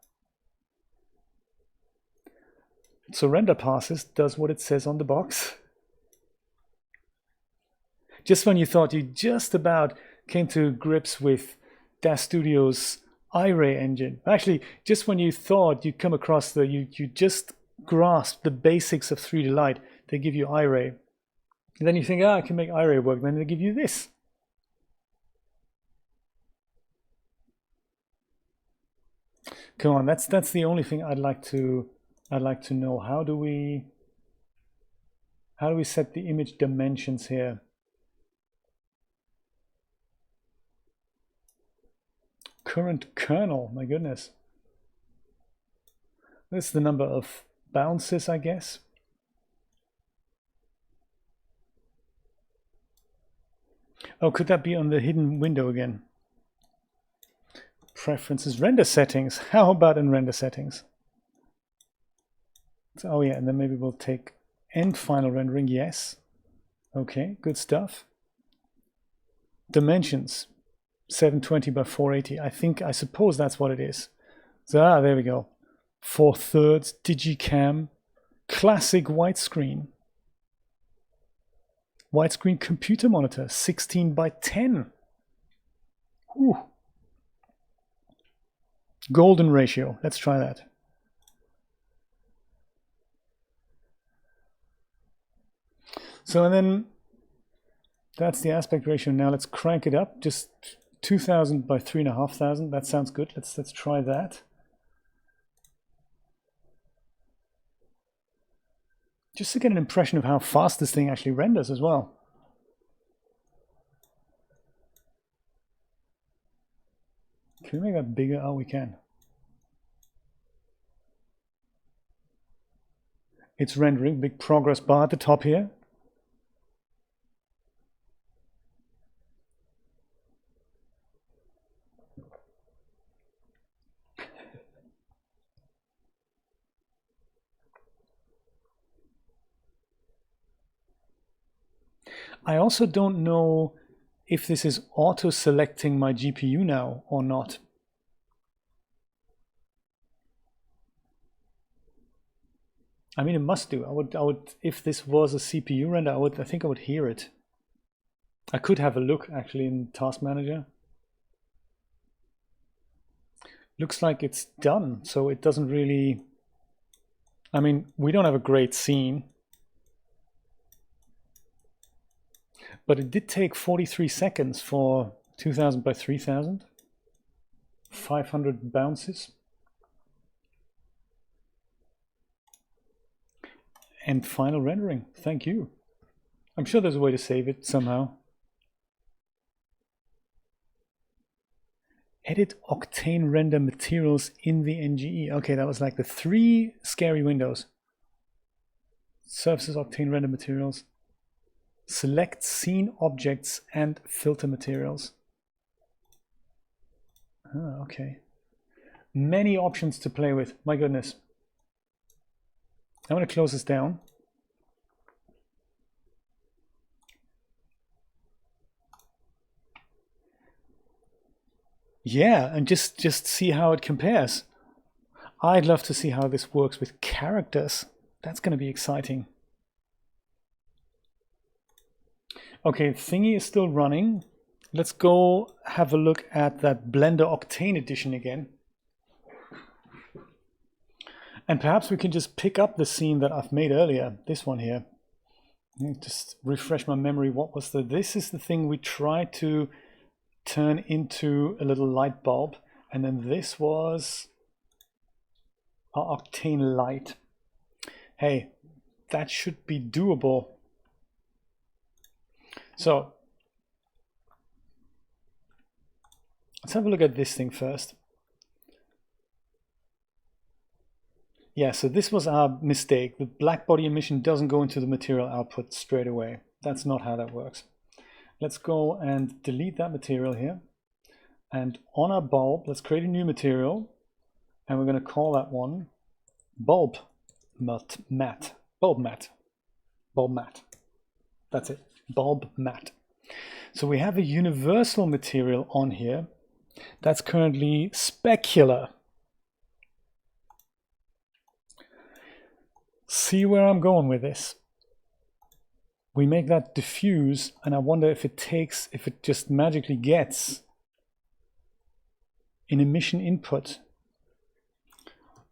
So render passes does what it says on the box. Just when you thought you just about came to grips with DAZ Studio's iRay engine. Actually, just when you thought you'd come across you just grasped the basics of 3D Light, they give you iRay. And then you think, I can make iRay work. Then they give you this. Come on, that's the only thing I'd like to know. How do we set the image dimensions here? Current kernel, my goodness. That's the number of bounces, I guess. Oh, could that be on the hidden window again? Preferences, render settings. How about in render settings? So, oh yeah, and then maybe we'll take end final rendering. Yes. Okay, good stuff. Dimensions, 720 by 480. I suppose that's what it is. So there we go. 4/3 digicam, classic widescreen. Widescreen computer monitor, 16 by 10. Ooh. Golden ratio, let's try that. So, and then that's the aspect ratio. Now let's crank it up, just 2000 by 3500. That sounds good. Let's try that. Just to get an impression of how fast this thing actually renders as well. Can we make that bigger? Oh, we can. It's rendering, big progress bar at the top here. I also don't know if this is auto-selecting my GPU now or not. I mean, it must do. I would, if this was a CPU render, I think I would hear it. I could have a look actually in Task Manager. Looks like it's done, so it doesn't really. I mean, we don't have a great scene, but it did take 43 seconds for 2000 by 3000, 500 bounces. And final rendering. Thank you. I'm sure there's a way to save it somehow. Edit Octane render materials in the NGE. Okay, that was like the 3 scary windows. Surfaces, Octane render materials. Select scene objects and filter materials. Oh, okay. Many options to play with. My goodness. I'm going to close this down. Yeah, and just see how it compares. I'd love to see how this works with characters. That's going to be exciting. Okay, thingy is still running. Let's go have a look at that Blender Octane Edition again. And perhaps we can just pick up the scene that I've made earlier, this one here. Just refresh my memory. What was this is the thing we tried to turn into a little light bulb. And then this was our Octane light. Hey, that should be doable. So let's have a look at this thing first. Yeah, so this was our mistake. The black body emission doesn't go into the material output straight away. That's not how that works. Let's go and delete that material here. And on our bulb, let's create a new material. And we're going to call that one bulb matte. Bulb matte. Bulb matte. That's it. Bulb matte. So we have a universal material on here that's currently specular. See where I'm going with this. We make that diffuse, and I wonder if it just magically gets an emission input.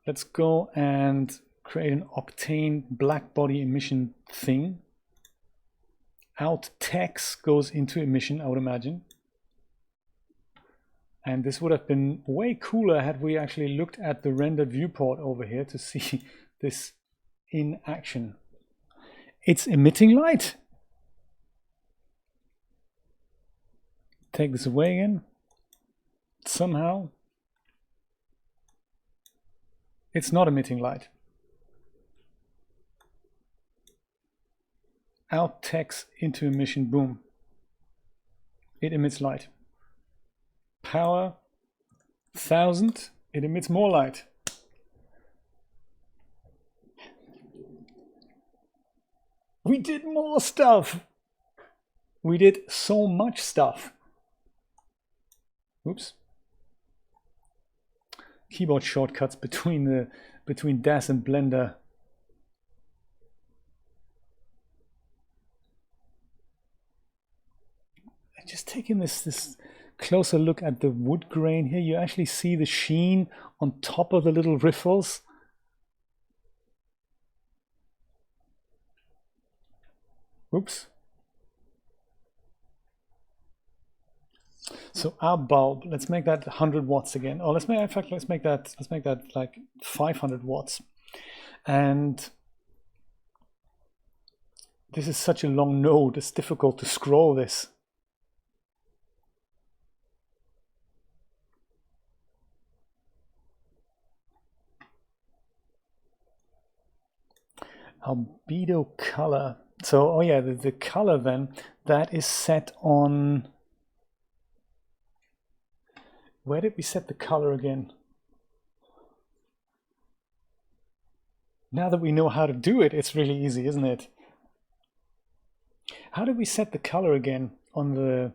Let's go and create an Octane black body emission thing. Out text goes into emission, I would imagine. And this would have been way cooler had we actually looked at the rendered viewport over here to see this in action. It's emitting light. Take this away again. Somehow it's not emitting light. Out text into emission, boom. It emits light. Power 1000, it emits more light. We did more stuff. We did so much stuff. Oops. Keyboard shortcuts between DAZ and Blender. Just taking this closer look at the wood grain here, you actually see the sheen on top of the little riffles. Oops. So our bulb, let's make that 100 watts again. Or let's make, in fact, let's make that like 500 watts. And this is such a long node, it's difficult to scroll this. Albedo color. So, oh yeah, the color then, that is set on, where did we set the color again? Now that we know how to do it, it's really easy, isn't it? How did we set the color again on the,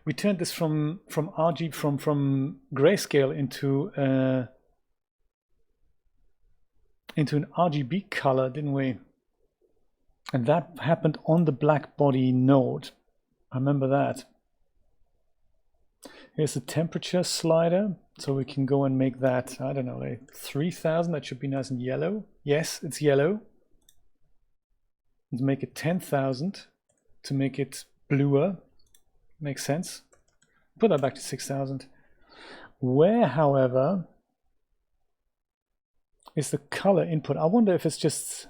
we turned this from RGB, from grayscale into an RGB color, didn't we? And that happened on the black body node. I remember that. Here's the temperature slider. So we can go and make that, I don't know, like 3000. That should be nice and yellow. Yes, it's yellow. Let's make it 10,000 to make it bluer. Makes sense. Put that back to 6,000. Where, however, is the color input? I wonder if it's just,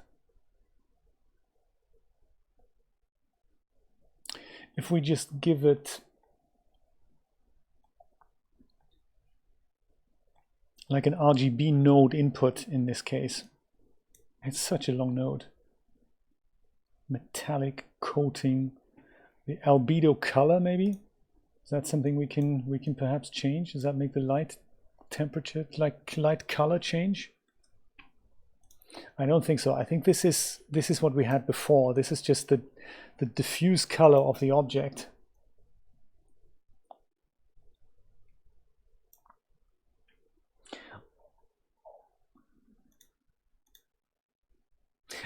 if we just give it like an RGB node input in this case. It's such a long node. Metallic coating, the albedo color maybe. Is that something we can perhaps change? Does that make the light temperature, like light color change? I don't think so. I think this is what we had before. This is just the diffuse color of the object.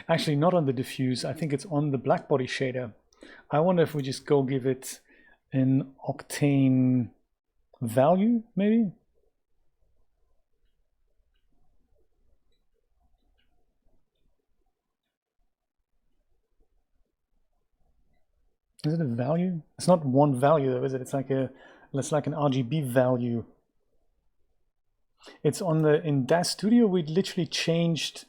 Actually, not on the diffuse. I think it's on the black body shader. I wonder if we just go give it an octane value, maybe? Is it a value? It's not one value though, is it? It's like an RGB value. It's on the, in DAZ Studio, we literally changed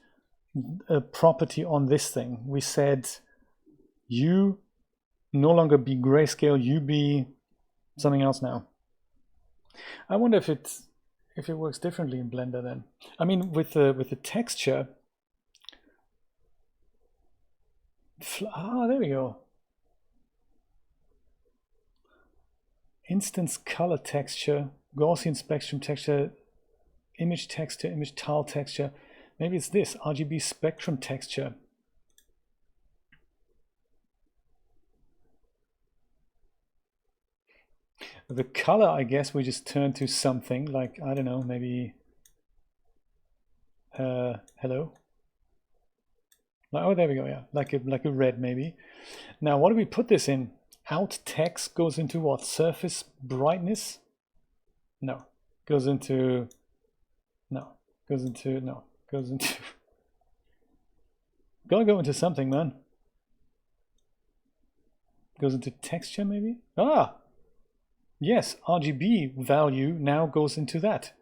a property on this thing. We said you no longer be grayscale, you be something else now. I wonder if it works differently in Blender then. I mean, with the texture. There we go. Instance color texture, Gaussian spectrum texture, image texture, image tile texture. Maybe it's this, RGB spectrum texture. The color, I guess we just turn to something like, I don't know, maybe, hello? Oh, there we go, yeah, like a red maybe. Now, what do we put this in? Out text goes into what? Surface brightness? No. Goes into, no. Goes into, no. Goes into, gotta go into something, man. Goes into texture maybe? Ah! Yes, RGB value now goes into that.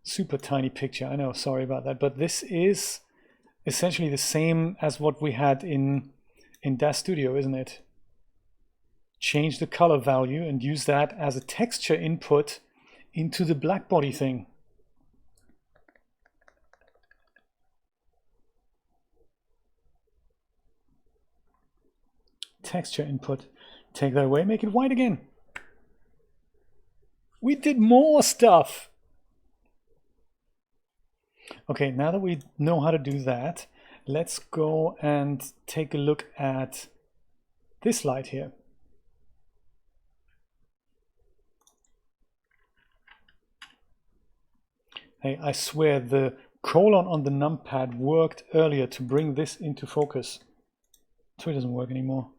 Super tiny picture, I know, sorry about that. But this is essentially the same as what we had in DAZ Studio, isn't it? Change the color value and use that as a texture input into the black body thing. Texture input. Take that away, make it white again. We did more stuff. Okay, now that we know how to do that, let's go and take a look at this light here. Hey, I swear the colon on the numpad worked earlier to bring this into focus. So it doesn't work anymore.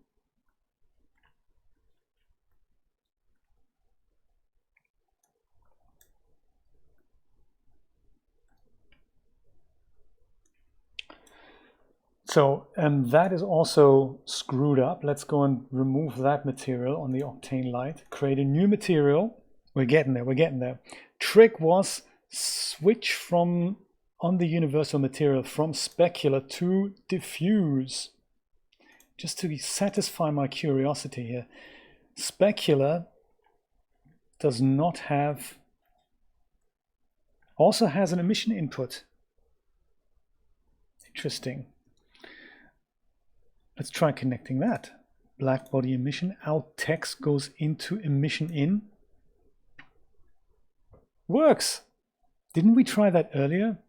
So that is also screwed up. Let's go and remove that material on the Octane light. Create a new material. We're getting there, we're getting there. Trick was switch from on the universal material from specular to diffuse. Just to satisfy my curiosity here. Specular does not have, also has an emission input. Interesting. Let's try connecting that. Black body emission, out text goes into emission in. Works. Didn't we try that earlier?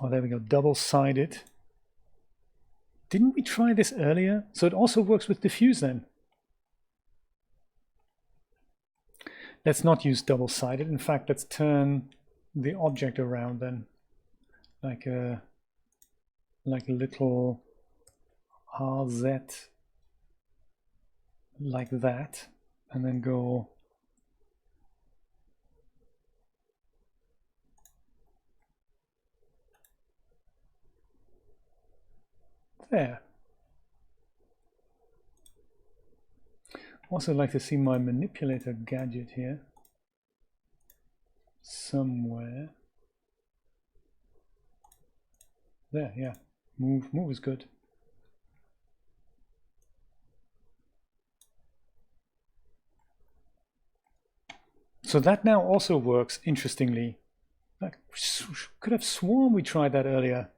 Oh, there we go, double-sided. Didn't we try this earlier? So it also works with diffuse then. Let's not use double-sided. In fact, let's turn the object around then, like a little RZ, like that, and then go there. Also like to see my manipulator gadget here somewhere. There, yeah. Move is good. So that now also works interestingly. I could have sworn we tried that earlier.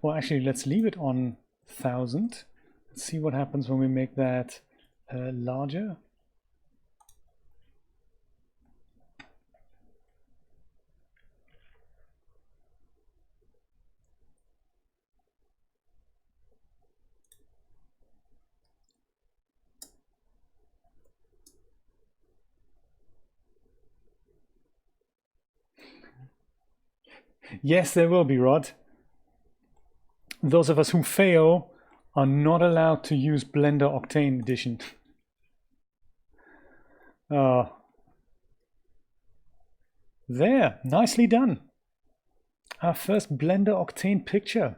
Well, actually, let's leave it on 1000. Let's see what happens when we make that larger. Yes, there will be, Rod. Those of us who fail are not allowed to use Blender Octane Edition. There, nicely done. Our first Blender Octane picture.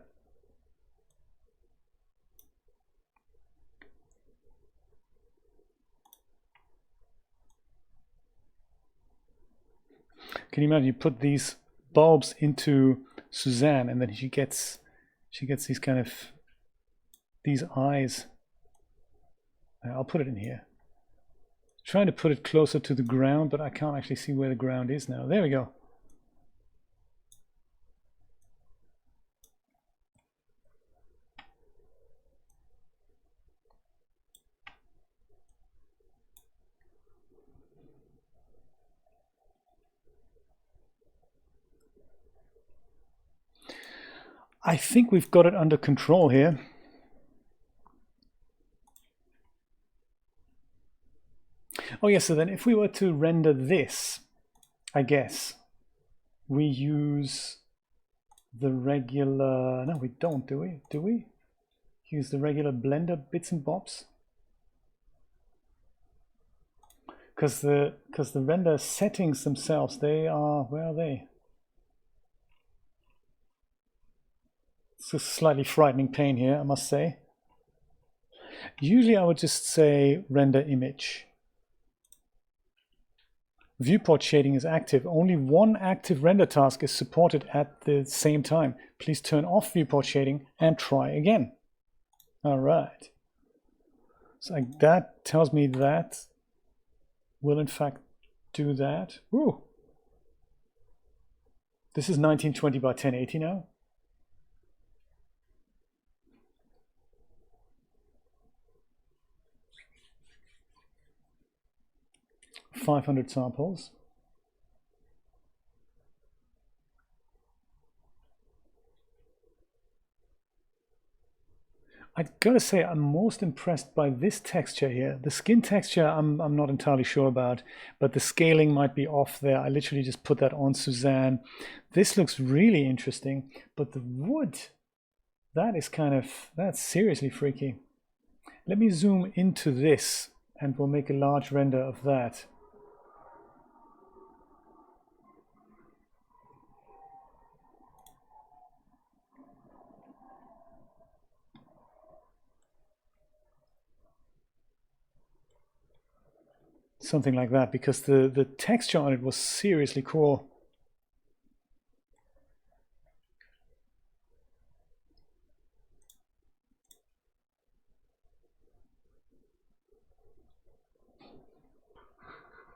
Can you imagine you put these bulbs into Suzanne and then she gets these kind of, these eyes. I'll put it in here. Trying to put it closer to the ground, but I can't actually see where the ground is now. There we go. I think we've got it under control here. Oh yes, so then if we were to render this, I guess, we use the regular, no we don't, do we? Do we? Use the regular Blender bits and bobs? Because the render settings themselves, they are, where are they? It's a slightly frightening pain here, I must say. Usually I would just say render image. Viewport shading is active. Only one active render task is supported at the same time. Please turn off viewport shading and try again. All right. So that tells me that will in fact do that. Ooh. This is 1920 by 1080 now. 500 samples. I gotta say, I'm most impressed by this texture here. The skin texture, I'm not entirely sure about, but the scaling might be off there. I literally just put that on Suzanne. This looks really interesting, but the wood, That is that's seriously freaky. Let me zoom into this and we'll make a large render of that. Something like that, because the texture on it was seriously cool.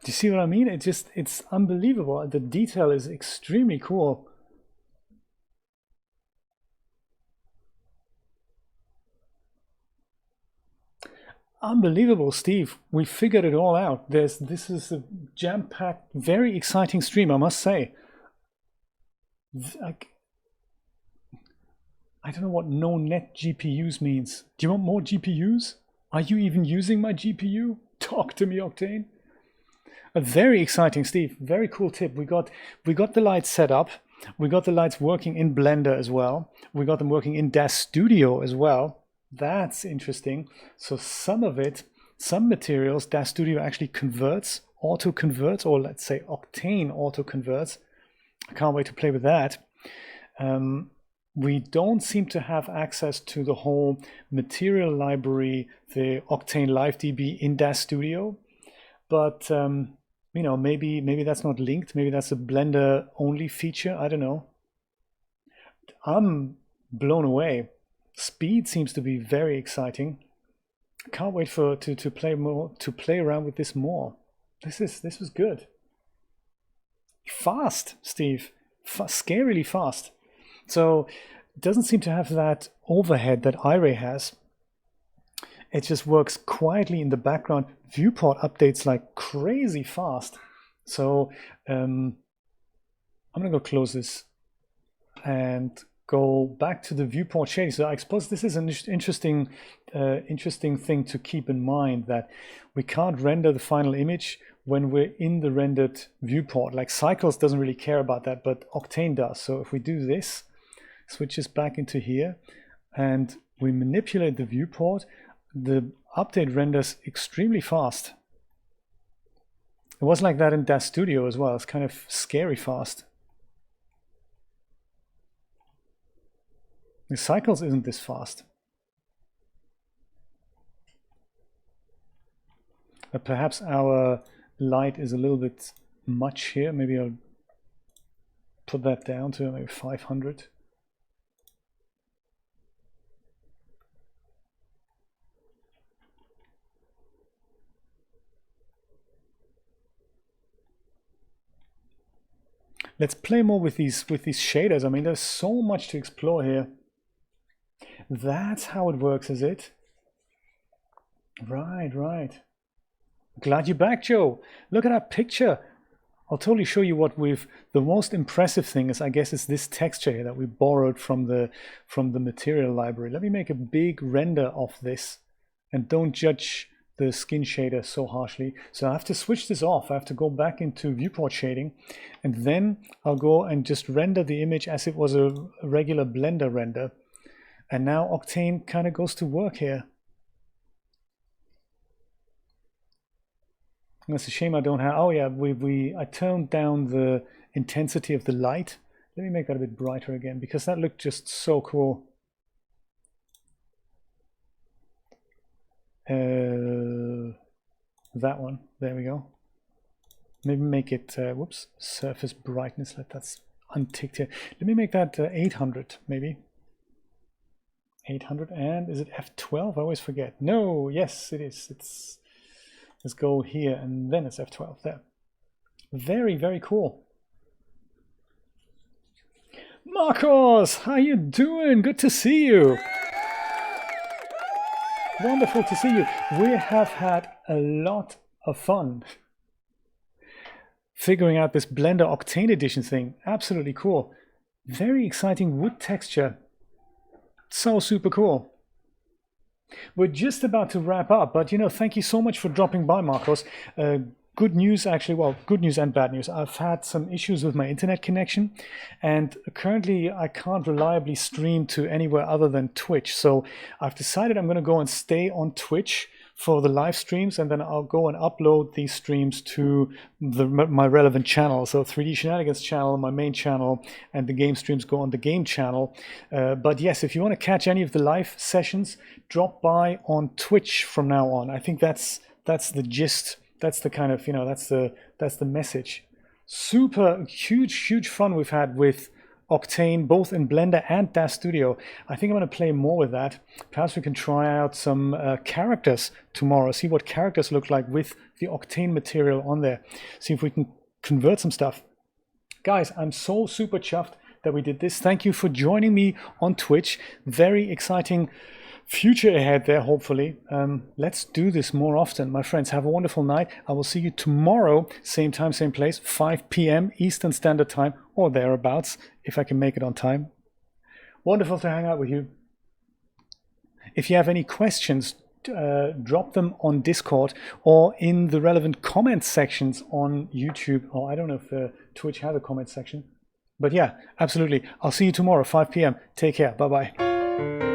Do you see what I mean? It's unbelievable. The detail is extremely cool. Unbelievable, Steve. We figured it all out. This is a jam-packed, very exciting stream, I must say. I don't know what no net GPUs means. Do you want more GPUs? Are you even using my GPU? Talk to me, Octane. A very exciting, Steve. Very cool tip. We got the lights set up. We got the lights working in Blender as well. We got them working in DAZ Studio as well. That's interesting. So some materials, DAZ Studio actually converts, auto converts, or let's say Octane auto converts. I can't wait to play with that. We don't seem to have access to the whole material library, the Octane LiveDB in DAZ Studio, but you know, maybe that's not linked. Maybe that's a Blender only feature. I don't know. I'm blown away. Speed seems to be very exciting. Can't wait to play around with this more. This was good. Fast, Steve. Scarily fast. So it doesn't seem to have that overhead that iRay has. It just works quietly in the background. Viewport updates like crazy fast. So I'm gonna go close this and go back to the viewport shading. So I suppose this is an interesting thing to keep in mind, that we can't render the final image when we're in the rendered viewport. Like Cycles doesn't really care about that, but Octane does. So if we do this, switches back into here, and we manipulate the viewport, the update renders extremely fast. It was like that in DAZ Studio as well. It's kind of scary fast. The Cycles isn't this fast. But perhaps our light is a little bit much here. Maybe I'll put that down to maybe 500. Let's play more with these shaders. I mean, there's so much to explore here. That's how it works, is it? Right, right. Glad you're back, Joe. Look at that picture. I'll totally show you what the most impressive thing is, I guess, is this texture here that we borrowed from the material library. Let me make a big render of this, and don't judge the skin shader so harshly. So I have to switch this off. I have to go back into viewport shading, and then I'll go and just render the image as it was a regular Blender render. And now Octane kind of goes to work here. That's a shame I don't have, oh yeah, I turned down the intensity of the light. Let me make that a bit brighter again, because that looked just so cool. That one, there we go. Maybe make it, whoops, surface brightness, that's unticked here. Let me make that 800 maybe. 800, and is it F12? I always forget. No, yes, it is. Let's go here, and then it's F12 there. Very, very cool. Marcos, how you doing? Good to see you. Wonderful to see you. We have had a lot of fun figuring out this Blender Octane Edition thing. Absolutely cool. Very exciting wood texture. So super cool. We're just about to wrap up, but you know, thank you so much for dropping by, Marcos. good news, actually, well, good news and bad news. I've had some issues with my internet connection, and currently I can't reliably stream to anywhere other than Twitch. So I've decided I'm going to go and stay on Twitch for the live streams, and then I'll go and upload these streams to my relevant channel. So 3D Shenanigans channel, my main channel, and the game streams go on the game channel. But yes, if you want to catch any of the live sessions, drop by on Twitch from now on. I think that's the gist. That's the kind of, that's the message. Super huge fun we've had with Octane, both in Blender and DAZ Studio. I think I'm going to play more with that. Perhaps we can try out some characters tomorrow, see what characters look like with the Octane material on there. See if we can convert some stuff. Guys, I'm so super chuffed that we did this. Thank you for joining me on Twitch. Very exciting future ahead there, hopefully. Let's do this more often. My friends, have a wonderful night. I will see you tomorrow, same time, same place, 5 p.m. Eastern Standard Time, or thereabouts, if I can make it on time. Wonderful to hang out with you. If you have any questions, drop them on Discord or in the relevant comment sections on YouTube. Or I don't know if Twitch has a comment section. But yeah, absolutely. I'll see you tomorrow, 5 p.m. Take care. Bye-bye.